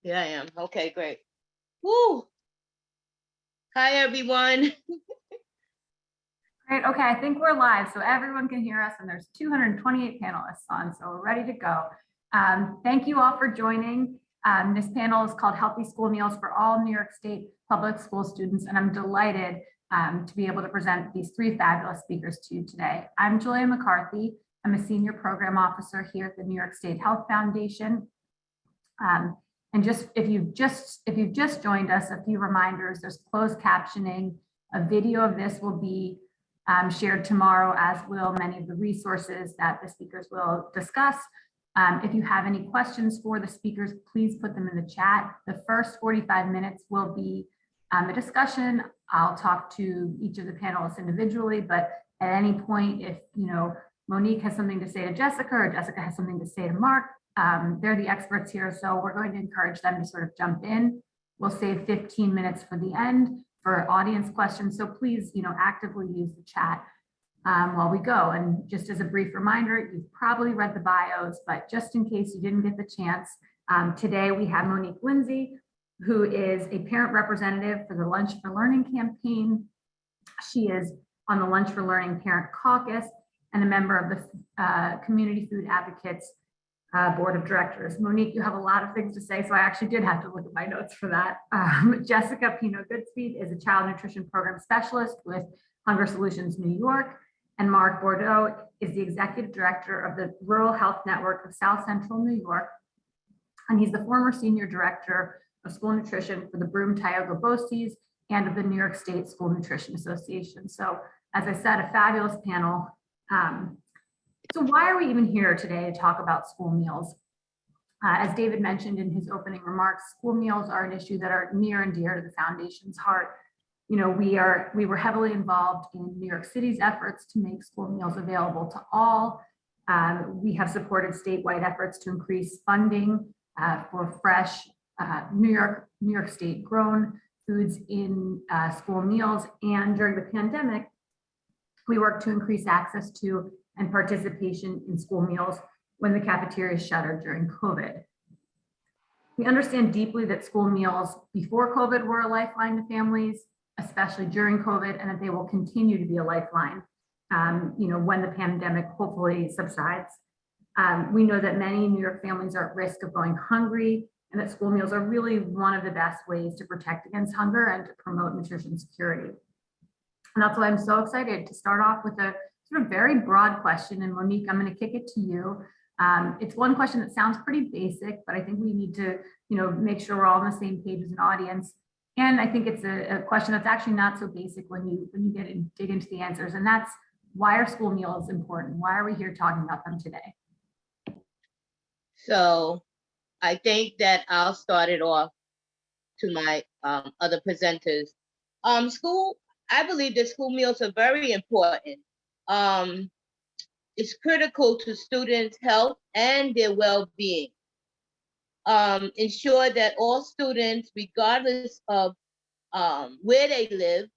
J: Here I am. Okay, great. Woo! Hi, everyone.
F: Great. Okay, I think we're live, so everyone can hear us, and there's 228 panelists on, so we're ready to go. Thank you all for joining. This panel is called Healthy School Meals for All New York State Public School Students, and I'm delighted to be able to present these three fabulous speakers to you today. I'm Julia McCarthy. I'm a senior program officer here at the New York State Health Foundation. And if you've just joined us, a few reminders: there's closed captioning. A video of this will be shared tomorrow, as will many of the resources that the speakers will discuss. If you have any questions for the speakers, please put them in the chat. The first 45 minutes will be a discussion. I'll talk to each of the panelists individually, but at any point, if Monique has something to say to Jessica, or Jessica has something to say to Mark, they're the experts here, so we're going to encourage them to sort of jump in. We'll save 15 minutes for the end for audience questions, so please, actively use the chat while we go. And just as a brief reminder, you've probably read the bios, but just in case you didn't get the chance, today we have Monique Lindsay, who is a parent representative for the Lunch for Learning campaign. She is on the Lunch for Learning Parent Caucus and a member of the Community Food Advocates Board of Directors. Monique, you have a lot of things to say, so I actually did have to look at my notes for that. Jessica Pino-Goodspeed is a child nutrition program specialist with Hunger Solutions New York, and Mark Bordeaux is the executive director of the Rural Health Network of South Central New York, and he's the former senior director of school nutrition for the Broome-Tioga BOCES and of the New York State School Nutrition Association. So, as I said, a fabulous panel. So why are we even here today to talk about school meals? As David mentioned in his opening remarks, school meals are an issue that are near and dear to the foundation's heart. We were heavily involved in New York City's efforts to make school meals available to all. We have supported statewide efforts to increase funding for fresh New York State grown foods in school meals. And during the pandemic, we worked to increase access to and participation in school meals when the cafeterias shuttered during COVID. We understand deeply that school meals before COVID were a lifeline to families, especially during COVID, and that they will continue to be a lifeline, when the pandemic hopefully subsides. We know that many New York families are at risk of going hungry, and that school meals are really one of the best ways to protect against hunger and to promote nutrition security. And that's why I'm so excited to start off with a sort of very broad question. And Monique, I'm going to kick it to you. It's one question that sounds pretty basic, but I think we need to, make sure we're all on the same page as an audience. And I think it's a question that's actually not so basic when you dig into the answers. And that's, why are school meals important? Why are we here talking about them today?
J: So I think that I'll start it off to my other presenters. I believe that school meals are very important. It's critical to students' health and their well-being. Ensure that all students, regardless of where they live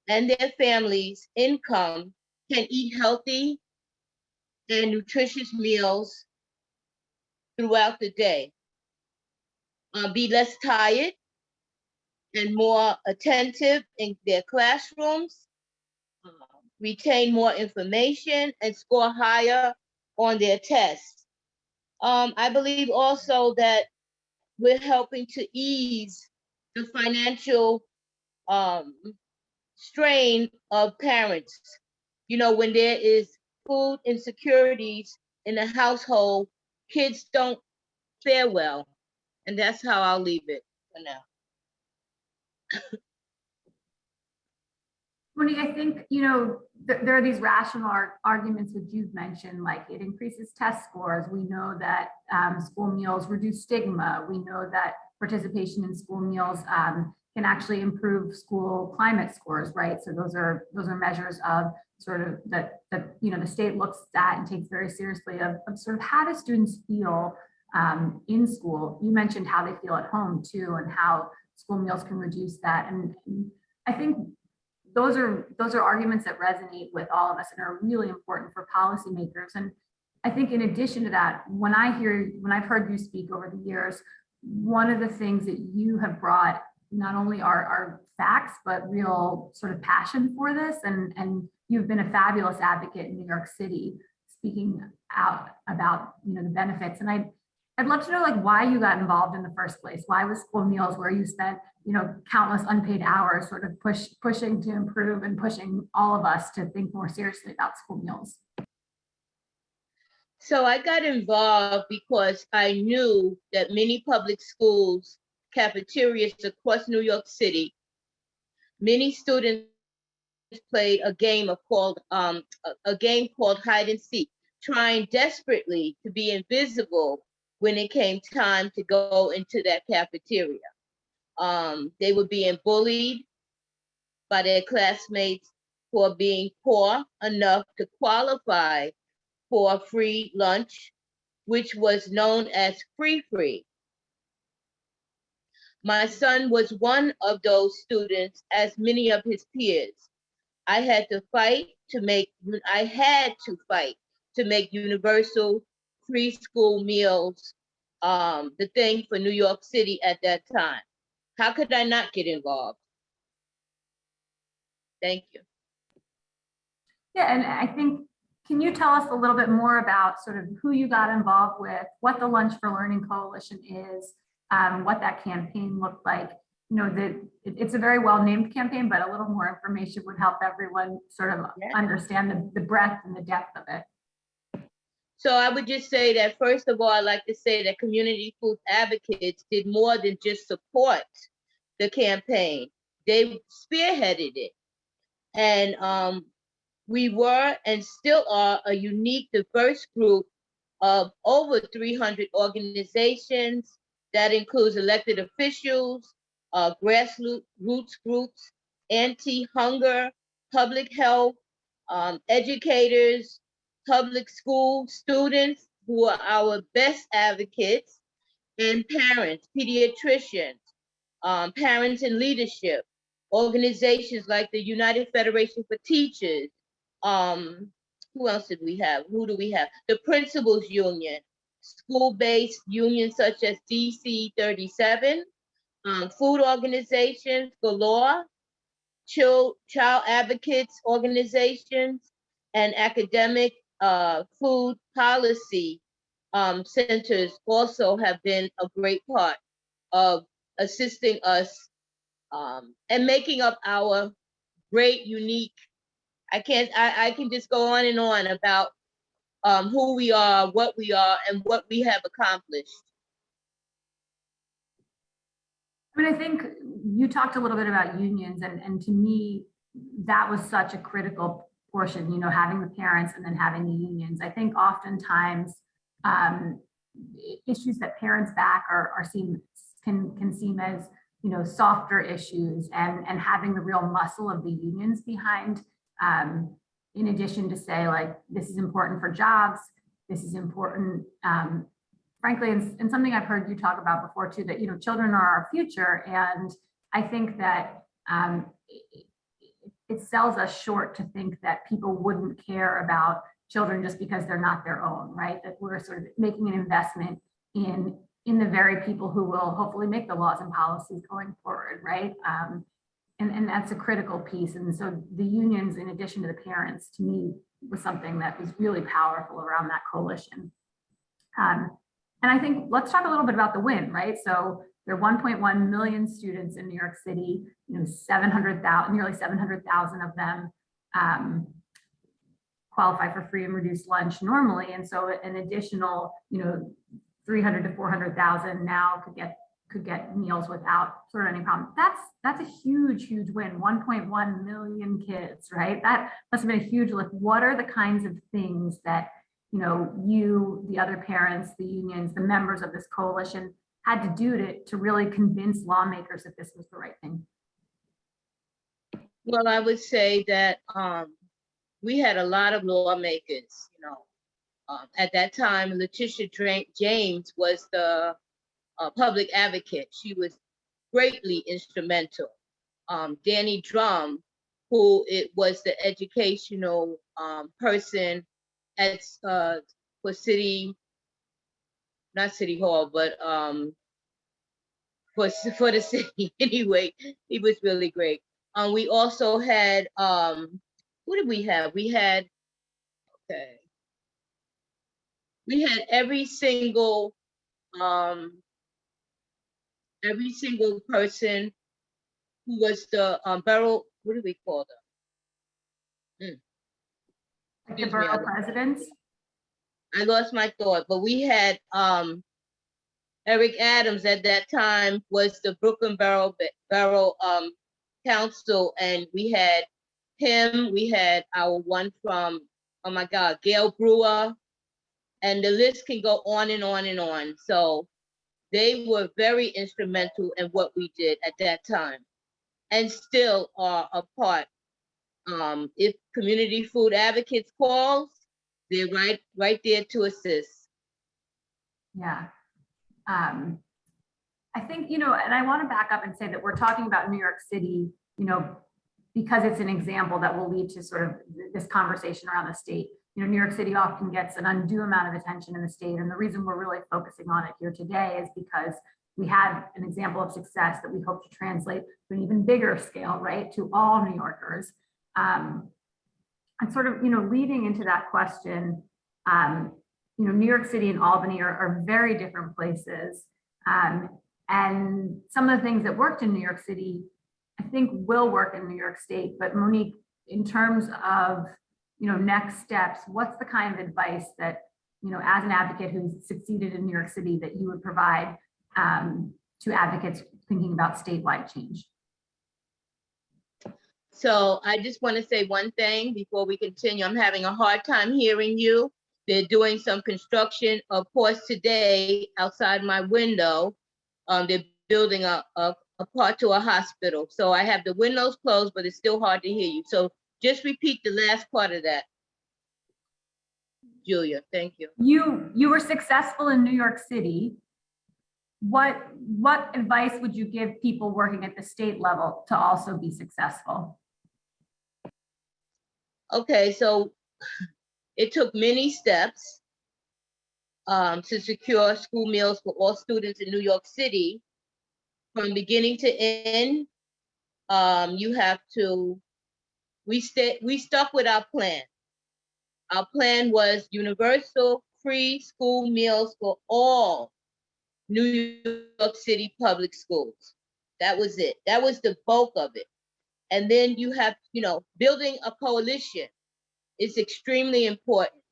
J: and their families' income, can eat healthy and nutritious meals throughout the day. Be less tired and more attentive in their classrooms. Retain more information and score higher on their tests. I believe also that we're helping to ease the financial strain of parents, You know, when there is food insecurities in the household, kids don't fare well. And that's how I'll leave it for now.
F: Monique, I think, you know, there are these rational arguments which you've mentioned, like it increases test scores. We know that school meals reduce stigma. We know that participation in school meals can actually improve school climate scores, right? So those are measures of sort of that you know, the state looks at and takes very seriously of sort of how do students feel in school. You mentioned how they feel at home too, and how school meals can reduce that. And I think those are arguments that resonate with all of us and are really important for policymakers. And I think in addition to that, when I've heard you speak over the years, one of the things that you have brought not only are facts, but real sort of passion for this. And you've been a fabulous advocate in New York City, speaking out about, you know, the benefits. And I'd love to know, like, why you got involved in the first place. Why was school meals, where you spent, you know, countless unpaid hours sort of pushing to improve and pushing all of us to think more seriously about school meals?
J: So I got involved because I knew that many public schools, cafeterias across New York City, many students played a game called hide and seek, trying desperately to be invisible when it came time to go into that cafeteria. They were being bullied by their classmates for being poor enough to qualify for a free lunch, which was known as free. My son was one of those students, as many of his peers. I had to fight to make universal free school meals the thing for New York City at that time. How could I not get involved? Thank you.
F: Yeah, and I think, can you tell us a little bit more about sort of who you got involved with, what the Lunch for Learning Coalition is, what that campaign looked like? You know, it's a very well-named campaign, but a little more information would help everyone sort of understand the breadth and the depth of it.
J: So I would just say that, first of all, I'd like to say that community food advocates did more than just support the campaign. They spearheaded it. And we were and still are a unique, diverse group of over 300 organizations. That includes elected officials, grassroots groups, anti-hunger, public health, educators, public school students who are our best advocates, and parents, pediatricians, parents in leadership, organizations like the United Federation for Teachers. Who else did we have? Who do we have? The Principals Union, school-based unions such as DC 37, food organizations galore, child advocates organizations, and academic food policy centers also have been a great part of assisting us and making up our great, unique, I can just go on and on about who we are, what we are, and what we have accomplished.
F: I mean, I think you talked a little bit about unions, and to me, that was such a critical portion, you know, having the parents and then having the unions. I think oftentimes issues that parents back can seem as, you know, softer issues, and having the real muscle of the unions behind, in addition to say, like, this is important for jobs, this is important, frankly, and something I've heard you talk about before too, that, you know, children are our future. And I think that it sells us short to think that people wouldn't care about children just because they're not their own, right? That we're sort of making an investment in the very people who will hopefully make the laws and policies going forward, right? And that's a critical piece. And so the unions, in addition to the parents, to me, was something that was really powerful around that coalition. And I think let's talk a little bit about the win, right? So there are 1.1 million students in New York City, you know, nearly 700,000 of them
K: qualify for free and reduced lunch normally. And so an additional, 300 to 400,000 now could get meals without sort of any problem. That's a huge win. 1.1 million kids, right? That must have been a huge lift. What are the kinds of things that you, the other parents, the unions, the members of this coalition had to do to really convince lawmakers that this was the right thing?
J: Well, I would say that we had a lot of lawmakers. At that time, Letitia James was the public advocate. She was greatly instrumental. Danny Drum, who was the educational person at for city, not city hall, but for the city anyway. He was really great. We also had who did we have? We had every single person who was the borough, what do we call them?
K: Like the borough presidents?
J: I lost my thought, but we had Eric Adams at that time was the Brooklyn Borough Council, and we had him, we had our one from, oh my God, Gail Brewer, and the list can go on and on and on. So they were very instrumental in what we did at that time, and still are a part. If Community Food Advocates calls, they're right there to assist.
K: Yeah. I think, and I want to back up and say that we're talking about New York City, because it's an example that will lead to sort of this conversation around the state. New York City often gets an undue amount of attention in the state. And the reason we're really focusing on it here today is because we had an example of success that we hope to translate to an even bigger scale, right, to all New Yorkers. And sort of, leading into that question, New York City and Albany are very different places. And some of the things that worked in New York City, I think will work in New York State. But Monique, in terms of, next steps, what's the kind of advice that, as an advocate who's succeeded in New York City, that you would provide to advocates thinking about statewide change?
J: So I just want to say one thing before we continue. I'm having a hard time hearing you. They're doing some construction, of course, today outside my window. They're building a part to a hospital. So I have the windows closed, but it's still hard to hear you. So just repeat the last part of that, Julia. Thank you.
K: You were successful in New York City. What advice would you give people working at the state level to also be successful?
J: Okay, so it took many steps to secure school meals for all students in New York City. From beginning to end, you have to, we stuck with our plan. Our plan was universal free school meals for all New York City public schools. That was it. That was the bulk of it. And then you have, building a coalition is extremely important.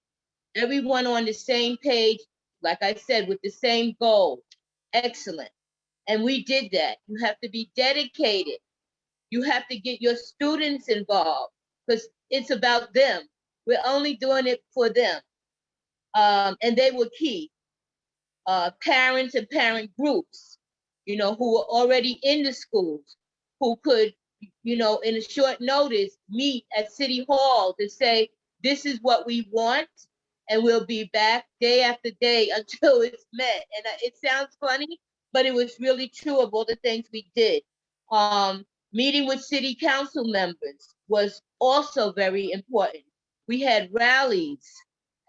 J: Everyone on the same page, like I said, with the same goal. Excellent. And we did that. You have to be dedicated. You have to get your students involved because it's about them. We're only doing it for them. And they were key. Parents and parent groups, who were already in the schools, who could, in a short notice, meet at City Hall to say, this is what we want, and we'll be back day after day until it's met. And it sounds funny, but it was really true of all the things we did. Meeting with city council members was also very important. We had rallies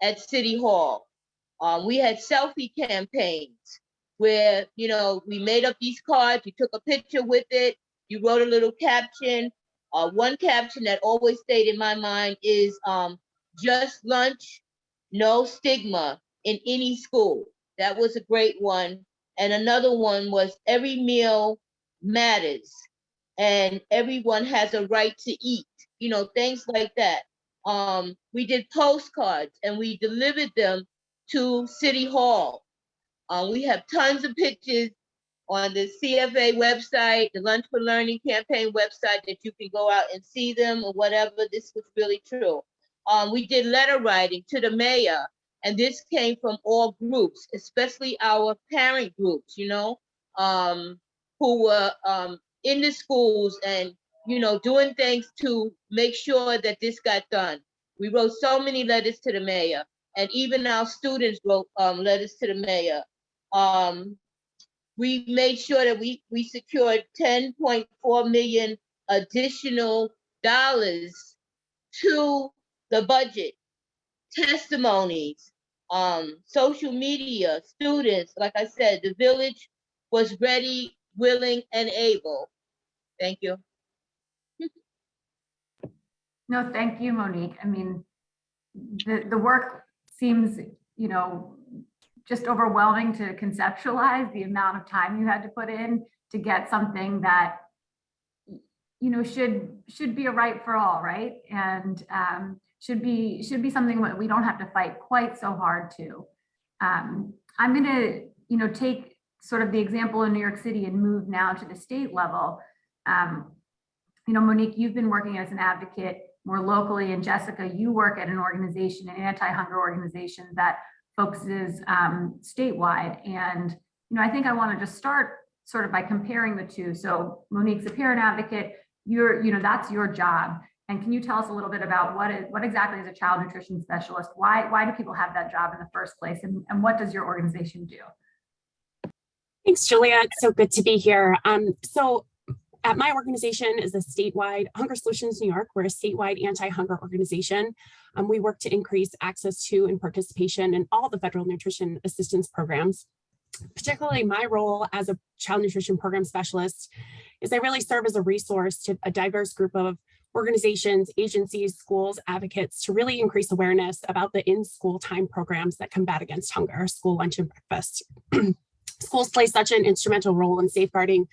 J: at City Hall. We had selfie campaigns where, we made up these cards, you took a picture with it, you wrote a little caption. One caption that always stayed in my mind is just lunch, no stigma in any school. That was a great one. And another one was every meal matters and everyone has a right to eat, things like that. We did postcards and we delivered them to City Hall. We have tons of pictures on the CFA website, the Lunch for Learning campaign website, that you can go out and see them or whatever. This was really true. We did letter writing to the mayor, and this came from all groups, especially our parent groups, you know, who were in the schools and, you know, doing things to make sure that this got done. We wrote so many letters to the mayor, and even our students wrote letters to the mayor. We made sure that we secured $10.4 million additional dollars to the budget, testimonies, social media, students. Like I said, the village was ready, willing, and able. Thank you.
K: No, thank you, Monique. I mean, the work seems, you know, just overwhelming to conceptualize the amount of time you had to put in to get something that, you know, should be a right for all, right? And should be something that we don't have to fight quite so hard to. I'm gonna, you know, take sort of the example in New York City and move now to the state level. You know, Monique, you've been working as an advocate more locally, and Jessica, you work at an organization, an anti-hunger organization that focuses statewide. And, you know, I think I want to just start sort of by comparing the two. So Monique's a parent advocate, you know, that's your job. And can you tell us a little bit about what exactly is a child nutrition specialist? Why do people have that job in the first place? And what does your organization do?
L: Thanks, Julia. It's so good to be here. So at my organization is a statewide Hunger Solutions New York. We're a statewide anti-hunger organization. We work to increase access to and participation in all the federal nutrition assistance programs. Particularly my role as a child nutrition program specialist is I really serve as a resource to a diverse group of organizations, agencies, schools, advocates to really increase awareness about the in-school time programs that combat against hunger, school lunch and breakfast. Schools play such an instrumental role in safeguarding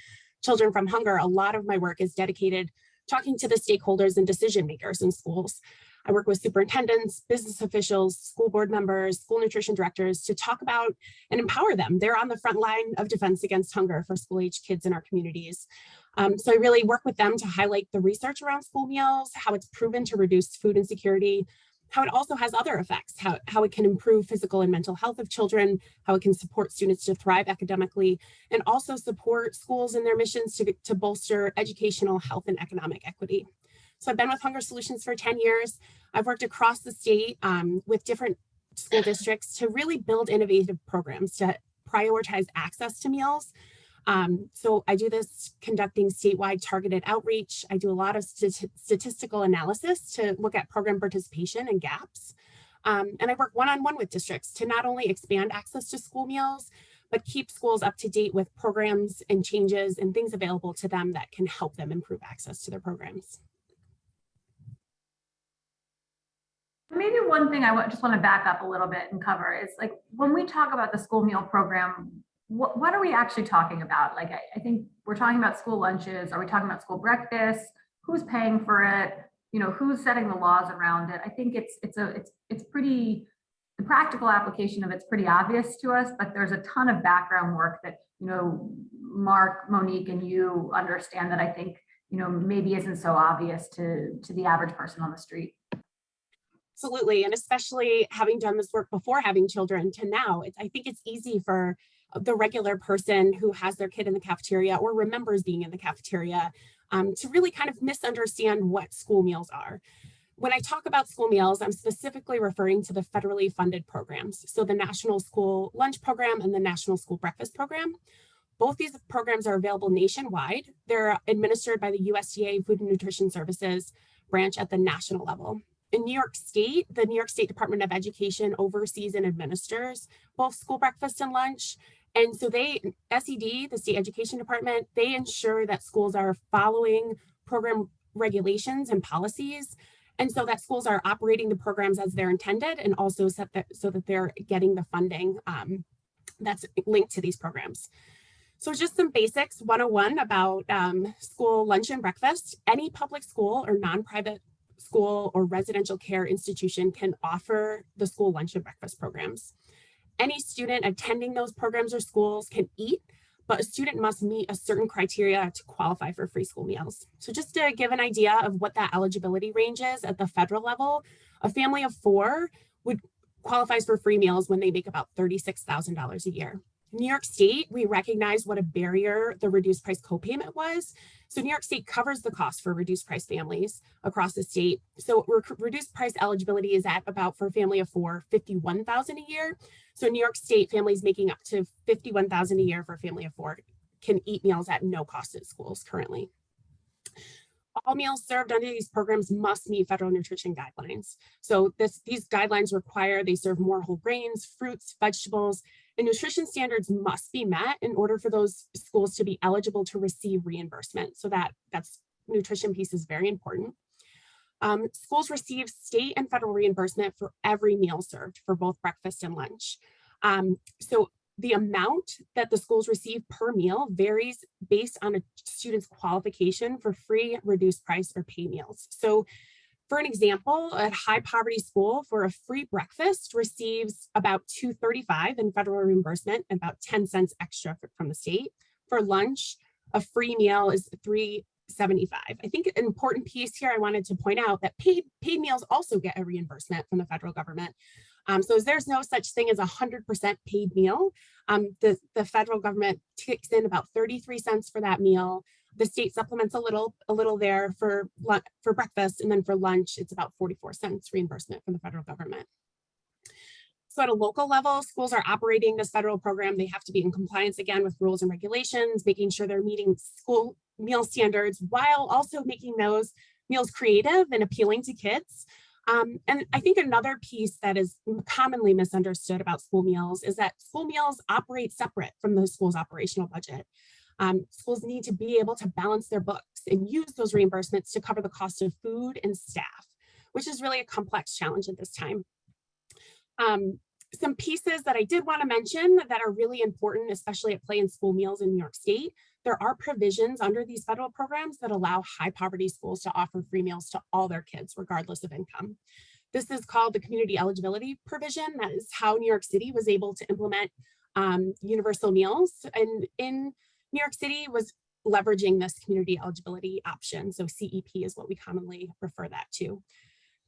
L: children from hunger. A lot of my work is dedicated talking to the stakeholders and decision makers in schools. I work with superintendents, business officials, school board members, school nutrition directors to talk about and empower them. They're on the front line of defense against hunger for school-age kids in our communities. So I really work with them to highlight the research around school meals, how it's proven to reduce food insecurity, how it also has other effects, how it can improve physical and mental health of children, how it can support students to thrive academically, and also support schools in their missions to bolster educational, health, and economic equity. So I've been with Hunger Solutions for 10 years. I've worked across the state with different school districts to really build innovative programs to prioritize access to meals. So I do this conducting statewide targeted outreach. I do a lot of statistical analysis to look at program participation and gaps. And I work one-on-one with districts to not only expand access to school meals, but keep schools up to date with programs and changes and things available to them that can help them improve access to their programs.
K: Maybe one thing I just want to back up a little bit and cover is, like, when we talk about the school meal program, what are we actually talking about? Like, I think we're talking about school lunches. Are we talking about school breakfast? Who's paying for it? You know, who's setting the laws around it? I think it's pretty, the practical application of it's pretty obvious to us, but there's a ton of background work that, you know, Mark, Monique, and you understand that I think, you know, maybe isn't so obvious to the average person on the street.
L: Absolutely, and especially having done this work before having children to now, I think it's easy for the regular person who has their kid in the cafeteria or remembers being in the cafeteria to really kind of misunderstand what school meals are. When I talk about school meals, I'm specifically referring to the federally funded programs. So the National School Lunch Program and the National School Breakfast Program. Both these programs are available nationwide. They're administered by the USDA Food and Nutrition Services branch at the national level. In New York State, the New York State Department of Education oversees and administers both school breakfast and lunch. And so SED, the State Education Department, they ensure that schools are following program regulations and policies, and so that schools are operating the programs as they're intended, and also so that they're getting the funding that's linked to these programs. So just some basics 101 about school lunch and breakfast. Any public school or non-private school, or residential care institution can offer the school lunch and breakfast programs. Any student attending those programs or schools can eat, but a student must meet a certain criteria to qualify for free school meals. So just to give an idea of what that eligibility range is at the federal level, a family of 4 would qualifies for free meals when they make about $36,000 a year. In New York State, we recognize what a barrier the reduced price copayment was. So New York State covers the cost for reduced price families across the state. So reduced price eligibility is at about, for a family of 4, $51,000 a year. So New York State families making up to $51,000 a year for a family of 4 can eat meals at no cost at schools currently. All meals served under these programs must meet federal nutrition guidelines. So these guidelines require they serve more whole grains, fruits, vegetables, and nutrition standards must be met in order for those schools to be eligible to receive reimbursement. So that's nutrition piece is very important. Schools receive state and federal reimbursement for every meal served for both breakfast and lunch. So the amount that the schools receive per meal varies based on a student's qualification for free, reduced price, or pay meals. So for an example, a high poverty school for a free breakfast receives about $2.35 in federal reimbursement and about 10 cents extra from the state. For lunch, a free meal is $3.75. I think an important piece here I wanted to point out that paid meals also get a reimbursement from the federal government. So there's no such thing as 100% paid meal. The federal government kicks in about 33 cents for that meal. The state supplements a little there for breakfast, and then for lunch, it's about 44 cents reimbursement from the federal government. So at a local level, schools are operating this federal program. They have to be in compliance again with rules and regulations, making sure they're meeting school meal standards while also making those meals creative and appealing to kids. And I think another piece that is commonly misunderstood about school meals is that school meals operate separate from the school's operational budget. Schools need to be able to balance their books and use those reimbursements to cover the cost of food and staff, which is really a complex challenge at this time. Some pieces that I did want to mention that are really important, especially at play in school meals in New York State. There are provisions under these federal programs that allow high poverty schools to offer free meals to all their kids, regardless of income. This is called the community eligibility provision. That is how New York City was able to implement universal meals. And in New York City was leveraging this community eligibility option. So CEP is what we commonly refer that to.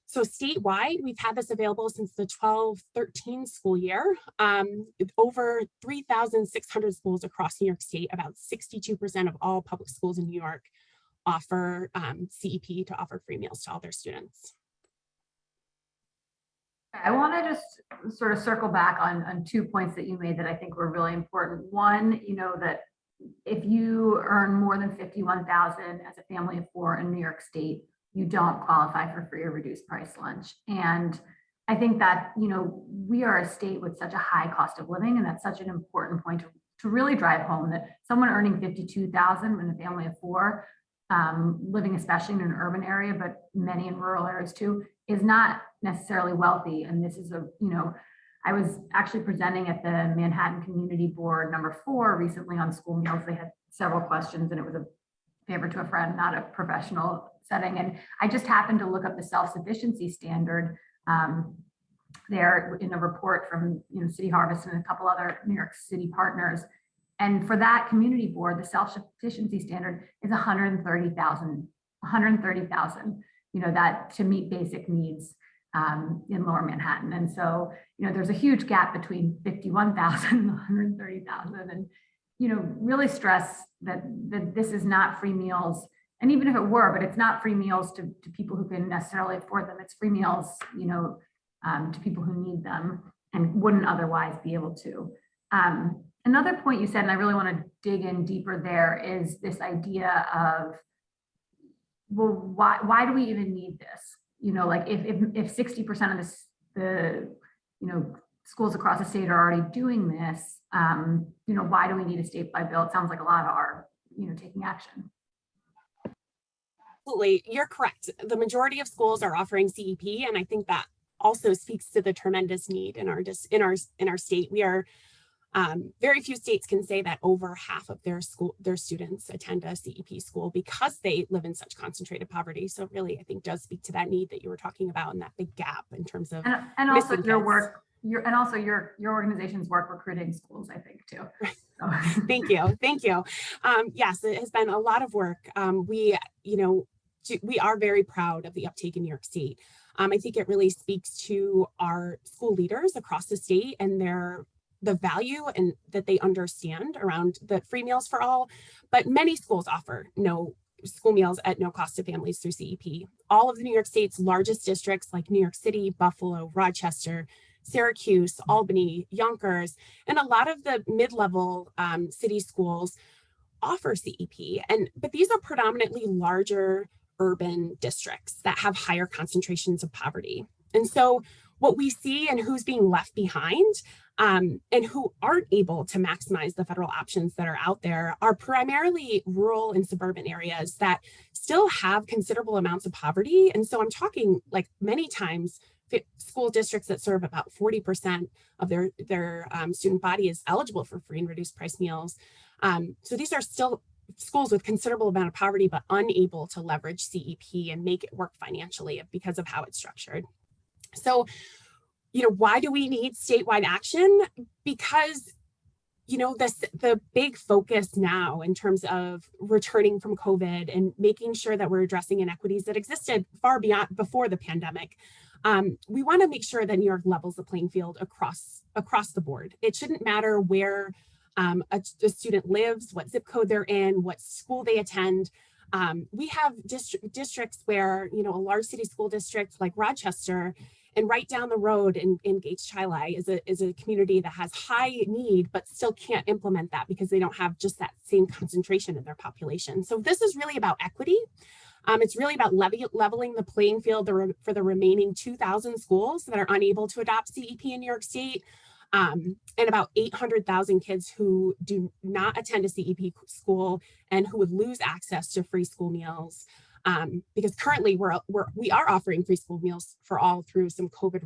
L: So statewide, we've had this available since the 12-13 school year. Over 3,600 schools across New York State, about 62% of all public schools in New York offer CEP to offer free meals to all their students.
K: I want to just sort of circle back on 2 points that you made that I think were really important. One, that if you earn more than $51,000 as a family of 4 in New York State, you don't qualify for free or reduced price lunch. And I think that, we are a state with such a high cost of living, and that's such an important point to really drive home that someone earning $52,000 in a family of 4, living especially in an urban area, but many in rural areas too, is not necessarily wealthy. And this is I was actually presenting at the Manhattan Community Board number 4 recently on school meals. They had several questions, and it was a favor to a friend, not a professional setting. And I just happened to look up the self-sufficiency standard there in a report from City Harvest and a couple other New York City partners. And for that community board, the self-sufficiency standard is 130,000, that to meet basic needs in Lower Manhattan. And so, there's a huge gap between 51,000 and 130,000, and really stress that this is not free meals. And even if it were, but it's not free meals to people who can necessarily afford them. It's free meals, to people who need them and wouldn't otherwise be able to. Another point you said, and I really want to dig in deeper there, is this idea of, well, why do we even need this? Like if 60% of the schools across the state are already doing this, why do we need a statewide bill? It sounds like a lot are, taking action.
L: Absolutely, you're correct. The majority of schools are offering CEP, and I think that also speaks to the tremendous need in our state. We are Very few states can say that over half of their students attend a CEP school because they live in such concentrated poverty. So it really, I think, does speak to that need that you were talking about and that big gap in terms of
K: and also
L: missing
K: your
L: kids.
K: work, your organization's work recruiting schools, I think, too. So.
L: Thank you. Thank you. Yes, it has been a lot of work. We are very proud of the uptake in New York State. I think it really speaks to our school leaders across the state and the value and that they understand around the free meals for all. But many schools offer school meals at no cost to families through CEP. All of the New York State's largest districts like New York City, Buffalo, Rochester, Syracuse, Albany, Yonkers, and a lot of the mid-level city schools offer CEP. But these are predominantly larger urban districts that have higher concentrations of poverty. And so what we see and who's being left behind and who aren't able to maximize the federal options that are out there are primarily rural and suburban areas that still have considerable amounts of poverty. And so I'm talking like many times school districts that serve about 40% of their student body is eligible for free and reduced price meals. So these are still schools with considerable amount of poverty, but unable to leverage CEP and make it work financially because of how it's structured. So, why do we need statewide action? Because, the big focus now in terms of returning from COVID and making sure that we're addressing inequities that existed far before the pandemic. We want to make sure that New York levels the playing field across the board. It shouldn't matter where a student lives, what zip code they're in, what school they attend. We have districts where, a large city school district like Rochester and right down the road in Gates-Chili is a community that has high need, but still can't implement that because they don't have just that same concentration in their population. So this is really about equity. It's really about leveling the playing field for the remaining 2,000 schools that are unable to adopt CEP in New York State. And about 800,000 kids who do not attend a CEP school and who would lose access to free school meals. Because currently we are offering free school meals for all through some COVID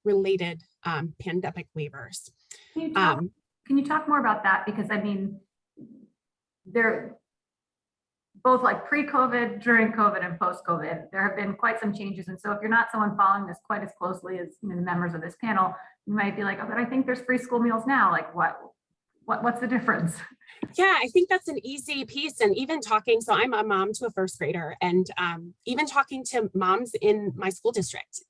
L: related pandemic waivers.
K: Can you talk more about that? Because I mean, they're both like pre-COVID, during COVID, and post-COVID, there have been quite some changes. And so if you're not someone following this quite as closely as the members of this panel, you might be like, oh, but I think there's free school meals now. Like what's the difference?
L: Yeah, I think that's an easy piece. And even talking, so I'm a mom to a first grader, and even talking to moms in my school district,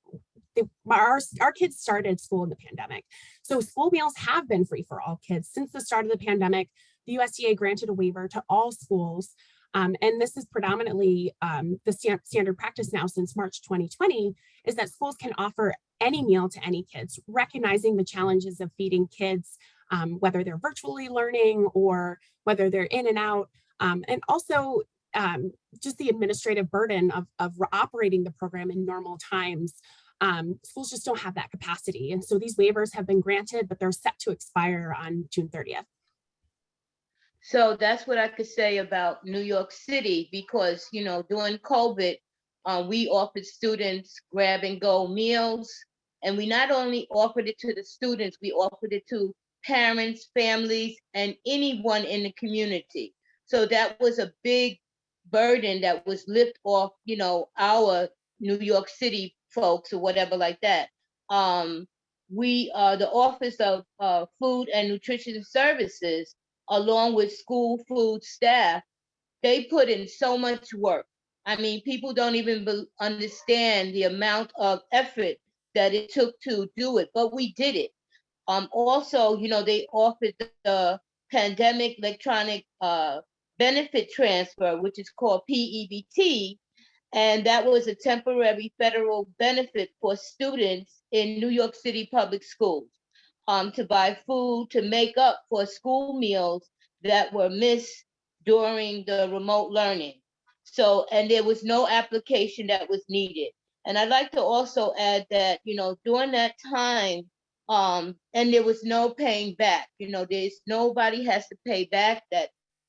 L: our kids started school in the pandemic. So school meals have been free for all kids since the start of the pandemic. The USDA granted a waiver to all schools. And this is predominantly the standard practice now since March 2020, is that schools can offer any meal to any kids, recognizing the challenges of feeding kids, whether they're virtually learning or whether they're in and out, and also just the administrative burden of operating the program in normal times. Schools just don't have that capacity. And so these waivers have been granted, but they're set to expire on June 30th.
J: So that's what I could say about New York City, because, during COVID, we offered students grab and go meals. And we not only offered it to the students, we offered it to parents, families, and anyone in the community. So that was a big burden that was lifted off, our New York City folks or whatever like that. The Office of Food and Nutrition Services, along with school food staff, they put in so much work. I mean, people don't even understand the amount of effort that it took to do it, but we did it. Also, they offered the pandemic electronic benefit transfer, which is called PEBT, and that was a temporary federal benefit for students in New York City public schools. To buy food to make up for school meals that were missed during the remote learning. So, and there was no application that was needed. And I'd like to also add that, during that time, and there was no paying back, nobody has to pay back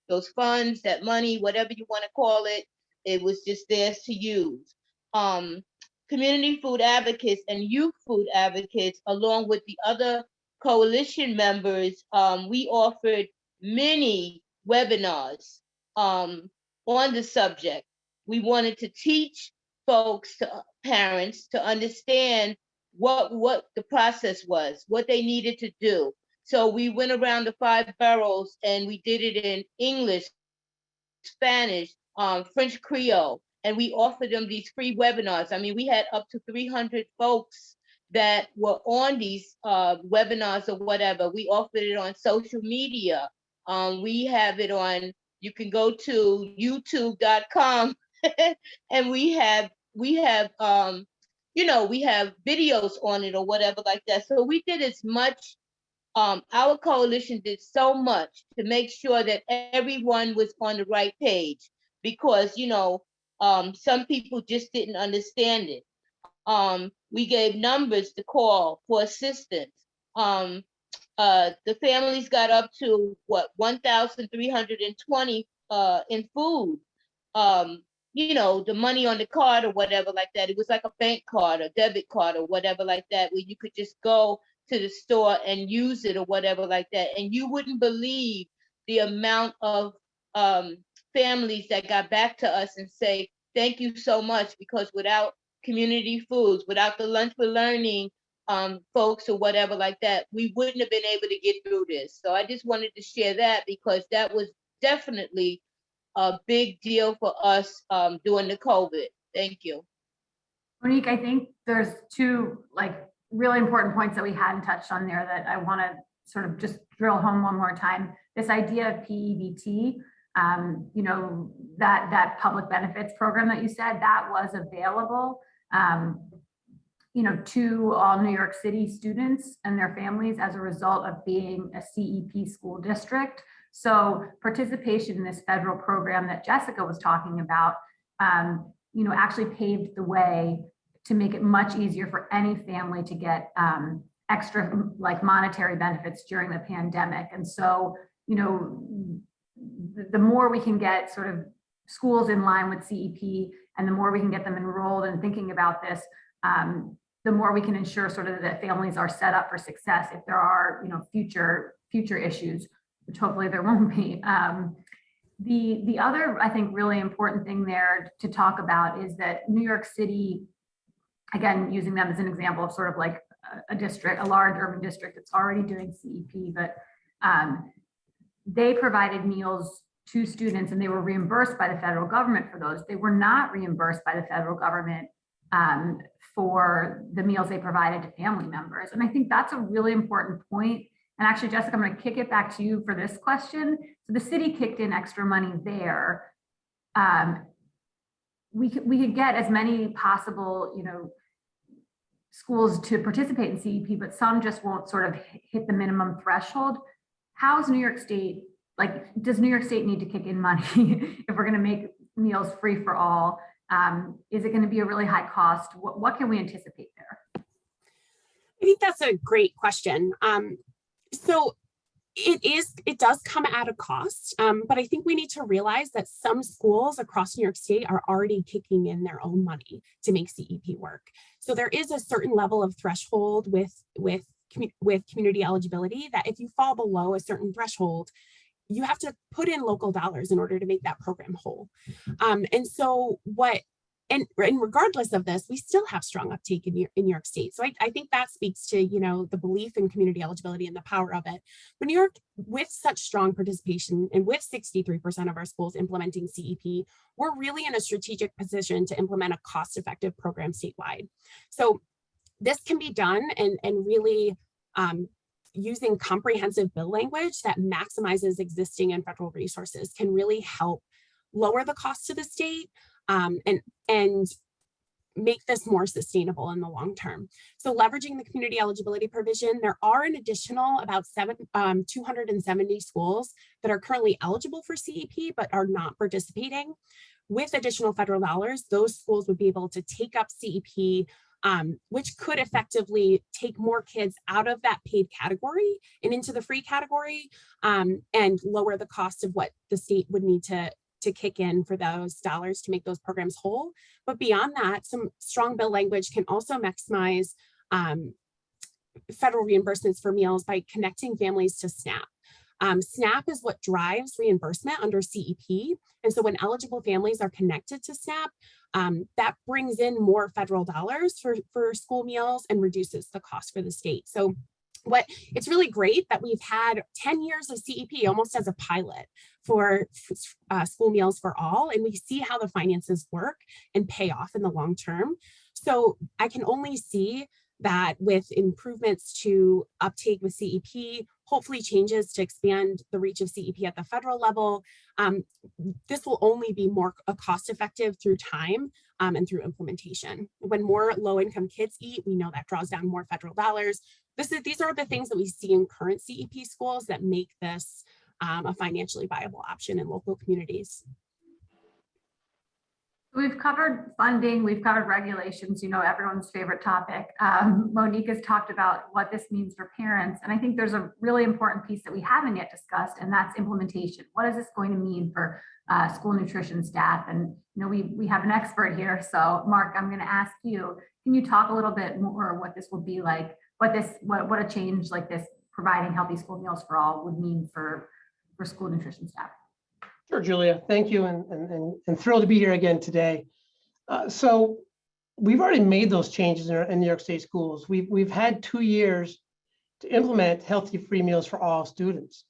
J: those funds, that money, whatever you want to call it, it was just theirs to use. Community food advocates and youth food advocates, along with the other coalition members, we offered many webinars on the subject. We wanted to teach folks, parents, to understand what the process was, what they needed to do. So we went around the 5 boroughs and we did it in English, Spanish, French Creole, and we offered them these free webinars. I mean, we had up to 300 folks that were on these webinars or whatever. We offered it on social media. We have it on, you can go to youtube.com and we have you know, we have videos on it or whatever like that. So we did as much, our coalition did so much to make sure that everyone was on the right page, because, you know, some people just didn't understand it. We gave numbers to call for assistance. The families got up to what, 1,320 in food. You know, the money on the card or whatever like that. It was like a bank card or debit card or whatever like that, where you could just go to the store and use it or whatever like that. And you wouldn't believe the amount of families that got back to us and say, thank you so much, because without community foods, without the Lunch for Learning folks or whatever like that, we wouldn't have been able to get through this. So I just wanted to share that, because that was definitely a big deal for us during the COVID. Thank you.
K: Monique, I think there's 2 like really important points that we hadn't touched on there that I want to sort of just drill home one more time. This idea of PEBT, you know, that public benefits program that you said, that was available, you know, to all New York City students and their families as a result of being a CEP school district. So participation in this federal program that Jessica was talking about, you know, actually paved the way to make it much easier for any family to get extra like monetary benefits during the pandemic. And so, you know, the more we can get sort of schools in line with CEP, and the more we can get them enrolled and thinking about this, the more we can ensure sort of that families are set up for success if there are, you know, future issues, which hopefully there won't be. The other, I think, really important thing there to talk about is that New York City, again, using them as an example of sort of like a district, a large urban district that's already doing CEP, but they provided meals to students and they were reimbursed by the federal government for those. They were not reimbursed by the federal government for the meals they provided to family members. And I think that's a really important point. And actually, Jessica, I'm going to kick it back to you for this question. So the city kicked in extra money there. We could get as many possible, you know, schools to participate in CEP, but some just won't sort of hit the minimum threshold. How is New York State, like, does New York State need to kick in money if we're going to make meals free for all? Is it going to be a really high cost? What can we anticipate there?
L: I think that's a great question. So it does come at a cost, but I think we need to realize that some schools across New York State are already kicking in their own money to make CEP work. So there is a certain level of threshold with community eligibility that if you fall below a certain threshold, you have to put in local dollars in order to make that program whole. And regardless of this, we still have strong uptake in New York State. So I think that speaks to, you know, the belief in community eligibility and the power of it. But New York, with such strong participation and with 63% of our schools implementing CEP, we're really in a strategic position to implement a cost-effective program statewide. So this can be done and really using comprehensive bill language that maximizes existing and federal resources can really help lower the cost to the state and make this more sustainable in the long term. So leveraging the community eligibility provision, there are an additional about 270 schools that are currently eligible for CEP but are not participating. With additional federal dollars, those schools would be able to take up CEP, which could effectively take more kids out of that paid category and into the free category, and lower the cost of what the state would need to kick in for those dollars to make those programs whole. But beyond that, some strong bill language can also maximize federal reimbursements for meals by connecting families to SNAP. SNAP is what drives reimbursement under CEP. And so when eligible families are connected to SNAP, that brings in more federal dollars for school meals and reduces the cost for the state. So it's really great that we've had 10 years of CEP almost as a pilot for school meals for all, and we see how the finances work and pay off in the long term. So I can only see that with improvements to uptake with CEP, hopefully changes to expand the reach of CEP at the federal level, this will only be more cost effective through time and through implementation. When more low-income kids eat, we know that draws down more federal dollars. These are the things that we see in current CEP schools that make this a financially viable option in local communities.
K: We've covered funding, we've covered regulations, everyone's favorite topic. Monique has talked about what this means for parents. And I think there's a really important piece that we haven't yet discussed, and that's implementation. What is this going to mean for school nutrition staff? And we have an expert here. So Mark, I'm going to ask you, can you talk a little bit more what this will be like, what a change like this, providing healthy school meals for all, would mean for school nutrition staff?
M: Sure, Julia, thank you, and thrilled to be here again today. So we've already made those changes in New York State schools. We've had 2 years to implement healthy free meals for all students,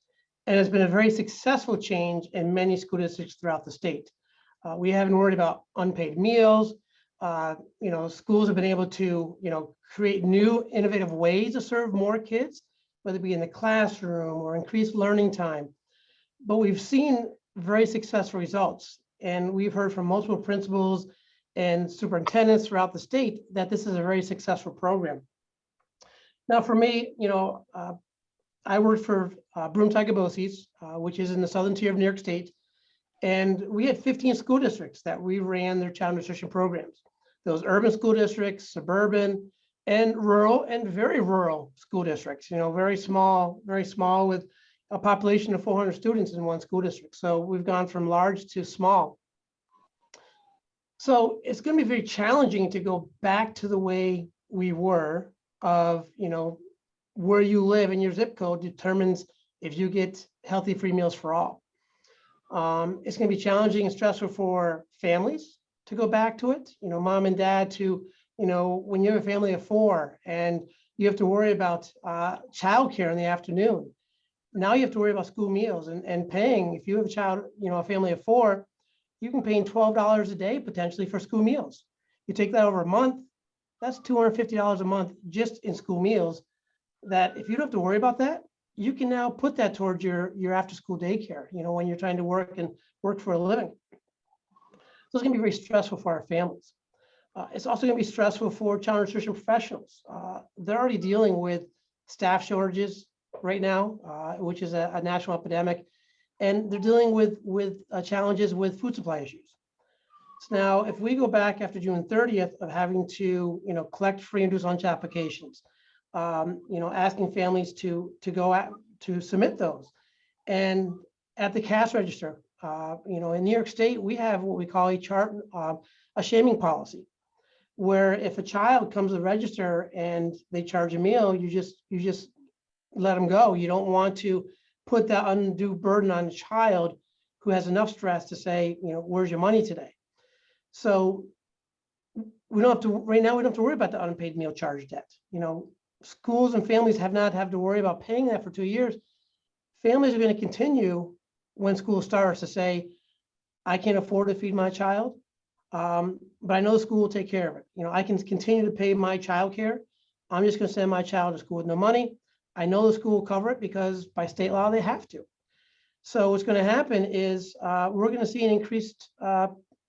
M: and it's been a very successful change in many school districts throughout the state. We haven't worried about unpaid meals. Schools have been able to create new innovative ways to serve more kids, whether it be in the classroom or increase learning time. But we've seen very successful results. And we've heard from multiple principals and superintendents throughout the state that this is a very successful program. Now for me, I worked for Broome-Tycobosses, which is in the southern tier of New York State. And we had 15 school districts that we ran their child nutrition programs. Those urban school districts, suburban, and rural and very rural school districts, very small with a population of 400 students in one school district. So we've gone from large to small. So it's going to be very challenging to go back to the way we were of, where you live and your zip code determines if you get healthy free meals for all. It's going to be challenging and stressful for families to go back to it, mom and dad to, when you have a family of 4 and you have to worry about childcare in the afternoon. Now you have to worry about school meals and paying. If you have a child, a family of 4, you can pay $12 a day potentially for school meals. You take that over a month, that's $250 a month just in school meals. That if you don't have to worry about that, you can now put that towards your after school daycare, when you're trying to work for a living. So it's going to be very stressful for our families. It's also going to be stressful for child nutrition professionals. They're already dealing with staff shortages right now, which is a national epidemic, and they're dealing with challenges with food supply issues. So now, if we go back after June 30th of having to, collect free and reduced lunch applications, asking families to submit those, and at the cash register, in New York State, we have what we call a shaming policy, where if a child comes to the register and they charge a meal, you just let them go. You don't want to put that undue burden on a child who has enough stress to say, where's your money today? So we don't have to, right now, we don't have to worry about the unpaid meal charge debt. Schools and families have not had to worry about paying that for 2 years. Families are going to continue when school starts to say, I can't afford to feed my child, but I know the school will take care of it. I can continue to pay my child care. I'm just going to send my child to school with no money. I know the school will cover it because by state law, they have to. So what's going to happen is we're going to see an increased,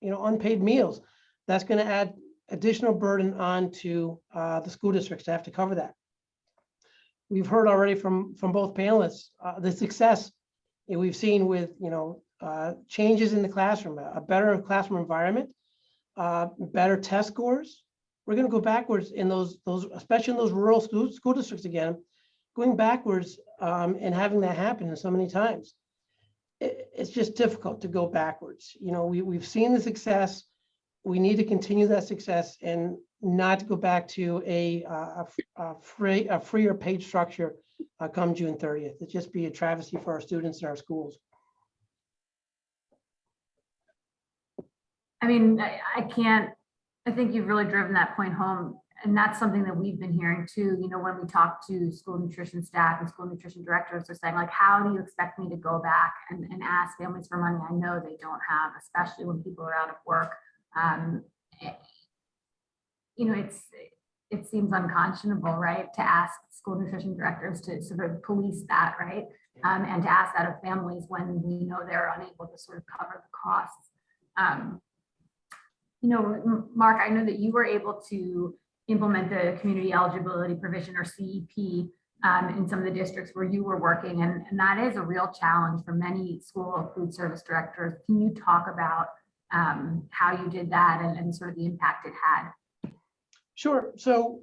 M: unpaid meals. That's going to add additional burden onto the school districts to have to cover that. We've heard already from both panelists the success we've seen with changes in the classroom, a better classroom environment, better test scores. We're going to go backwards in those especially in those rural school districts again, going backwards and having that happen so many times. It's just difficult to go backwards. We've seen the success. We need to continue that success and not to go back to a freer paid structure come June 30th. It'd just be a travesty for our students and our schools.
K: I mean, I think you've really driven that point home. And that's something that we've been hearing too, you know, when we talk to school nutrition staff and school nutrition directors, they're saying like, how do you expect me to go back and ask families for money I know they don't have, especially when people are out of work. You know, it seems unconscionable, right, to ask school nutrition directors to sort of police that, right? And to ask that of families when we know they're unable to sort of cover the costs. You know, Mark, I know that you were able to implement the community eligibility provision, or CEP, in some of the districts where you were working, and that is a real challenge for many school food service directors. Can you talk about how you did that and sort of the impact it had?
M: Sure. So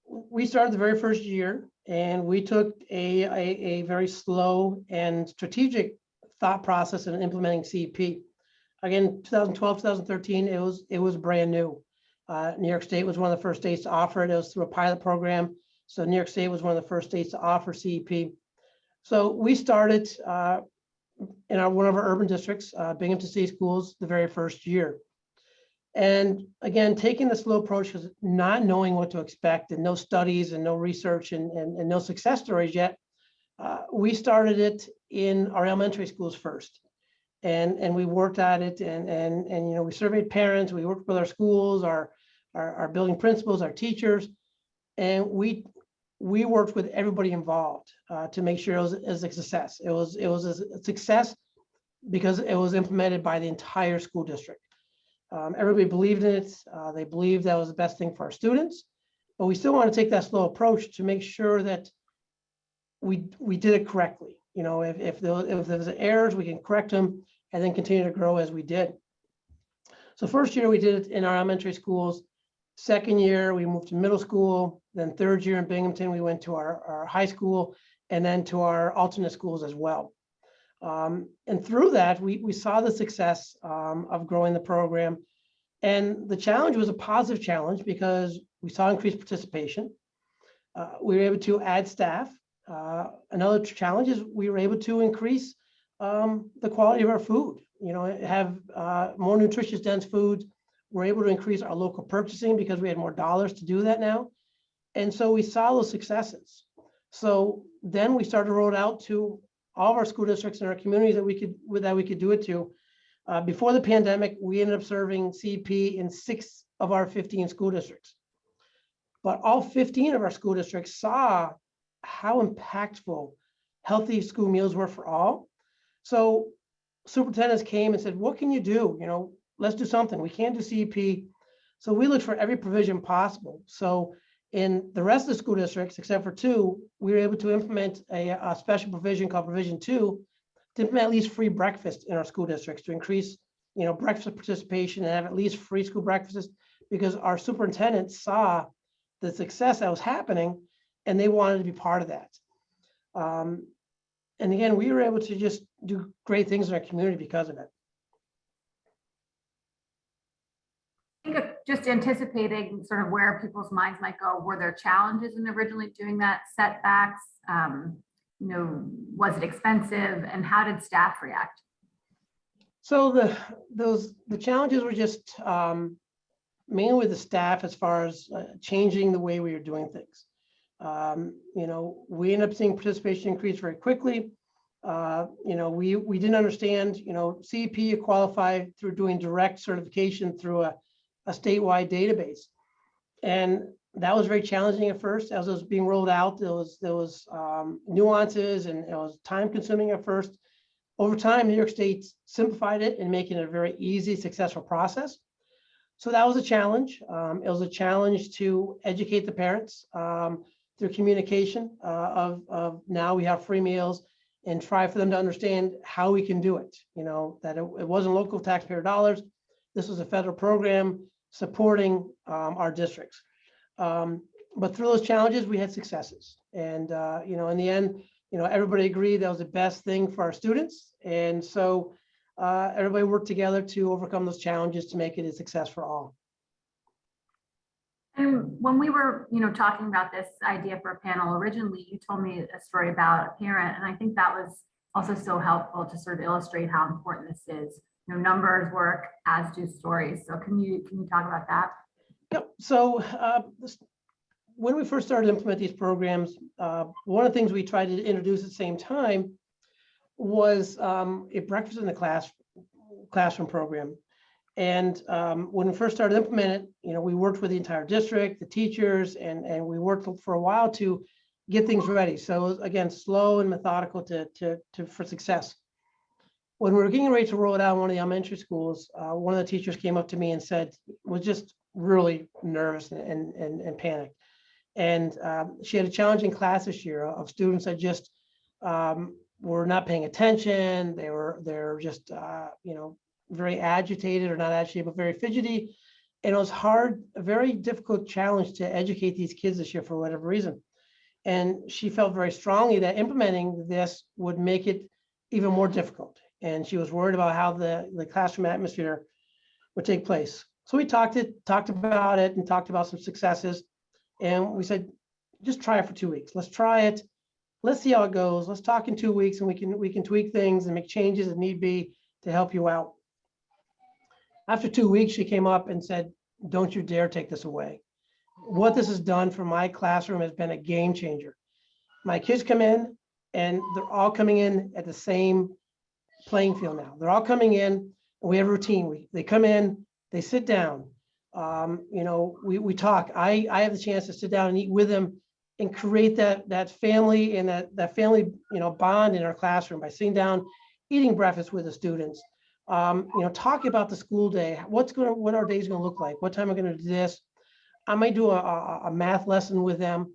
M: we started the very first year, and we took a very slow and strategic thought process in implementing CEP. Again, 2012, 2013, it was brand new. New York State was one of the first states to offer it. It was through a pilot program. So New York State was one of the first states to offer CEP. So we started in one of our urban districts, Binghamton City Schools, the very first year. And again, taking the slow approach, because not knowing what to expect and no studies and no research and no success stories yet, we started it in our elementary schools first. And we worked at it, and you know, we surveyed parents, we worked with our schools, our building principals, our teachers, and we worked with everybody involved to make sure it was a success. It was a success because it was implemented by the entire school district. Everybody believed in it. They believed that was the best thing for our students, but we still want to take that slow approach to make sure that we did it correctly. You know, if there was errors, we can correct them and then continue to grow as we did. So first year we did it in our elementary schools. Second year we moved to middle school. Then third year in Binghamton we went to our high school, and then to our alternate schools as well. And through that we saw the success of growing the program. And the challenge was a positive challenge because we saw increased participation. We were able to add staff. Another challenge is we were able to increase the quality of our food, you know, have more nutritious dense foods. We're able to increase our local purchasing because we had more dollars to do that now. And so we saw those successes. So then we started to roll it out to all of our school districts in our communities that we could do it to. Before the pandemic, we ended up serving CEP in 6 of our 15 school districts. But all 15 of our school districts saw how impactful healthy school meals were for all. So superintendents came and said, what can you do? You know, let's do something. We can't do CEP. So we looked for every provision possible. So in the rest of the school districts, except for 2, we were able to implement a special provision called Provision 2 to implement at least free breakfast in our school districts to increase, you know, breakfast participation and have at least free school breakfasts, because our superintendents saw the success that was happening and they wanted to be part of that. And again, we were able to just do great things in our community because of it.
K: I think just anticipating sort of where people's minds might go, were there challenges in originally doing that, setbacks? You know, was it expensive, and how did staff react?
M: So the challenges were just mainly with the staff as far as changing the way we were doing things. You know, we ended up seeing participation increase very quickly. You know, we didn't understand, you know, CEP you qualify through doing direct certification through a statewide database. And that was very challenging at first. As it was being rolled out, there was nuances and it was time consuming at first. Over time, New York State simplified it and making it a very easy, successful process. So that was a challenge. It was a challenge to educate the parents through communication of now we have free meals, and try for them to understand how we can do it. You know, that it wasn't local taxpayer dollars. This was a federal program supporting our districts. But through those challenges, we had successes. And, you know, in the end, you know, everybody agreed that was the best thing for our students. And so everybody worked together to overcome those challenges to make it a success for all.
K: And when we were, talking about this idea for a panel originally, you told me a story about a parent, and I think that was also so helpful to sort of illustrate how important this is. Numbers work, as do stories. So can you talk about that?
M: Yep. So when we first started to implement these programs, one of the things we tried to introduce at the same time was a breakfast in the classroom program. And when we first started implementing it, we worked with the entire district, the teachers, and we worked for a while to get things ready. So again, slow and methodical for success. When we were getting ready to roll it out in one of the elementary schools, one of the teachers came up to me and was just really nervous and panicked. And she had a challenging class this year of students that just were not paying attention. They're just very agitated, or not agitated, but very fidgety. And it was a very difficult challenge to educate these kids this year for whatever reason. And she felt very strongly that implementing this would make it even more difficult. And she was worried about how the classroom atmosphere would take place. So we talked about it and talked about some successes. And we said, just try it for 2 weeks. Let's try it. Let's see how it goes. Let's talk in 2 weeks, and we can tweak things and make changes if need be to help you out. After 2 weeks, she came up and said, don't you dare take this away. What this has done for my classroom has been a game changer. My kids come in, and they're all coming in at the same playing field now. They're all coming in, and we have a routine. They come in, they sit down. We talk. I have the chance to sit down and eat with them and create that family and that family bond in our classroom by sitting down, eating breakfast with the students. Talk about the school day. What our day is going to look like. What time I'm going to do this. I might do a math lesson with them,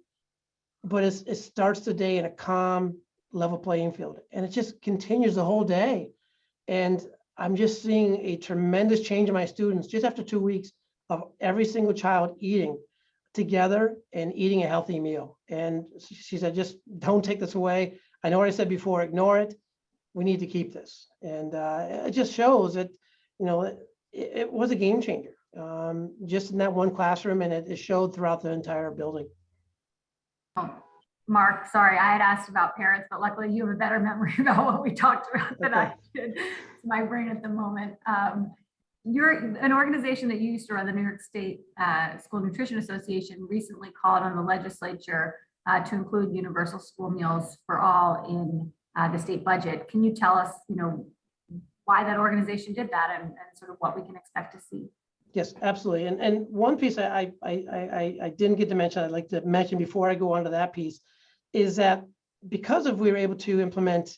M: but it starts the day in a calm, level playing field, and it just continues the whole day. And I'm just seeing a tremendous change in my students just after 2 weeks of every single child eating together and eating a healthy meal. And she said, just don't take this away. I know what I said before, ignore it. We need to keep this. And it just shows that, it was a game changer just in that one classroom, and it showed throughout the entire building.
K: Mark, sorry, I had asked about parents, but luckily you have a better memory about what we talked about than I did. It's my brain at the moment. You're an organization that you used to run, the New York State School Nutrition Association, recently called on the legislature to include universal school meals for all in the state budget. Can you tell us, why that organization did that and sort of what we can expect to see?
M: Yes, absolutely. And one piece I didn't get to mention, I'd like to mention before I go on to that piece, is that because we were able to implement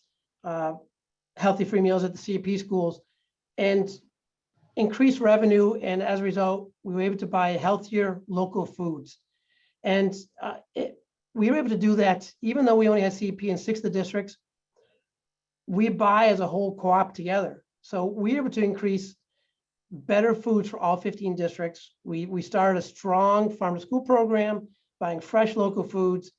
M: healthy free meals at the CEP schools and increase revenue, and as a result, we were able to buy healthier local foods. And we were able to do that even though we only had CEP in 6 of the districts. We buy as a whole co-op together. So we were able to increase better foods for all 15 districts. We started a strong farm to school program, buying fresh local foods.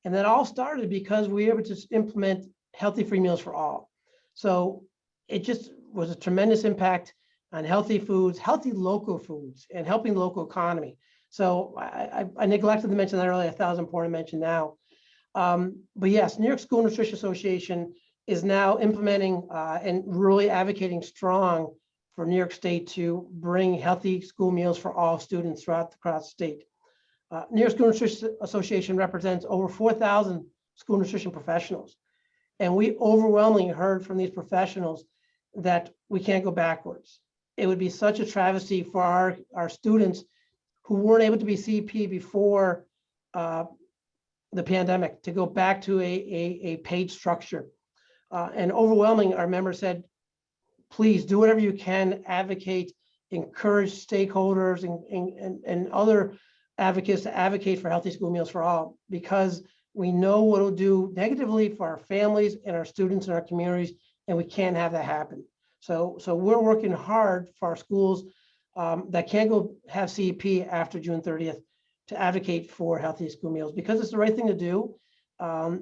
M: And that all started because we were able to implement healthy free meals for all. So it just was a tremendous impact on healthy foods, healthy local foods, and helping the local economy. So I neglected to mention that earlier. I thought it was important to mention now. But yes, New York School Nutrition Association is now implementing and really advocating strong for New York State to bring healthy school meals for all students across the state. New York School Nutrition Association represents over 4,000 school nutrition professionals. And we overwhelmingly heard from these professionals that we can't go backwards. It would be such a travesty for our students who weren't able to be CP before the pandemic to go back to a paid structure. And overwhelming, our members said, please do whatever you can, advocate, encourage stakeholders and other advocates to advocate for healthy school meals for all, because we know what it'll do negatively for our families and our students and our communities, and we can't have that happen. So we're working hard for our schools that can't go have CEP after June 30th to advocate for healthy school meals, because it's the right thing to do.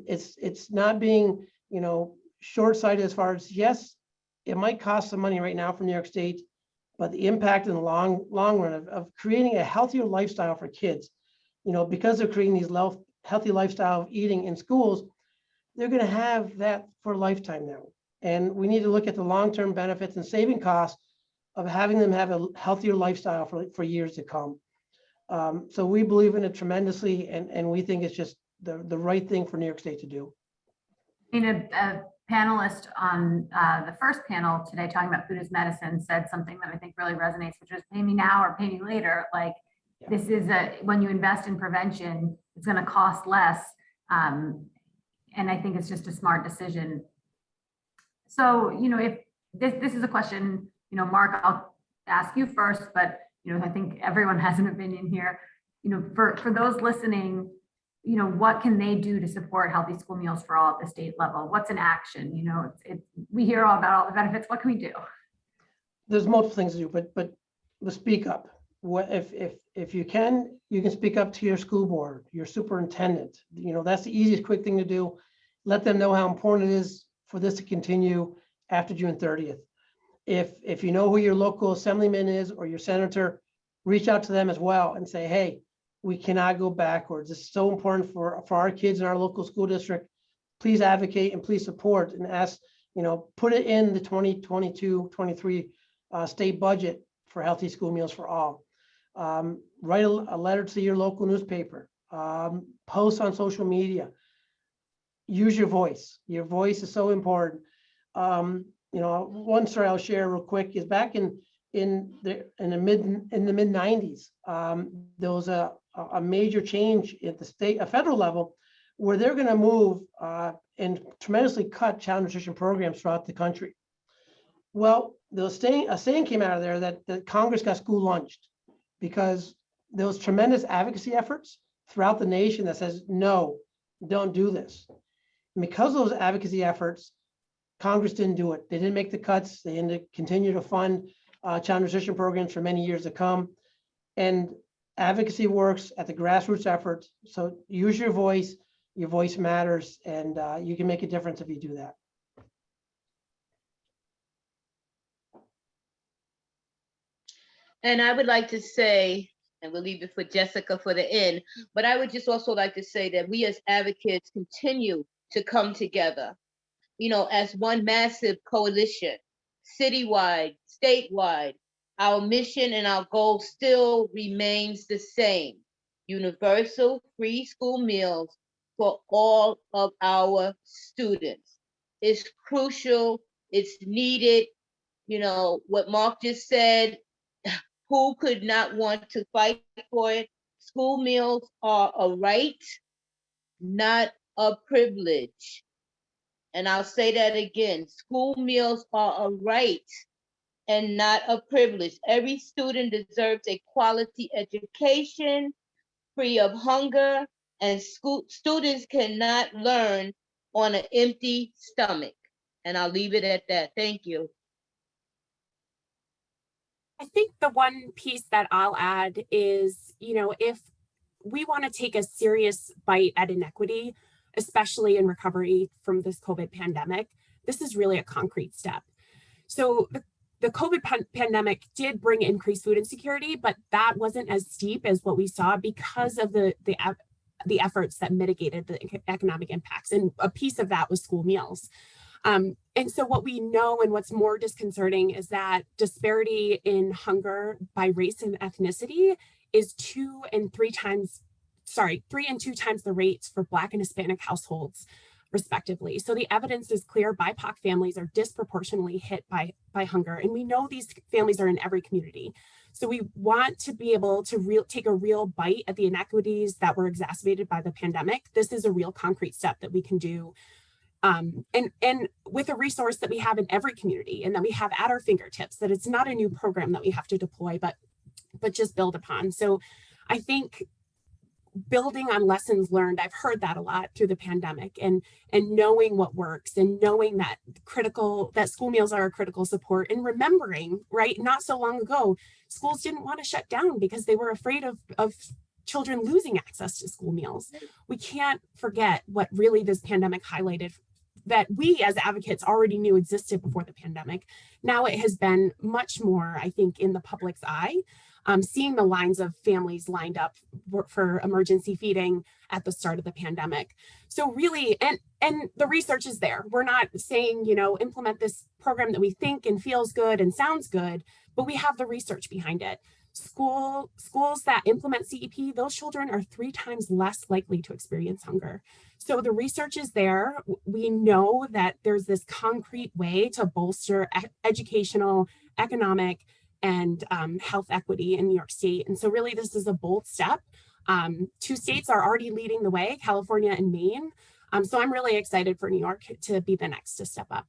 M: It's not being, short-sighted as far as, yes, it might cost some money right now for New York State but the impact in the long run of creating a healthier lifestyle for kids, because they're creating these healthy lifestyle of eating in schools, they're going to have that for a lifetime now. And we need to look at the long-term benefits and saving costs of having them have a healthier lifestyle for years to come. So we believe in it tremendously, and we think it's just the right thing for New York State to do.
K: A panelist on the first panel today talking about food as medicine said something that I think really resonates, which is pay me now or pay me later. Like, this is when you invest in prevention, it's going to cost less. And I think it's just a smart decision. So, if this is a question, Mark, I'll ask you first, but, I think everyone has an opinion here. For those listening, what can they do to support healthy school meals for all at the state level? What's an action? We hear all about all the benefits. What can we do?
M: There's multiple things to do, but speak up. What if you can speak up to your school board, your superintendent. That's the easiest, quick thing to do. Let them know how important it is for this to continue after June 30th. If you know who your local assemblyman is or your senator, reach out to them as well and say, hey, we cannot go backwards. It's so important for our kids in our local school district. Please advocate and please support and ask, put it in the 2022-23 state budget for healthy school meals for all. Write a letter to your local newspaper, post on social media, use your voice. Your voice is so important. One story I'll share real quick is back in the mid 90s, there was a major change at a federal level, where they're going to move and tremendously cut child nutrition programs throughout the country. Well, a saying came out of there that Congress got school lunched, because there was tremendous advocacy efforts throughout the nation that says, no, don't do this. And because of those advocacy efforts, Congress didn't do it. They didn't make the cuts. They didn't continue to fund child nutrition programs for many years to come. And advocacy works at the grassroots efforts. So use your voice. Your voice matters, and you can make a difference if you do that.
J: And I would like to say, and we'll leave it for Jessica for the end, but I would just also like to say that we as advocates continue to come together, as one massive coalition, citywide, statewide. Our mission and our goal still remains the same: universal free school meals for all of our students. It's crucial, it's needed. What Mark just said, who could not want to fight for it? School meals are a right, not a privilege. And I'll say that again, school meals are a right and not a privilege. Every student deserves a quality education, free of hunger, and students cannot learn on an empty stomach. And I'll leave it at that. Thank you.
L: I think the one piece that I'll add is, if we want to take a serious bite at inequity, especially in recovery from this COVID pandemic, this is really a concrete step. So the COVID pandemic did bring increased food insecurity, but that wasn't as steep as what we saw because of the efforts that mitigated the economic impacts. And a piece of that was school meals. And so what we know, and what's more disconcerting, is that disparity in hunger by race and ethnicity is 3 and 2 times the rates for Black and Hispanic households, respectively. So the evidence is clear: BIPOC families are disproportionately hit by hunger. And we know these families are in every community. So we want to be able to take a real bite at the inequities that were exacerbated by the pandemic. This is a real concrete step that we can do. And with a resource that we have in every community and that we have at our fingertips, that it's not a new program that we have to deploy, but just build upon. So I think building on lessons learned, I've heard that a lot through the pandemic, and knowing what works, and knowing that school meals are a critical support, and remembering, right, not so long ago, schools didn't want to shut down because they were afraid of children losing access to school meals. We can't forget what really this pandemic highlighted that we as advocates already knew existed before the pandemic. Now it has been much more, I think, in the public's eye, seeing the lines of families lined up for emergency feeding at the start of the pandemic. So really, and the research is there. We're not saying, implement this program that we think and feels good and sounds good, but we have the research behind it. Schools that implement CEP, those children are 3 times less likely to experience hunger. So the research is there. We know that there's this concrete way to bolster educational, economic, and health equity in New York State. And so really this is a bold step. 2 states are already leading the way, California and Maine. So I'm really excited for New York to be the next to step up.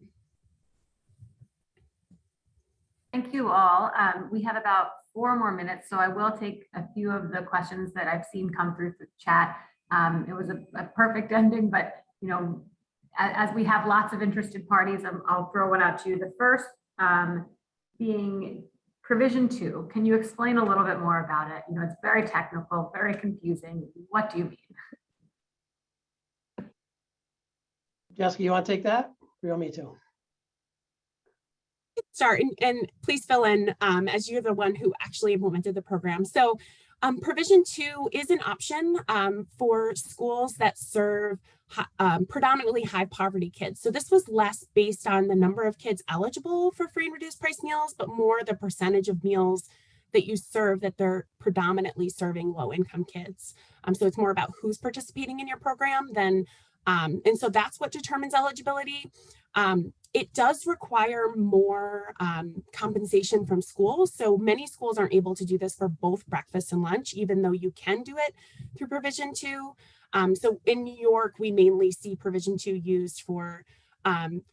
K: Thank you all. We have about 4 more minutes, so I will take a few of the questions that I've seen come through the chat. It was a perfect ending, but as we have lots of interested parties, I'll throw one out to you. The first being Provision 2. Can you explain a little bit more about it? It's very technical, very confusing. What do you mean?
M: Jessica, you want to take that? Or you want me to?
L: Start and please fill in as you're the one who actually implemented the program. So Provision 2 is an option for schools that serve predominantly high poverty kids. So this was less based on the number of kids eligible for free and reduced price meals, but more the percentage of meals that you serve that they're predominantly serving low income kids. So it's more about who's participating in your program than, and so that's what determines eligibility. It does require more compensation from schools. So many schools aren't able to do this for both breakfast and lunch, even though you can do it through Provision 2. So in New York, we mainly see Provision 2 used for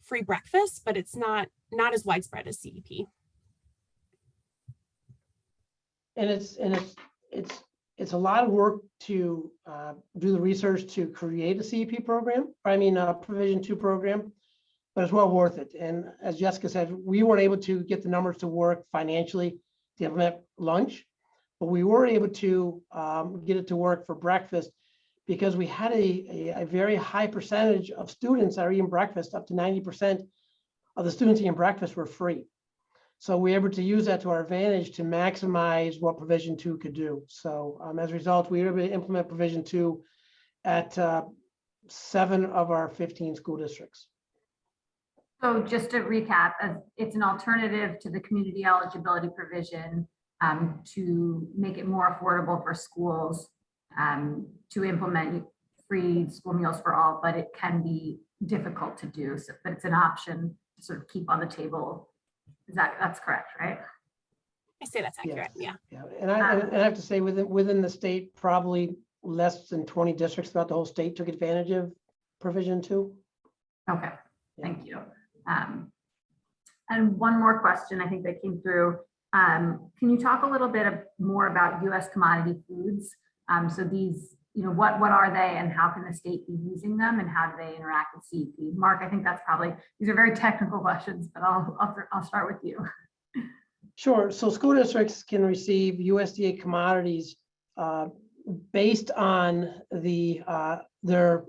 L: free breakfast, but it's not as widespread as CEP.
M: And it's a lot of work to do the research to create a CEP program. A Provision 2 program. But it's well worth it. And as Jessica said, we weren't able to get the numbers to work financially to implement lunch, but we were able to get it to work for breakfast because we had a very high percentage of students that are eating breakfast. Up to 90% of the students eating breakfast were free. So we were able to use that to our advantage to maximize what Provision 2 could do. So as a result, we were able to implement Provision 2 at 7 of our 15 school districts.
K: So just to recap, it's an alternative to the community eligibility provision to make it more affordable for schools to implement free school meals for all, but it can be difficult to do. So, but it's an option to sort of keep on the table. That's correct, right?
L: I say that's accurate. Yeah.
M: And I have to say within the state, probably less than 20 districts throughout the whole state took advantage of Provision 2.
K: Okay, thank you. And one more question I think that came through. Can you talk a little bit more about U.S. commodity foods? So these, what are they and how can the state be using them and how do they interact with CEP? Mark, I think that's these are very technical questions, but I'll start with you.
M: Sure. So school districts can receive USDA commodities based on their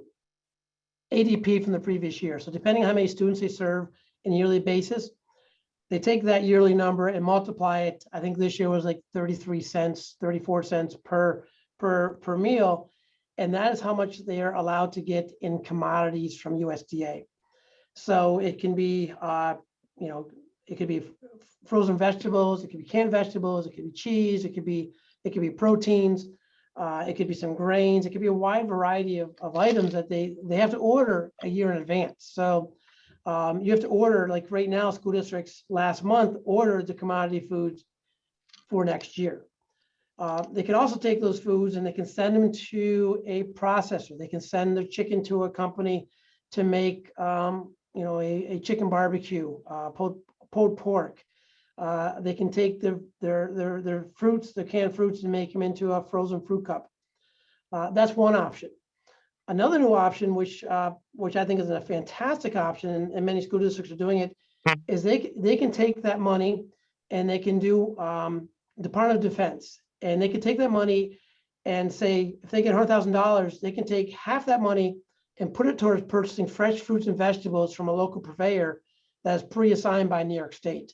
M: ADP from the previous year. So depending on how many students they serve on a yearly basis, they take that yearly number and multiply it. I think this year was like 33 cents, 34 cents per meal. And that is how much they are allowed to get in commodities from USDA. So it can be, it could be frozen vegetables, it could be canned vegetables, it could be cheese, it could be proteins. It could be some grains. It could be a wide variety of items that they have to order a year in advance. So you have to order, like right now, school districts last month ordered the commodity foods for next year. They can also take those foods and they can send them to a processor. They can send their chicken to a company to make, a chicken barbecue, pulled pork. They can take their fruits, their canned fruits, and make them into a frozen fruit cup. That's one option. Another new option, which I think is a fantastic option, and many school districts are doing it, is they can take that money and they can do Department of Defense, and they can take that money and say if they get $100,000, they can take half that money and put it towards purchasing fresh fruits and vegetables from a local purveyor that is pre-assigned by New York State.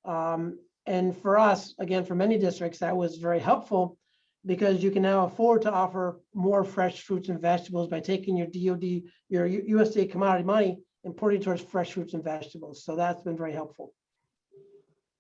M: And for us, again, for many districts, that was very helpful because you can now afford to offer more fresh fruits and vegetables by taking your DOD, your USDA commodity money and putting it towards fresh fruits and vegetables. So that's been very helpful.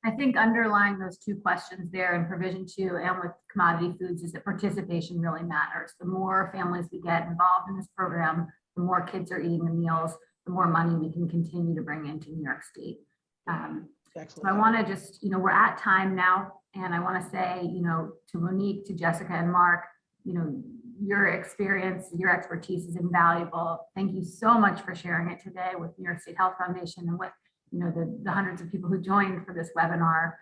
K: I think underlying those two questions there in provision 2 and with commodity foods is that participation really matters. The more families we get involved in this program, the more kids are eating the meals, the more money we can continue to bring into New York State. So I want to just, we're at time now, and I want to say, to Monique, to Jessica and Mark, your experience, your expertise is invaluable. Thank you so much for sharing it today with New York State Health Foundation and with the hundreds of people who joined for this webinar.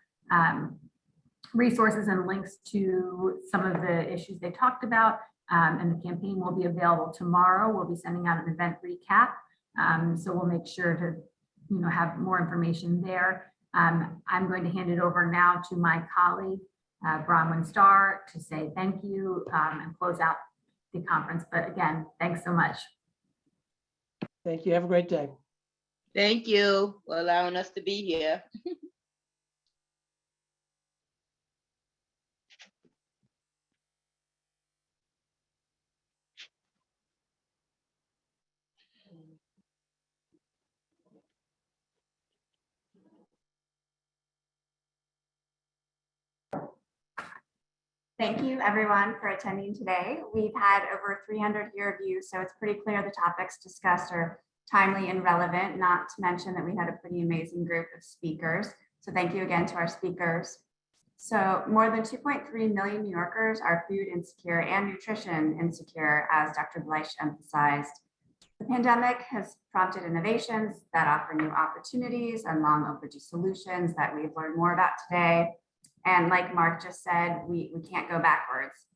K: Resources and links to some of the issues they talked about and the campaign will be available tomorrow. We'll be sending out an event recap. So we'll make sure to have more information there. I'm going to hand it over now to my colleague, Bronwyn Starr, to say thank you and close out the conference. But again, thanks so much.
M: Thank you. Have a great day.
J: Thank you for allowing us to be here.
F: Thank you everyone for attending today. We've had over 300 year views, so it's pretty clear the topics discussed are timely and relevant, not to mention that we had a pretty amazing group of speakers. So thank you again to our speakers. So more than 2.3 million New Yorkers are food insecure and nutrition insecure, as Dr. Bleich emphasized. The pandemic has prompted innovations that offer new opportunities and long overdue solutions that we've learned more about today. And like Mark just said, we can't go backwards.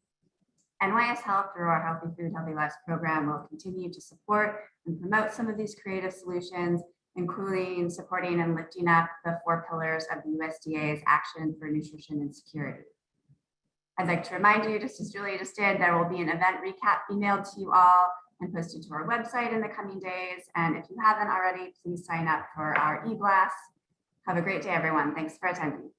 F: NYSHealth, through our Healthy Food, Healthy Lives program, will continue to support and promote some of these creative solutions, including supporting and lifting up the 4 pillars of the USDA's Action for Nutrition and Security. I'd like to remind you, just as Julia just did, there will be an event recap emailed to you all and posted to our website in the coming days. And if you haven't already, please sign up for our e-blast. Have a great day, everyone. Thanks for attending.